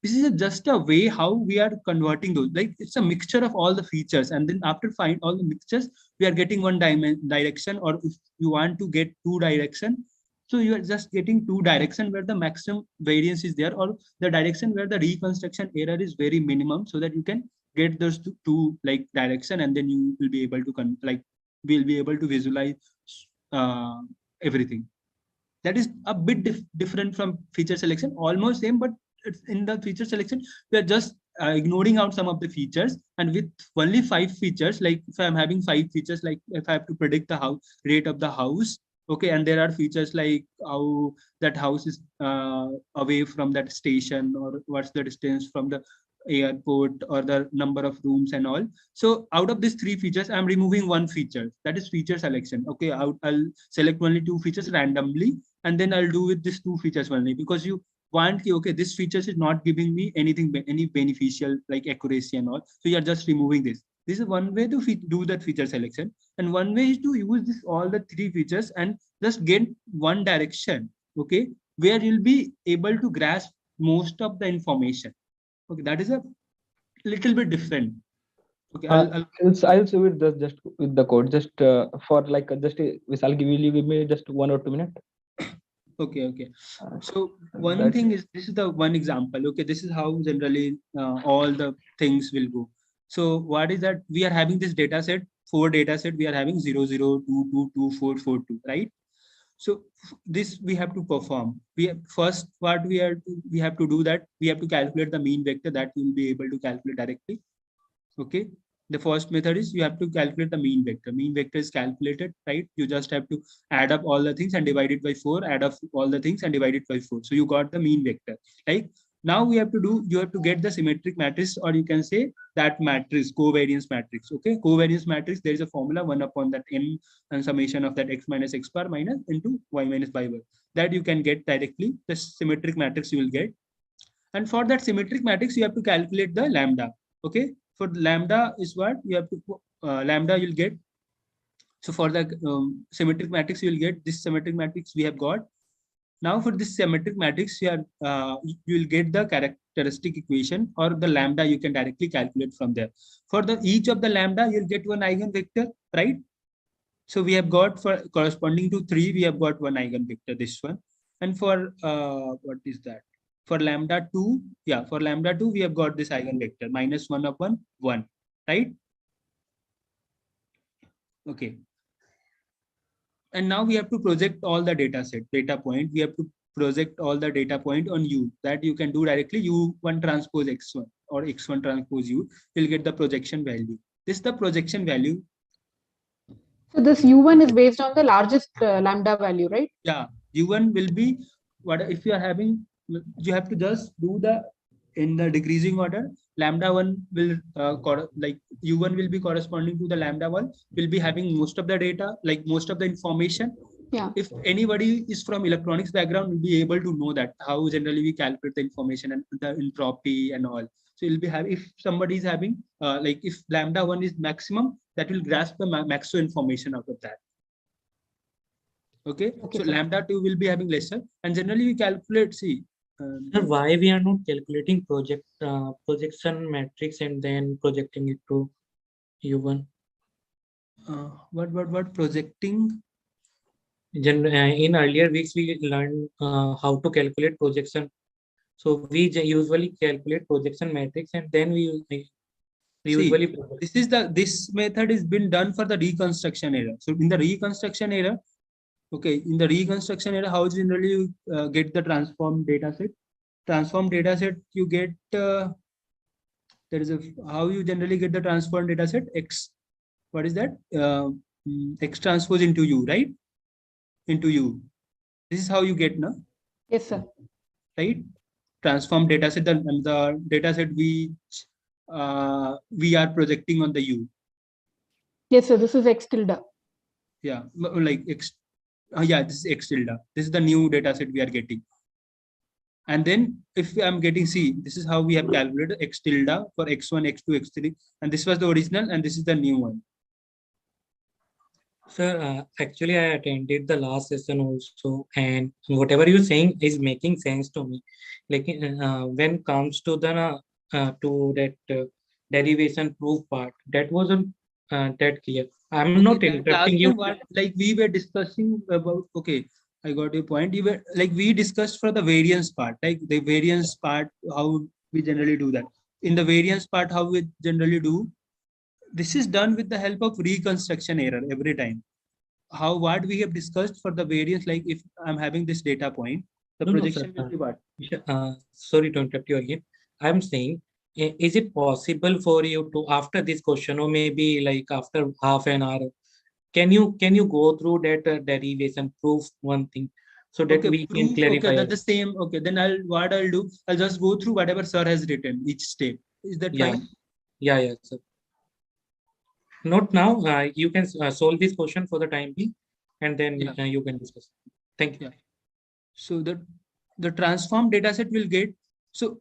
this is just a way how we are converting those. Like it's a mixture of all the features, and then after find all the mixtures, we are getting one direction. Or if you want to get two direction. So you are just getting two direction where the maximum variance is there, or the direction where the reconstruction error is very minimum, so that you can get those two like direction, and then you will be able to we'll be able to visualize everything. That is a bit different from feature selection, almost same, but it's in the feature selection we are just ignoring out some of the features, and with only 5 features, like if I'm having 5 features, like if I have to predict the rate of the house. Okay, and there are features like how that house is away from that station, or what's the distance from the airport, or the number of rooms and all. So out of these 3 features, I'm removing 1 feature. That is feature selection. Okay, I'll select only 2 features randomly, and then I'll do with these 2 features only, because you want, okay, this features is not giving me anything, any beneficial like accuracy and all. So you're just removing this. This is one way to do that feature selection, and one way is to use this all the 3 features and just get one direction, okay, where you'll be able to grasp most of the information. Okay, that is a little bit different. Okay, I'll show it just with the code, just for like just Vishal, give me just 1 or 2 minutes. Okay. So one thing is, this is the one example. Okay, this is how generally all the things will go. So what is that? We are having this data set, 4 data set. We are having 0, 0, 2, 2, 2, 4, 4, 2, right? So this we have to perform. First what we have to do that we have to calculate the mean vector, that we will be able to calculate directly. Okay. The first method is you have to calculate the mean vector. Mean vector is calculated, right? You just have to add up all the things and divide it by 4, add up all the things and divide it by 4. So you got the mean vector, right? Now you have to get the symmetric matrix, or you can say that matrix, covariance matrix. Okay, covariance matrix, there is a formula 1 upon that n and summation of that x minus x bar minus into y minus y bar. That you can get directly. The symmetric matrix you will get. And for that symmetric matrix, you have to calculate the lambda. Okay, for lambda is what you have to lambda you'll get. So for the symmetric matrix, you will get this symmetric matrix we have got. Now for this symmetric matrix, you will get the characteristic equation, or the lambda you can directly calculate from there. For each of the lambda, you'll get one eigenvector, right? So we have got, for corresponding to 3, we have got one eigenvector, this one. And for what is that? For lambda 2, for lambda 2, we have got this eigenvector, minus 1 upon 1, right? Okay. And now we have to project all the data point. We have to project all the data point on U. That you can do directly. U1 transpose X1 or X1 transpose U. You'll get the projection value. This is the projection value. So this U1 is based on the largest lambda value, right? Yeah, U1 will be what if you are having. You have to just do in the decreasing order. Lambda 1 will like U1 will be corresponding to the lambda 1, will be having most of the data, like most of the information. Yeah. If anybody is from electronics background, will be able to know that how generally we calculate the information and the entropy and all. So you'll be having, if somebody is having like if lambda 1 is maximum, that will grasp the maximum information out of that. Okay, so lambda 2 will be having lesser, and generally we calculate. See, sir, why we are not calculating projection matrix and then projecting it to U1? What projecting? In earlier weeks we learned how to calculate projection. So we usually calculate projection matrix and then we usually this method is been done for the reconstruction error. So in the reconstruction error, okay, in the reconstruction error, how generally you get the transform data set? Transform data set you get there is a how you generally get the transform data set X. What is that? X transpose into U, right? Into U. This is how you get, no? Yes, sir. Right? Transform data set, the data set we are projecting on the U. Yes, sir. This is X tilde. Yeah, like X. Yeah, this is X tilde. This is the new data set we are getting. And then if I'm getting C, this is how we have calculated X tilde for X1, X2, X3. And this was the original and this is the new one. Sir, actually I attended the last session also, and whatever you're saying is making sense to me. Like when it comes to the derivation proof part, that wasn't that clear. I'm not interrupting you. Like we were discussing about, okay, I got your point. You were like we discussed for the variance part, like the variance part, how we generally do that. In the variance part, how we generally do. This is done with the help of reconstruction error every time. What we have discussed for the variance, like if I'm having this data point, the projection will be what? Sorry to interrupt you again. I'm saying, is it possible for you to, after this question, or maybe like after half an hour, can you go through that derivation proof one thing so that we can clarify? Okay, that's the same. Okay, then I'll do. I'll just go through whatever sir has written each step. Is that fine? Yeah, sir. Not now. You can solve this question for the time being, and then you can discuss. Thank you. Yeah. So the transform data set will get. So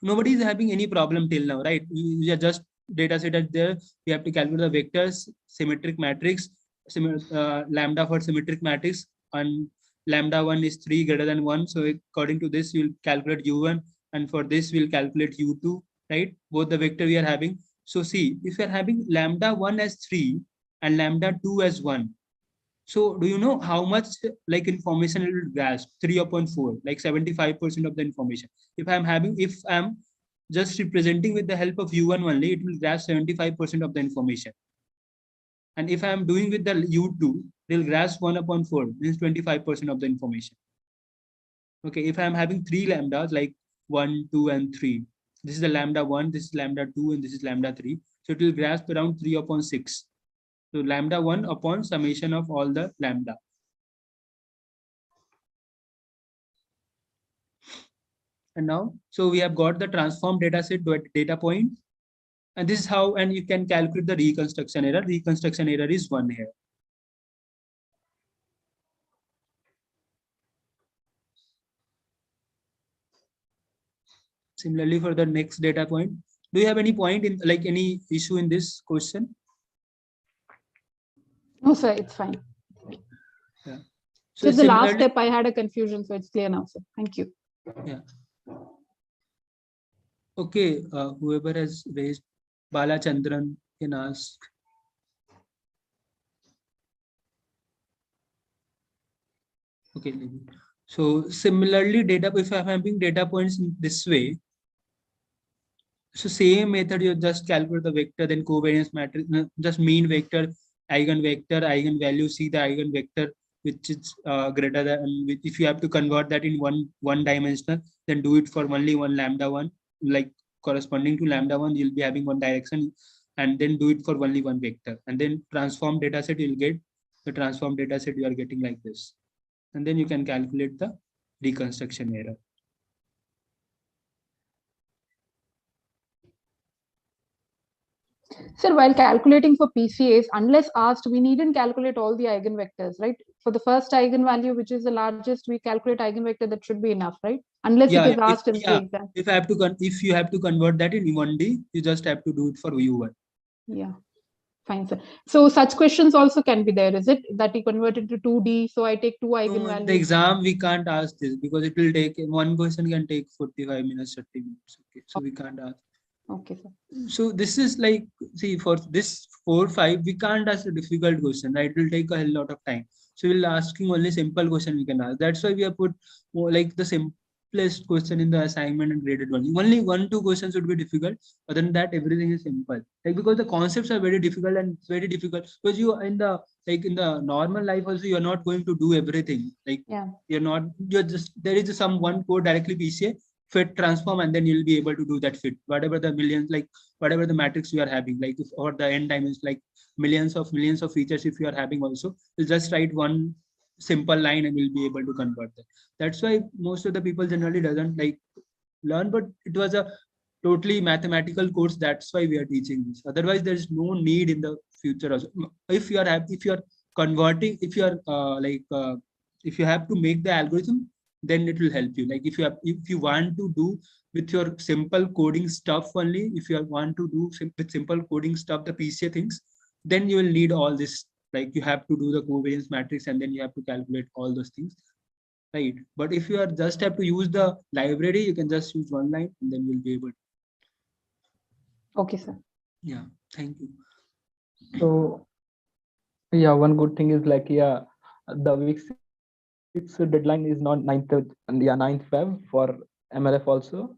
nobody is having any problem till now, right? We are just data set at there. We have to calculate the vectors, symmetric matrix, lambda for symmetric matrix, and lambda 1 is 3 greater than 1. So according to this, you'll calculate U1, and for this, we'll calculate U2, right? Both the vector we are having. So see, if you're having lambda 1 as 3 and lambda 2 as 1, so do you know how much like information it will grasp? 3 upon 4, like 75% of the information. If I'm just representing with the help of U1 only, it will grasp 75% of the information. And if I'm doing with the U2, they'll grasp 1 upon 4, means 25% of the information. Okay, if I'm having 3 lambdas like 1, 2, and 3, this is the lambda 1, this is lambda 2, and this is lambda 3. So it will grasp around 3 upon 6. So lambda 1 upon summation of all the lambda. And now, so we have got the transform data set data point. And this is how, and you can calculate the reconstruction error. Reconstruction error is 1 here. Similarly, for the next data point, do you have any point in like any issue in this question? No, sir, it's fine. Yeah. So the last step I had a confusion, so it's clear now, sir. Thank you. Yeah. Okay, whoever has raised, Bala Chandran can ask. Okay, so similarly, if I'm having data points in this way, so same method, you just calculate the vector, then covariance matrix, just mean vector, eigenvector, eigenvalue, see the eigenvector which is greater than, if you have to convert that in one dimensional, then do it for only one lambda 1, like corresponding to lambda 1, you'll be having one direction, and then do it for only one vector, and then transform data set, you'll get the transform data set you are getting like this, and then you can calculate the reconstruction error. Sir, while calculating for PCAs, unless asked, we needn't calculate all the eigenvectors, right? For the first eigenvalue, which is the largest, we calculate eigenvector, that should be enough, right? Unless it is asked in the exam. If you have to convert that in 1D, you just have to do it for U1. Yeah. Fine, sir. So such questions also can be there, is it? That you convert it to 2D. So I take two No, in eigenvalues. the exam, we can't ask this because it will take one question can take 45 minutes, 30 minutes. Okay, so we can't ask. Okay, sir. So this is like, see, for this 4, 5, we can't ask a difficult question, right? It will take a hell lot of time. So we'll asking only simple question we can ask. That's why we have put more like the simplest question in the assignment and graded one. Only 1, 2 questions would be difficult. Other than that, everything is simple. Like because the concepts are very difficult and it's very difficult because you in the in the normal life also you're not going to do everything. Like you're just there is some one code directly PCA fit transform and then you'll be able to do that fit whatever the millions like whatever the matrix you are having like if, or the n dimensions like millions of features if you are having also you just write one simple line and you'll be able to convert that. That's why most of the people generally doesn't like learn, but it was a totally mathematical course. That's why we are teaching this. Otherwise there's no need in the future also. If you are converting, if you are if you have to make the algorithm, then it will help you. Like if you want to do with your simple coding stuff only, if you want to do with simple coding stuff, the PCA things, then you will need all this. Like you have to do the covariance matrix and then you have to calculate all those things, right? But if you are just have to use the library, you can just use one line and then you'll be able to. Okay, sir. Yeah, thank you. So yeah, one good thing is like the week 6 deadline is not 9th 9th Feb for MLF also.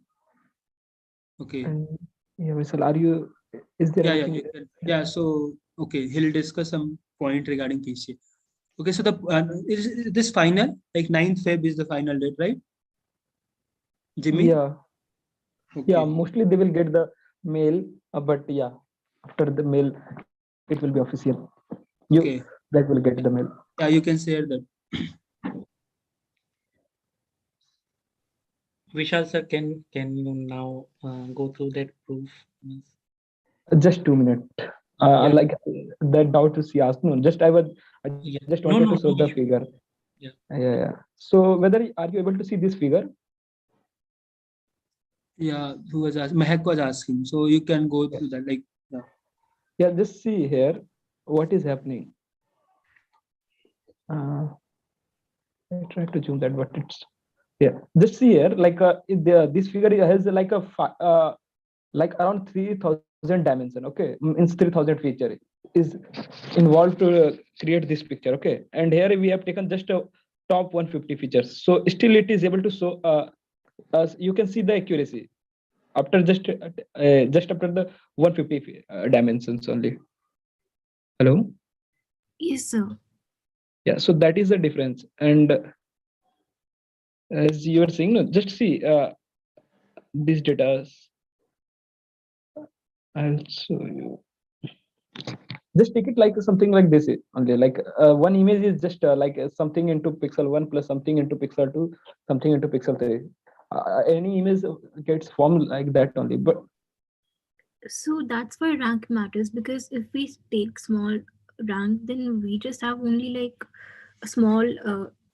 Okay. And yeah, Vishal, are you? Is there anything? Yeah. So okay, he'll discuss some point regarding PCA. Okay, so the is this final like 9th Feb is the final date, right? Jimmy? Yeah. Okay. Yeah, mostly they will get the mail, but yeah, after the mail, it will be official. You that will get the mail. Yeah, you can share that. Vishal sir, can you now go through that proof? Just 2 minutes. Like that doubt is she asked. No, I just wanted to show the figure. Yeah. So whether are you able to see this figure? Yeah, who was asking? Mehak was asking. So you can go through that. Like yeah, just see here what is happening. I try to zoom that, but it's just see here like this figure has like a like around 3000 dimension. Okay, means 3000 feature is involved to create this picture. Okay, and here we have taken just a top 150 features, so still it is able to show as you can see the accuracy after just after the 150 dimensions only. Hello. Yes, sir. Yeah, so that is the difference. And as you are saying, no, just see these data. I'll show you. Just take it like something like this only. Like one image is just like something into pixel 1 plus something into pixel 2, something into pixel 3. Any image gets formed like that only. But so that's why rank matters, because if we take small rank, then we just have only like a small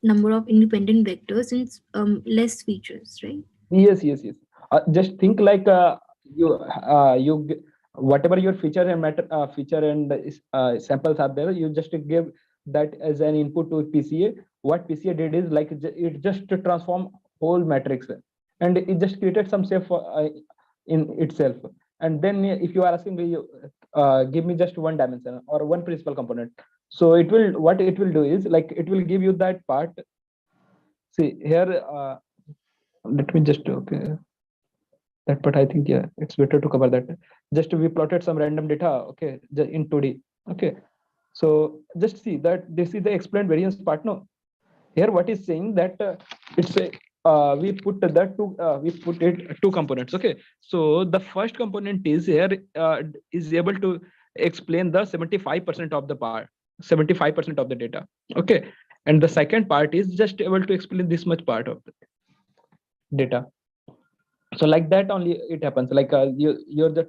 number of independent vectors and less features, right? Yes. Just think like you whatever your feature and matter feature and samples are there, you just give that as an input to PCA. What PCA did is like it just to transform whole matrix, and it just created some shape in itself. And then if you are asking me, give me just one dimension or one principal component, so it will what it will do is like it will give you that part. See here. Let me just that, but I think it's better to cover that. Just we plotted some random data, okay, in 2D. Okay, so just see that this is the explained variance part. No, here what is saying that it's a we put that we put it two components. Okay, so the first component is here is able to explain the 75% of the part, 75% of the data. Okay, and the second part is just able to explain this much part of the data. So like that only it happens. Like you're the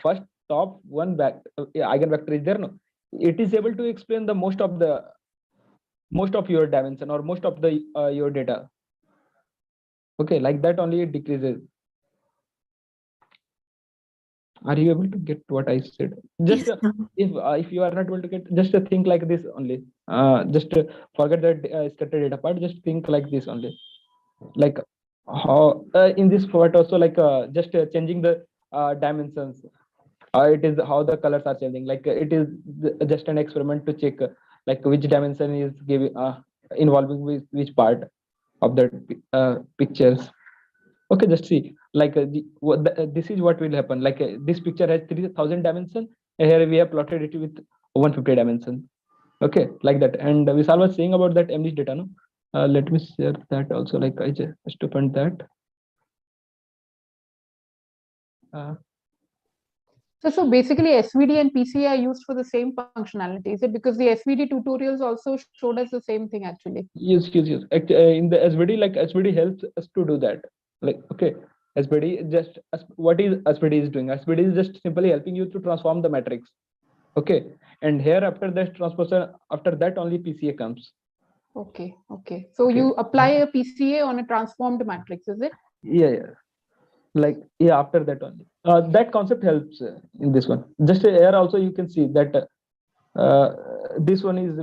first top one eigenvector is there. No, it is able to explain the most of your dimension or most of the your data. Okay, like that only it decreases. Are you able to get what I said? Just if you are not able to get, just think like this only. Just forget that scattered data part. Just think like this only. Like how in this part also, like just changing the dimensions. It is how the colors are changing. Like it is just an experiment to check like which dimension is giving involving which part of the pictures. Okay, just see like this is what will happen. Like this picture has 3000 dimension. Here we have plotted it with 150 dimension. Okay, like that. And Vishal was saying about that MD data. No, let me share that also. Like I just opened that. So basically SVD and PCA are used for the same functionality. Is it because the SVD tutorials also showed us the same thing actually? Yes. In the SVD, like SVD helps us to do that. Like, okay, SVD just, what is SVD is doing? SVD is just simply helping you to transform the matrix. Okay, and here after that transposition, after that only PCA comes. Okay. So you apply a PCA on a transformed matrix, is it? Yeah. Like, yeah, after that only. That concept helps in this one. Just here also you can see that this one is,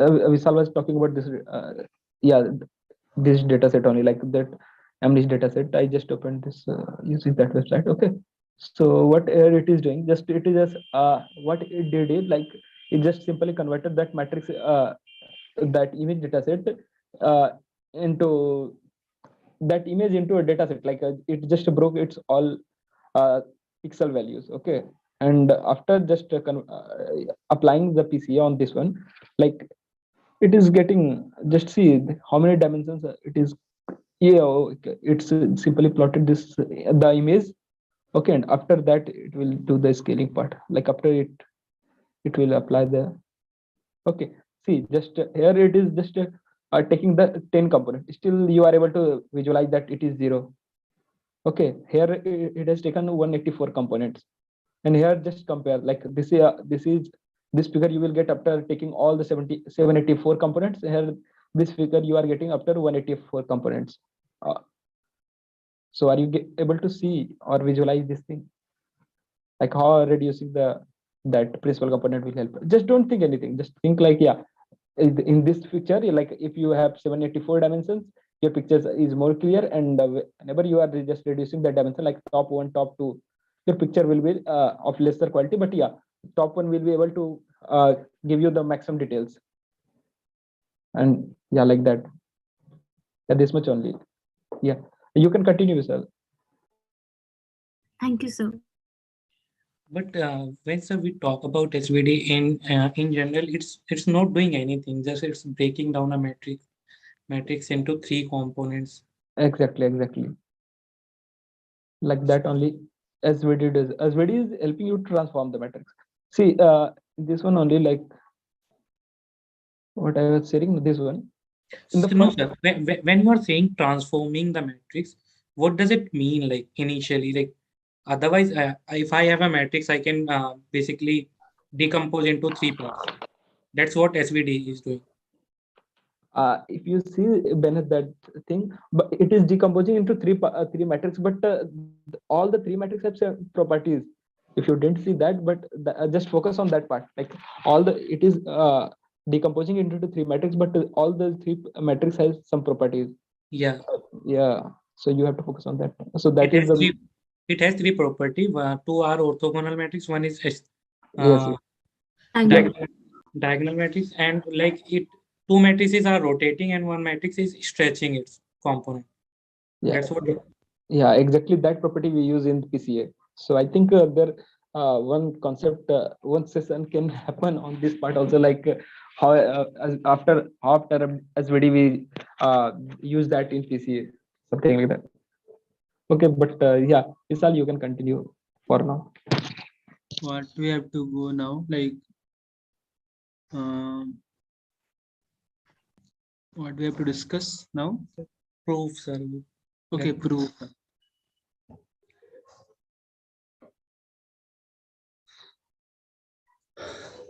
Vishal was talking about this, this data set only, like that MNIST data set. I just opened this using that website. Okay. So what it is doing, just it is just what it did is like it just simply converted that matrix, that image data set into that image into a data set. Like it just broke its all pixel values. Okay, and after just applying the PCA on this one, like it is getting, just see how many dimensions it is. Yeah, it's simply plotted this the image. Okay, and after that it will do the scaling part. Like after it will apply the, okay, see just here it is just taking the 10 component. Still you are able to visualize that it is 0. Okay, here it has taken 184 components, and here just compare like this figure you will get after taking all the 784 components. Here this figure you are getting after 184 components. So are you able to see or visualize this thing? Like how reducing that principal component will help? Just don't think anything. Just think like, yeah, in this picture, like if you have 784 dimensions, your picture is more clear, and whenever you are just reducing the dimension, like top 1, top 2, your picture will be of lesser quality, but yeah, top 1 will be able to give you the maximum details. And yeah, like that. Yeah, this much only. Yeah, you can continue, sir. Thank you, sir. But when sir we talk about SVD in general, it's not doing anything. Just it's breaking down a matrix into 3 components. Exactly. Like that only SVD does. SVD is helping you to transform the matrix. See, this one only, like what I was saying, this one. So no, sir. When you are saying transforming the matrix, what does it mean? Like initially, like otherwise, if I have a matrix, I can basically decompose into 3 parts. That's what SVD is doing. If you see beneath that thing, but it is decomposing into three matrices, but all the 3 matrices have same properties. If you didn't see that, but just focus on that part. Like it is decomposing into 3 matrices, but all the 3 matrices has some properties. Yeah. So you have to focus on that. So that is the. It has 3 properties. 2 are orthogonal matrix. One is yes. diagonal matrix, and like 2 matrices are rotating and 1 matrix is stretching its component. Yeah. That's what. Yeah, exactly that property we use in PCA. So I think there one concept, one session can happen on this part also, like how after SVD we use that in PCA, something like that. Okay, but yeah, Vishal, you can continue for now. What we have to go now, like what we have to discuss now? Proof, sir. Okay, yeah. Proof.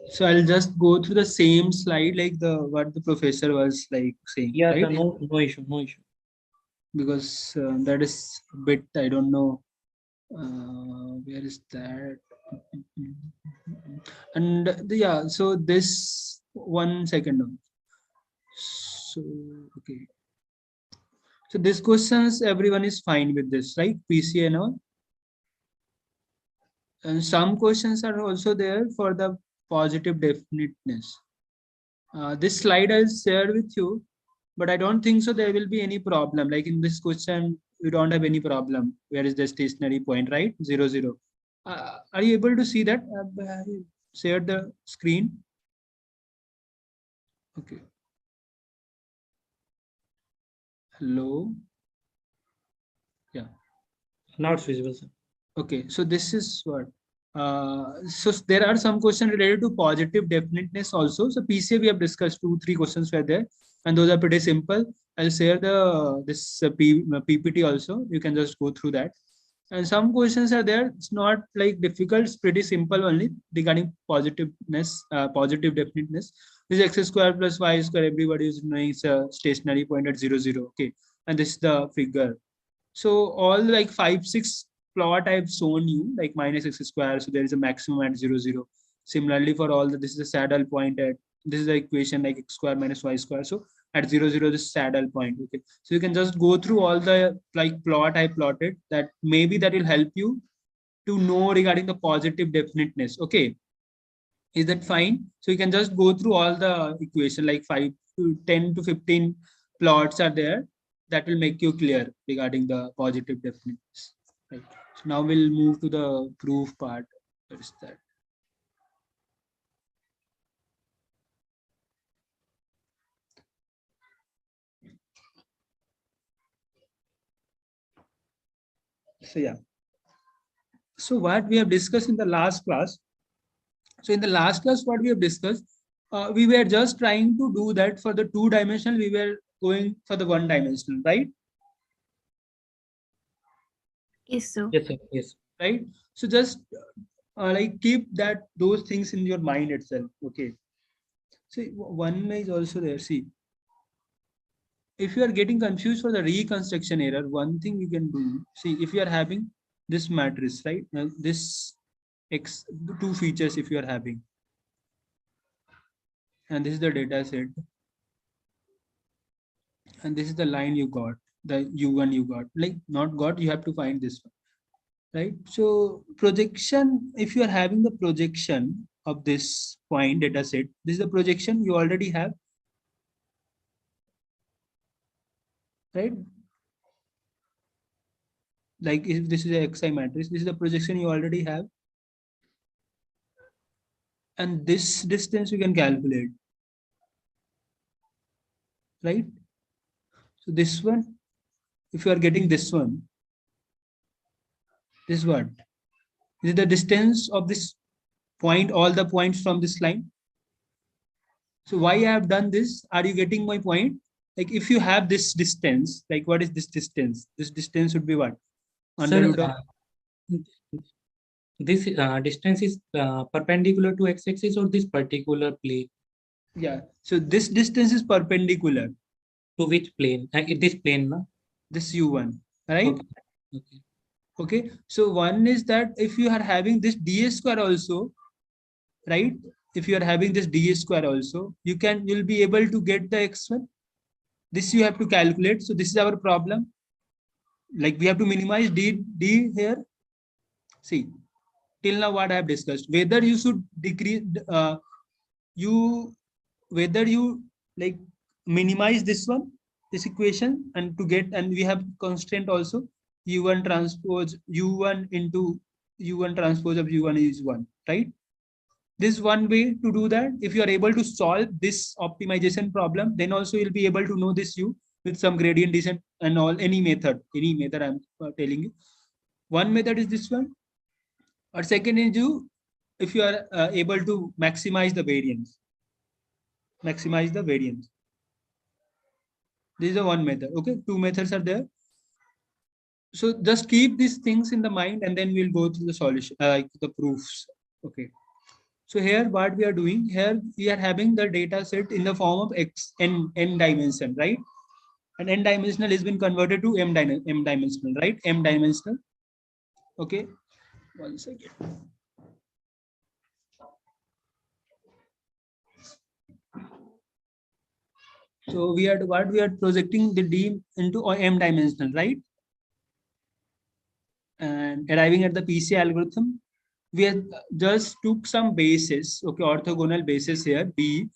So I'll just go through the same slide, like what the professor was like saying. Yeah, right? No issue. Because that is a bit, I don't know Where is that? And yeah, so this 1 second now. So okay, so this questions everyone is fine with this, right? PCA and all. And some questions are also there for the positive definiteness. This slide I'll share with you, but I don't think so there will be any problem. Like in this question, you don't have any problem. Where is the stationary point, right? 0, 0. Are you able to see that? Share the screen. Okay. Hello. Yeah. Now it's visible, sir. Okay, so this is what. So there are some questions related to positive definiteness also. So PCA we have discussed 2-3 questions were there, and those are pretty simple. I'll share the PPT also. You can just go through that. And some questions are there. It's not like difficult. It's pretty simple only regarding positiveness, positive definiteness. This is x square plus y square. Everybody is knowing it's a stationary point at 0, 0. Okay, and this is the figure. So all like 5, 6 plot I've shown you, like minus x square. So there is a maximum at 0, 0. Similarly for all this is the saddle point at, this is the equation like x square minus y square. So at 0, 0, this saddle point. Okay. So you can just go through all the like plot I plotted, that maybe that will help you to know regarding the positive definiteness. Okay. Is that fine? So you can just go through all the equation, like 5 to 10 to 15 plots are there. That will make you clear regarding the positive definiteness. Right. So now we'll move to the proof part. What is that? So yeah. So what we have discussed in the last class. So in the last class, what we have discussed, we were just trying to do that for the 2-dimensional. We were going for the 1-dimensional, right? Yes, sir. Yes, sir. Yes. Right. So just like keep those things in your mind itself. Okay. So one is also there. See, if you are getting confused for the reconstruction error, one thing you can do. See, if you are having this matrix, right? Now this X 2 features if you are having, and this is the data set, and this is the line you got, the U1 you got, like not got, you have to find this one. Right. So projection, if you are having the projection of this point data set, this is the projection you already have. Right. Like if this is a xi matrix, this is the projection you already have. And this distance you can calculate. Right. So this one, if you are getting this one, this is what? This is the distance of this point, all the points from this line. So why I have done this? Are you getting my point? Like if you have this distance, like what is this distance? This distance would be what? Under root of this distance is perpendicular to x-axis or this particular plane? Yeah. So this distance is perpendicular. To which plane? This plane, no? This U1, right? Okay. Okay. Okay. So one is that if you are having this ds square also, right? If you are having this ds square also, you'll be able to get the x1. This you have to calculate. So this is our problem. Like we have to minimize d here. See, till now what I have discussed, whether you should decrease whether you like minimize this one, this equation, and to get, and we have constraint also, u1 transpose u1 into u1 transpose of u1 is 1, right? This is one way to do that. If you are able to solve this optimization problem, then also you'll be able to know this u with some gradient descent and all, any method I'm telling you. One method is this one, or second is if you are able to maximize the variance. Maximize the variance. This is the one method. Okay, 2 methods are there. So just keep these things in the mind, and then we'll go through the solution, the proofs. Okay. So here what we are doing, here we are having the data set in the form of n dimension, right? And n dimensional has been converted to m dimensional, right? M dimensional. Okay, 1 second. So we are projecting the D into M dimensional, right? And arriving at the PC algorithm, we have just took some basis, okay, orthogonal basis here, B,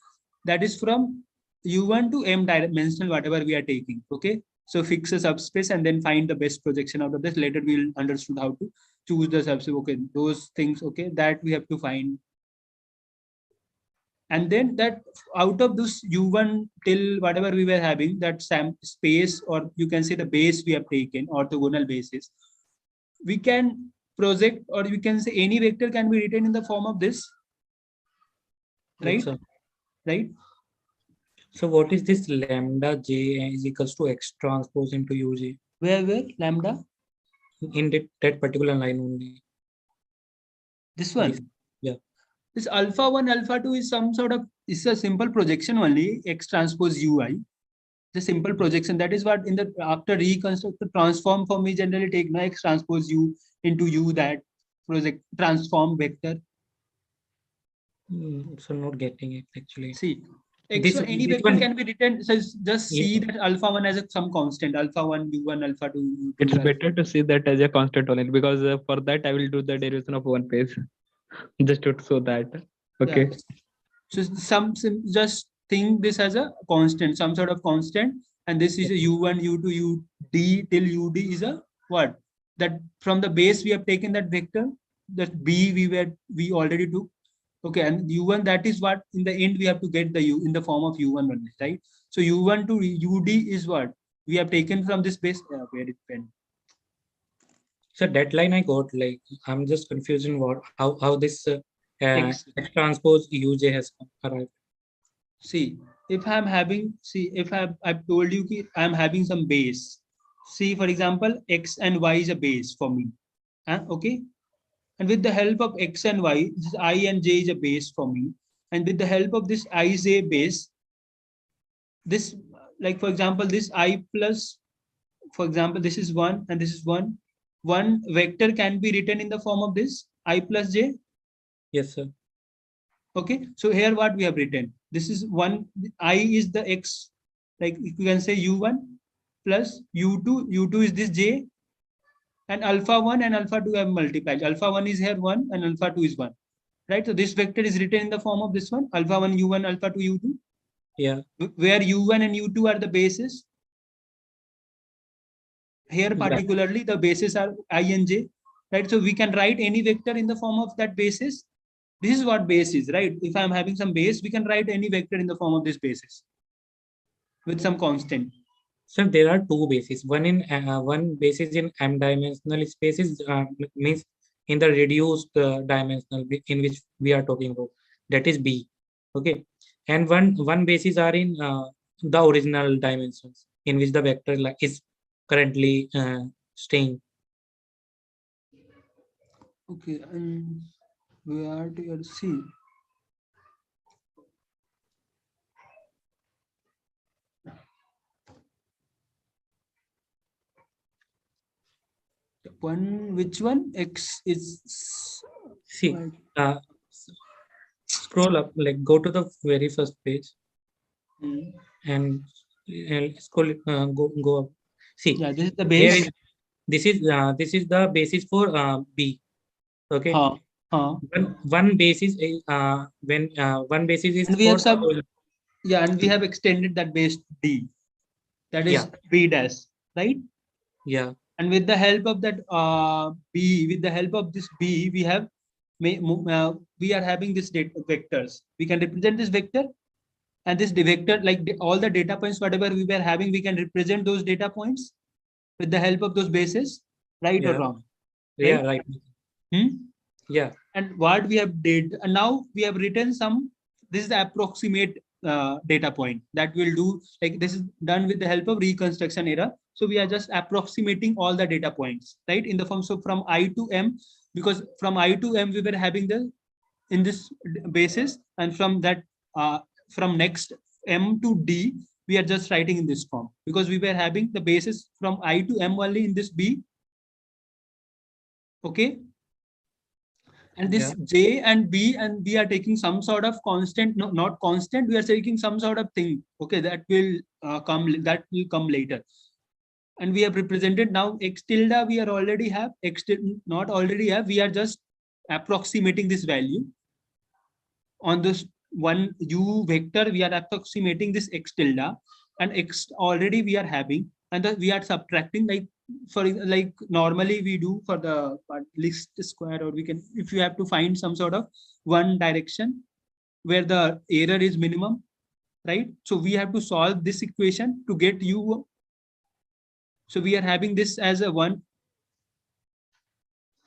that is from U1 to M dimensional, whatever we are taking, okay? So fix a subspace and then find the best projection out of this. Later we'll understood how to choose the subspace, okay, those things, okay, that we have to find. And then that out of this U1 till whatever we were having, that space, or you can say the base we have taken, orthogonal basis, we can project, or we can say any vector can be written in the form of this, right? Yes, right? So what is this lambda j is equals to x transpose into uj? Where lambda? In that particular line only. This one? Yeah. This alpha 1, alpha 2 is some sort of, it's a simple projection only, x transpose ui. The simple projection, that is what in the after reconstruct the transform form we generally take no x transpose u into u, that project transform vector. So not getting it actually. See, any vector can be written, so just see that alpha 1 as some constant, alpha 1 u1 alpha 2 u2. It's better to see that as a constant only, because for that I will do the derivation of one page just to show that. Okay. Yeah. So just think this as a constant, some sort of constant, and this is a u1 u2 ud till ud is a what? That from the base we have taken that vector, that b we already took. Okay, and u1, that is what in the end we have to get the u in the form of u1 only, right? So u1 to ud is what we have taken from this base. Where it went. So that line I got, like I'm just confusing how this X transpose uj has arrived. See, if I'm having, if I've told you that I'm having some base. See, for example, x and y is a base for me. Okay. And with the help of x and y, this I and j is a base for me. And with the help of this ij base, this, like for example, this I plus, for example, this is 1 and this is 1. One vector can be written in the form of this I plus j. Yes, sir. Okay. So here what we have written, this is 1, I is the x, like you can say u1 plus u2 is this j, and alpha 1 and alpha 2 have multiplied. Alpha 1 is here 1 and alpha 2 is 1, right? So this vector is written in the form of this one, alpha 1 u1 alpha 2 u2. Yeah. Where u1 and u2 are the bases. Here particularly the bases are I and j, right? So we can write any vector in the form of that basis. This is what base is, right? If I'm having some base, we can write any vector in the form of this basis with some constant. So there are two bases. One basis in m-dimensional spaces, means in the reduced dimensional in which we are talking about. That is B. Okay, and one basis are in the original dimensions in which the vector is currently staying. Okay, and we are to see. Which one? X is. See, scroll up, like go to the very first page, and scroll it, go up. See, yeah, this is the base. This is the basis for B. Okay. One basis is when one basis is. And we have some. Yeah, and we have extended that base D. That is B dash, right? Yeah. And with the help of that B, with the help of this B, we have we are having this vectors. We can represent this vector, and this vector, like all the data points, whatever we were having, we can represent those data points with the help of those bases, right or wrong? Right? Yeah, right. Yeah. And what we have did, and now we have written some. This is the approximate data point that we'll do. Like this is done with the help of reconstruction error. So we are just approximating all the data points, right? In the form, so from I to M, because from I to M we were having the in this basis, and from that from next M to D we are just writing in this form, because we were having the basis from I to M only in this B. Okay. And this J and B, and we are taking some sort of constant, no, not constant, we are taking some sort of thing. Okay, that will come later. And we have represented now X tilde, we are already have, X tilde, not already have, we are just approximating this value. On this one U vector, we are approximating this X tilde, and X already we are having, and we are subtracting, like for like normally we do for the least square, or we can, if you have to find some sort of one direction where the error is minimum, right? So we have to solve this equation to get U. So we are having this as a 1.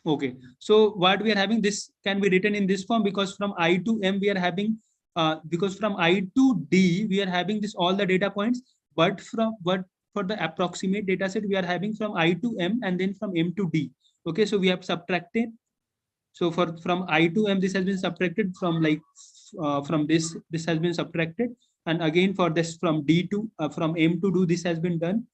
Okay, so what we are having, this can be written in this form, because from I to M we are having, because from I to D we are having this all the data points, but for the approximate data set we are having from I to M and then from M to D. Okay, so we have subtracted. So from I to M this has been subtracted, from like from this has been subtracted, and again for this from D to from M to D this has been done.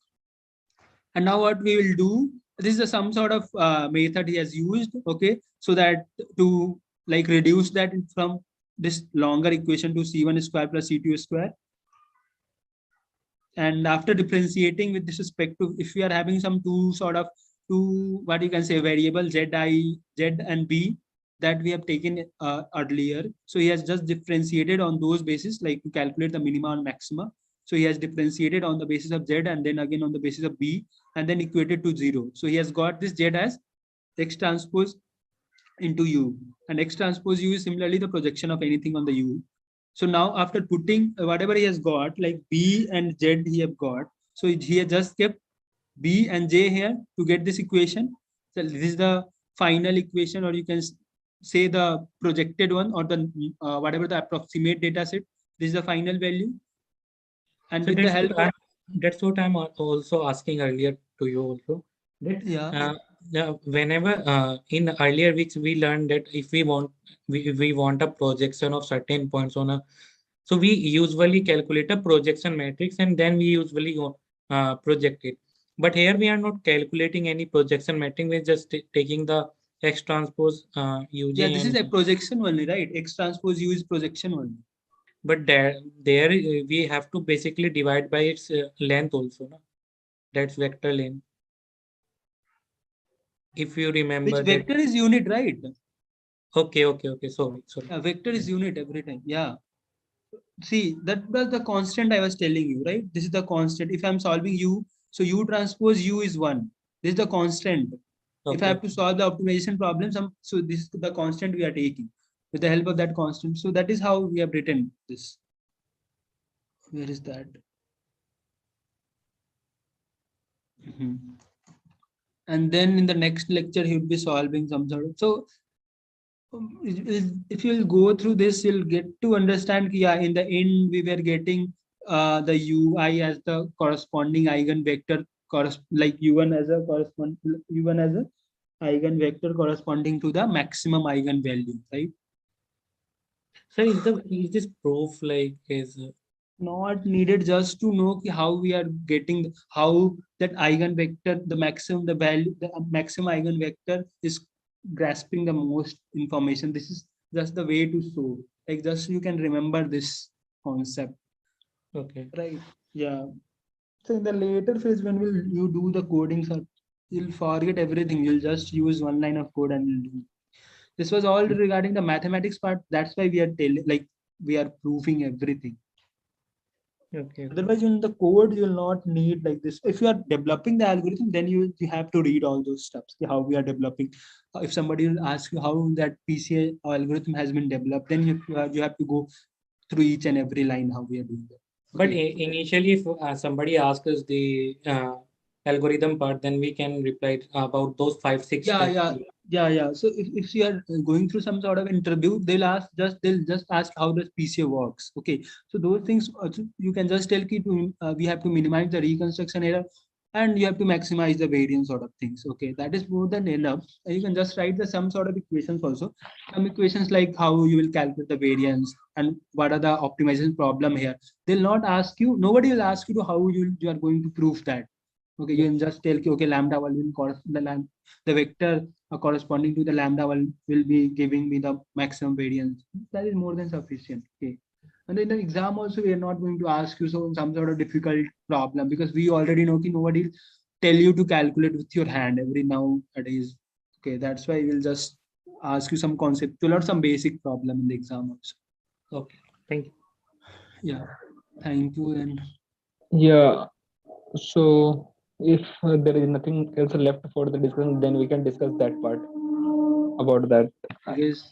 And now what we will do, this is some sort of method he has used, okay, so that to like reduce that from this longer equation to C1 square plus C2 square. And after differentiating with this respect to, if we are having some two what you can say variable Z and B that we have taken earlier. So he has just differentiated on those basis, like to calculate the minima and maxima. So he has differentiated on the basis of Z and then again on the basis of B, and then equated to 0. So he has got this Z as X transpose into U, and X transpose U is similarly the projection of anything on the U. So now after putting whatever he has got, like B and Z he have got, so he has just kept B and J here to get this equation. So this is the final equation, or you can say the projected one, or the whatever the approximate data set. This is the final value. And so with the help of, that's what I'm also asking earlier to you also. That, whenever in earlier weeks we learned that if we want a projection of certain points on a, so we usually calculate a projection matrix and then we usually project it. But here we are not calculating any projection matrix. We're just taking the X transpose UJ. Yeah, this is a projection only, right? X transpose U is projection only. But there we have to basically divide by its length also. No? That's vector length. If you remember, which vector is unit, right? Okay. Sorry. Vector is unit every time. Yeah. See, that was the constant I was telling you, right? This is the constant. If I'm solving U, so U transpose U is 1. This is the constant. Okay. If I have to solve the optimization problem, so this is the constant we are taking with the help of that constant. So that is how we have written this. Where is that? And then in the next lecture, he would be solving some sort of. So if you'll go through this, you'll get to understand, yeah, in the end, we were getting the UI as the corresponding eigenvector, like U1 as a eigenvector corresponding to the maximum eigenvalue, right? So is this proof like is not needed, just to know how we are getting, how that eigenvector, the maximum eigenvector is grasping the most information. This is just the way to show, like just you can remember this concept. Okay, right? Yeah. So in the later phase, when you do the coding, you'll forget everything. You'll just use one line of code and you'll do. This was all regarding the mathematics part. That's why we are we are proving everything. Okay. Otherwise, in the code, you'll not need like this. If you are developing the algorithm, then you have to read all those steps, how we are developing. If somebody will ask you how that PCA algorithm has been developed, then you have to go through each and every line how we are doing that. But initially, if somebody asks us the algorithm part, then we can reply about those 5-6 steps. Yeah. So if you are going through some sort of interview, they'll just ask how does PCA works. Okay, so those things you can just tell we have to minimize the reconstruction error and you have to maximize the variance sort of things. Okay, that is more than enough. You can just write some sort of equations also. Some equations like how you will calculate the variance and what are the optimization problem here. They'll not ask you. Nobody will ask you to how you are going to prove that. Okay, you can just tell okay, lambda one will correspond the vector corresponding to the lambda one will be giving me the maximum variance. That is more than sufficient. Okay. And in the exam also, we are not going to ask you some sort of difficult problem because we already know that nobody tell you to calculate with your hand every nowadays. Okay, that's why we'll just ask you some conceptual or some basic problem in the exam also. Okay, thank you. Yeah, thank you. And yeah, so if there is nothing else left for the discussion, then we can discuss that part about that. I guess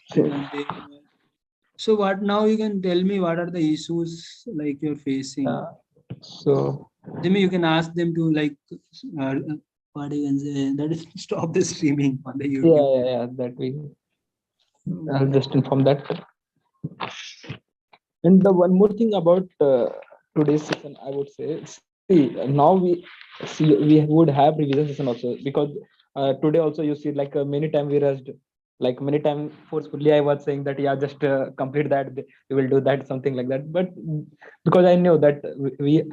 so what now you can tell me what are the issues like you're facing? So Jimmy, you can ask them to like what you can say that is stop the streaming on the YouTube. Yeah, that we I'll just inform that. And the one more thing about today's session, I would say, see, now we would have revision session also because today also you see like many time we rushed, like many time forcefully I was saying that yeah, just complete that, we will do that, something like that. But because I know that we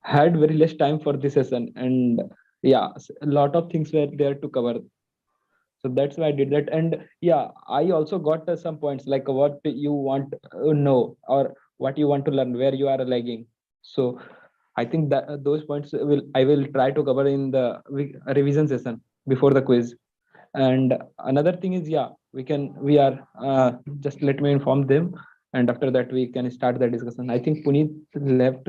had very less time for this session, and yeah, a lot of things were there to cover. So that's why I did that. And yeah, I also got some points like what you want to know or what you want to learn, where you are lagging. So I think that those points I will try to cover in the revision session before the quiz. And another thing is, yeah, we are just let me inform them, and after that we can start the discussion. I think Puneet left.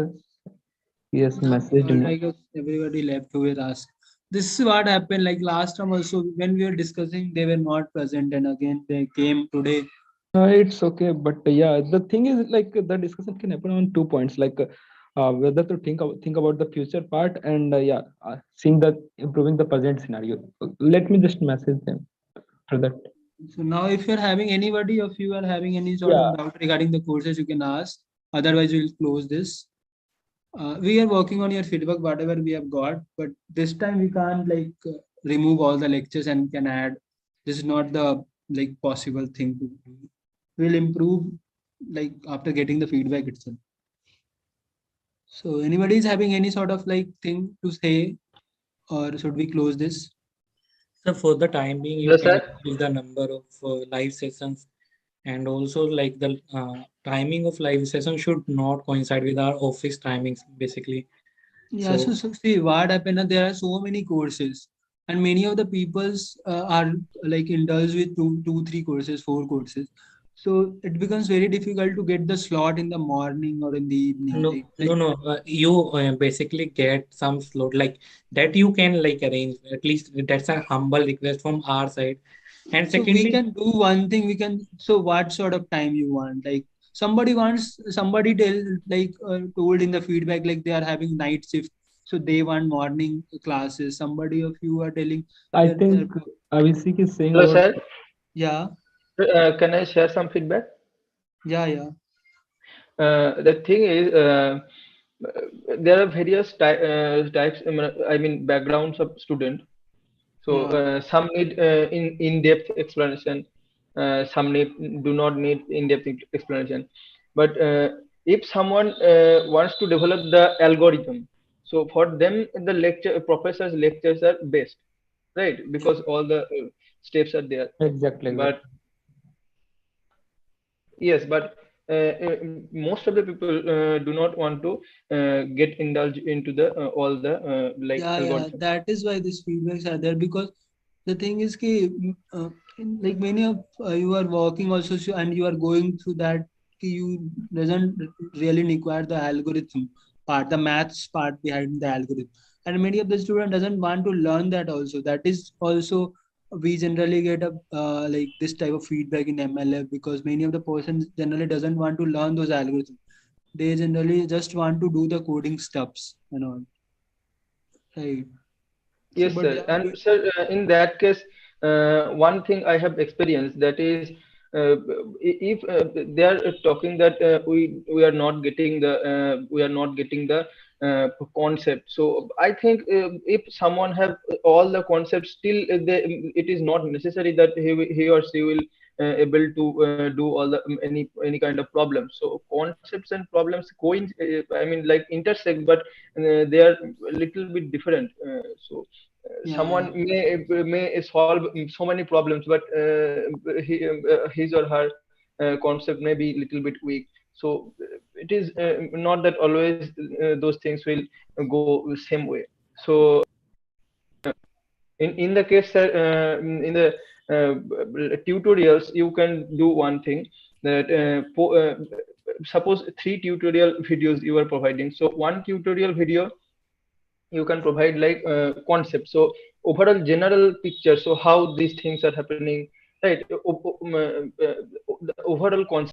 Yes, messaged me. I guess everybody left who were asked. This is what happened like last time also when we were discussing, they were not present, and again they came today. It's okay, but yeah, the thing is like the discussion can happen on 2 points, like whether to think about the future part and seeing the improving the present scenario. Let me just message them for that. So now if you're having anybody of you are having any sort of doubt regarding the courses, you can ask. Otherwise, we'll close this. We are working on your feedback, whatever we have got, but this time we can't like remove all the lectures and can add. This is not the like possible thing to do. We'll improve like after getting the feedback itself. So anybody is having any sort of like thing to say, or should we close this? So for the time being, you can increase the number of live sessions, and also like the timing of live session should not coincide with our office timings, basically. Yeah, so see what happened, there are so many courses and many of the peoples are like indulged with two, 3 courses, 4 courses. So it becomes very difficult to get the slot in the morning or in the evening. No. You basically get some slot like that. You can like arrange. At least that's a humble request from our side. And so secondly, we can do one thing. We can. So what sort of time you want? Like somebody told in the feedback like they are having night shift, so they want morning classes. Somebody of you are telling. I think Abhishek is saying. Hello, sir. Yeah. Can I share some feedback? Yeah. The thing is, there are various types. I mean, backgrounds of student. So some need in-depth explanation. Some do not need in-depth explanation. But if someone wants to develop the algorithm, so for them the professor's lectures are best, right? Because all the steps are there. Exactly. But yes, but most of the people do not want to get indulged into the all the like algorithm. That is why these feedbacks are there, because the thing is like many of you are working also, and you are going through that you doesn't really require the algorithm part, the maths part behind the algorithm, and many of the student doesn't want to learn that also. That is also we generally get a like this type of feedback in MLF, because many of the persons generally doesn't want to learn those algorithms. They generally just want to do the coding steps and all. Right. Yes, So, sir. And sir, in that case, one thing I have experienced, that is, if they are talking that we are not getting the concept. So I think if someone have all the concepts, still it is not necessary that he or she will able to do all the any kind of problem. So concepts and problems like intersect, but they are a little bit different. Someone may solve so many problems, but his or her concept may be a little bit weak. So it is not that always those things will go the same way. So in the case in the tutorials, you can do one thing, that suppose 3 tutorial videos you are providing. So one tutorial video you can provide like concept, so overall general picture, so how these things are happening, right? The overall concept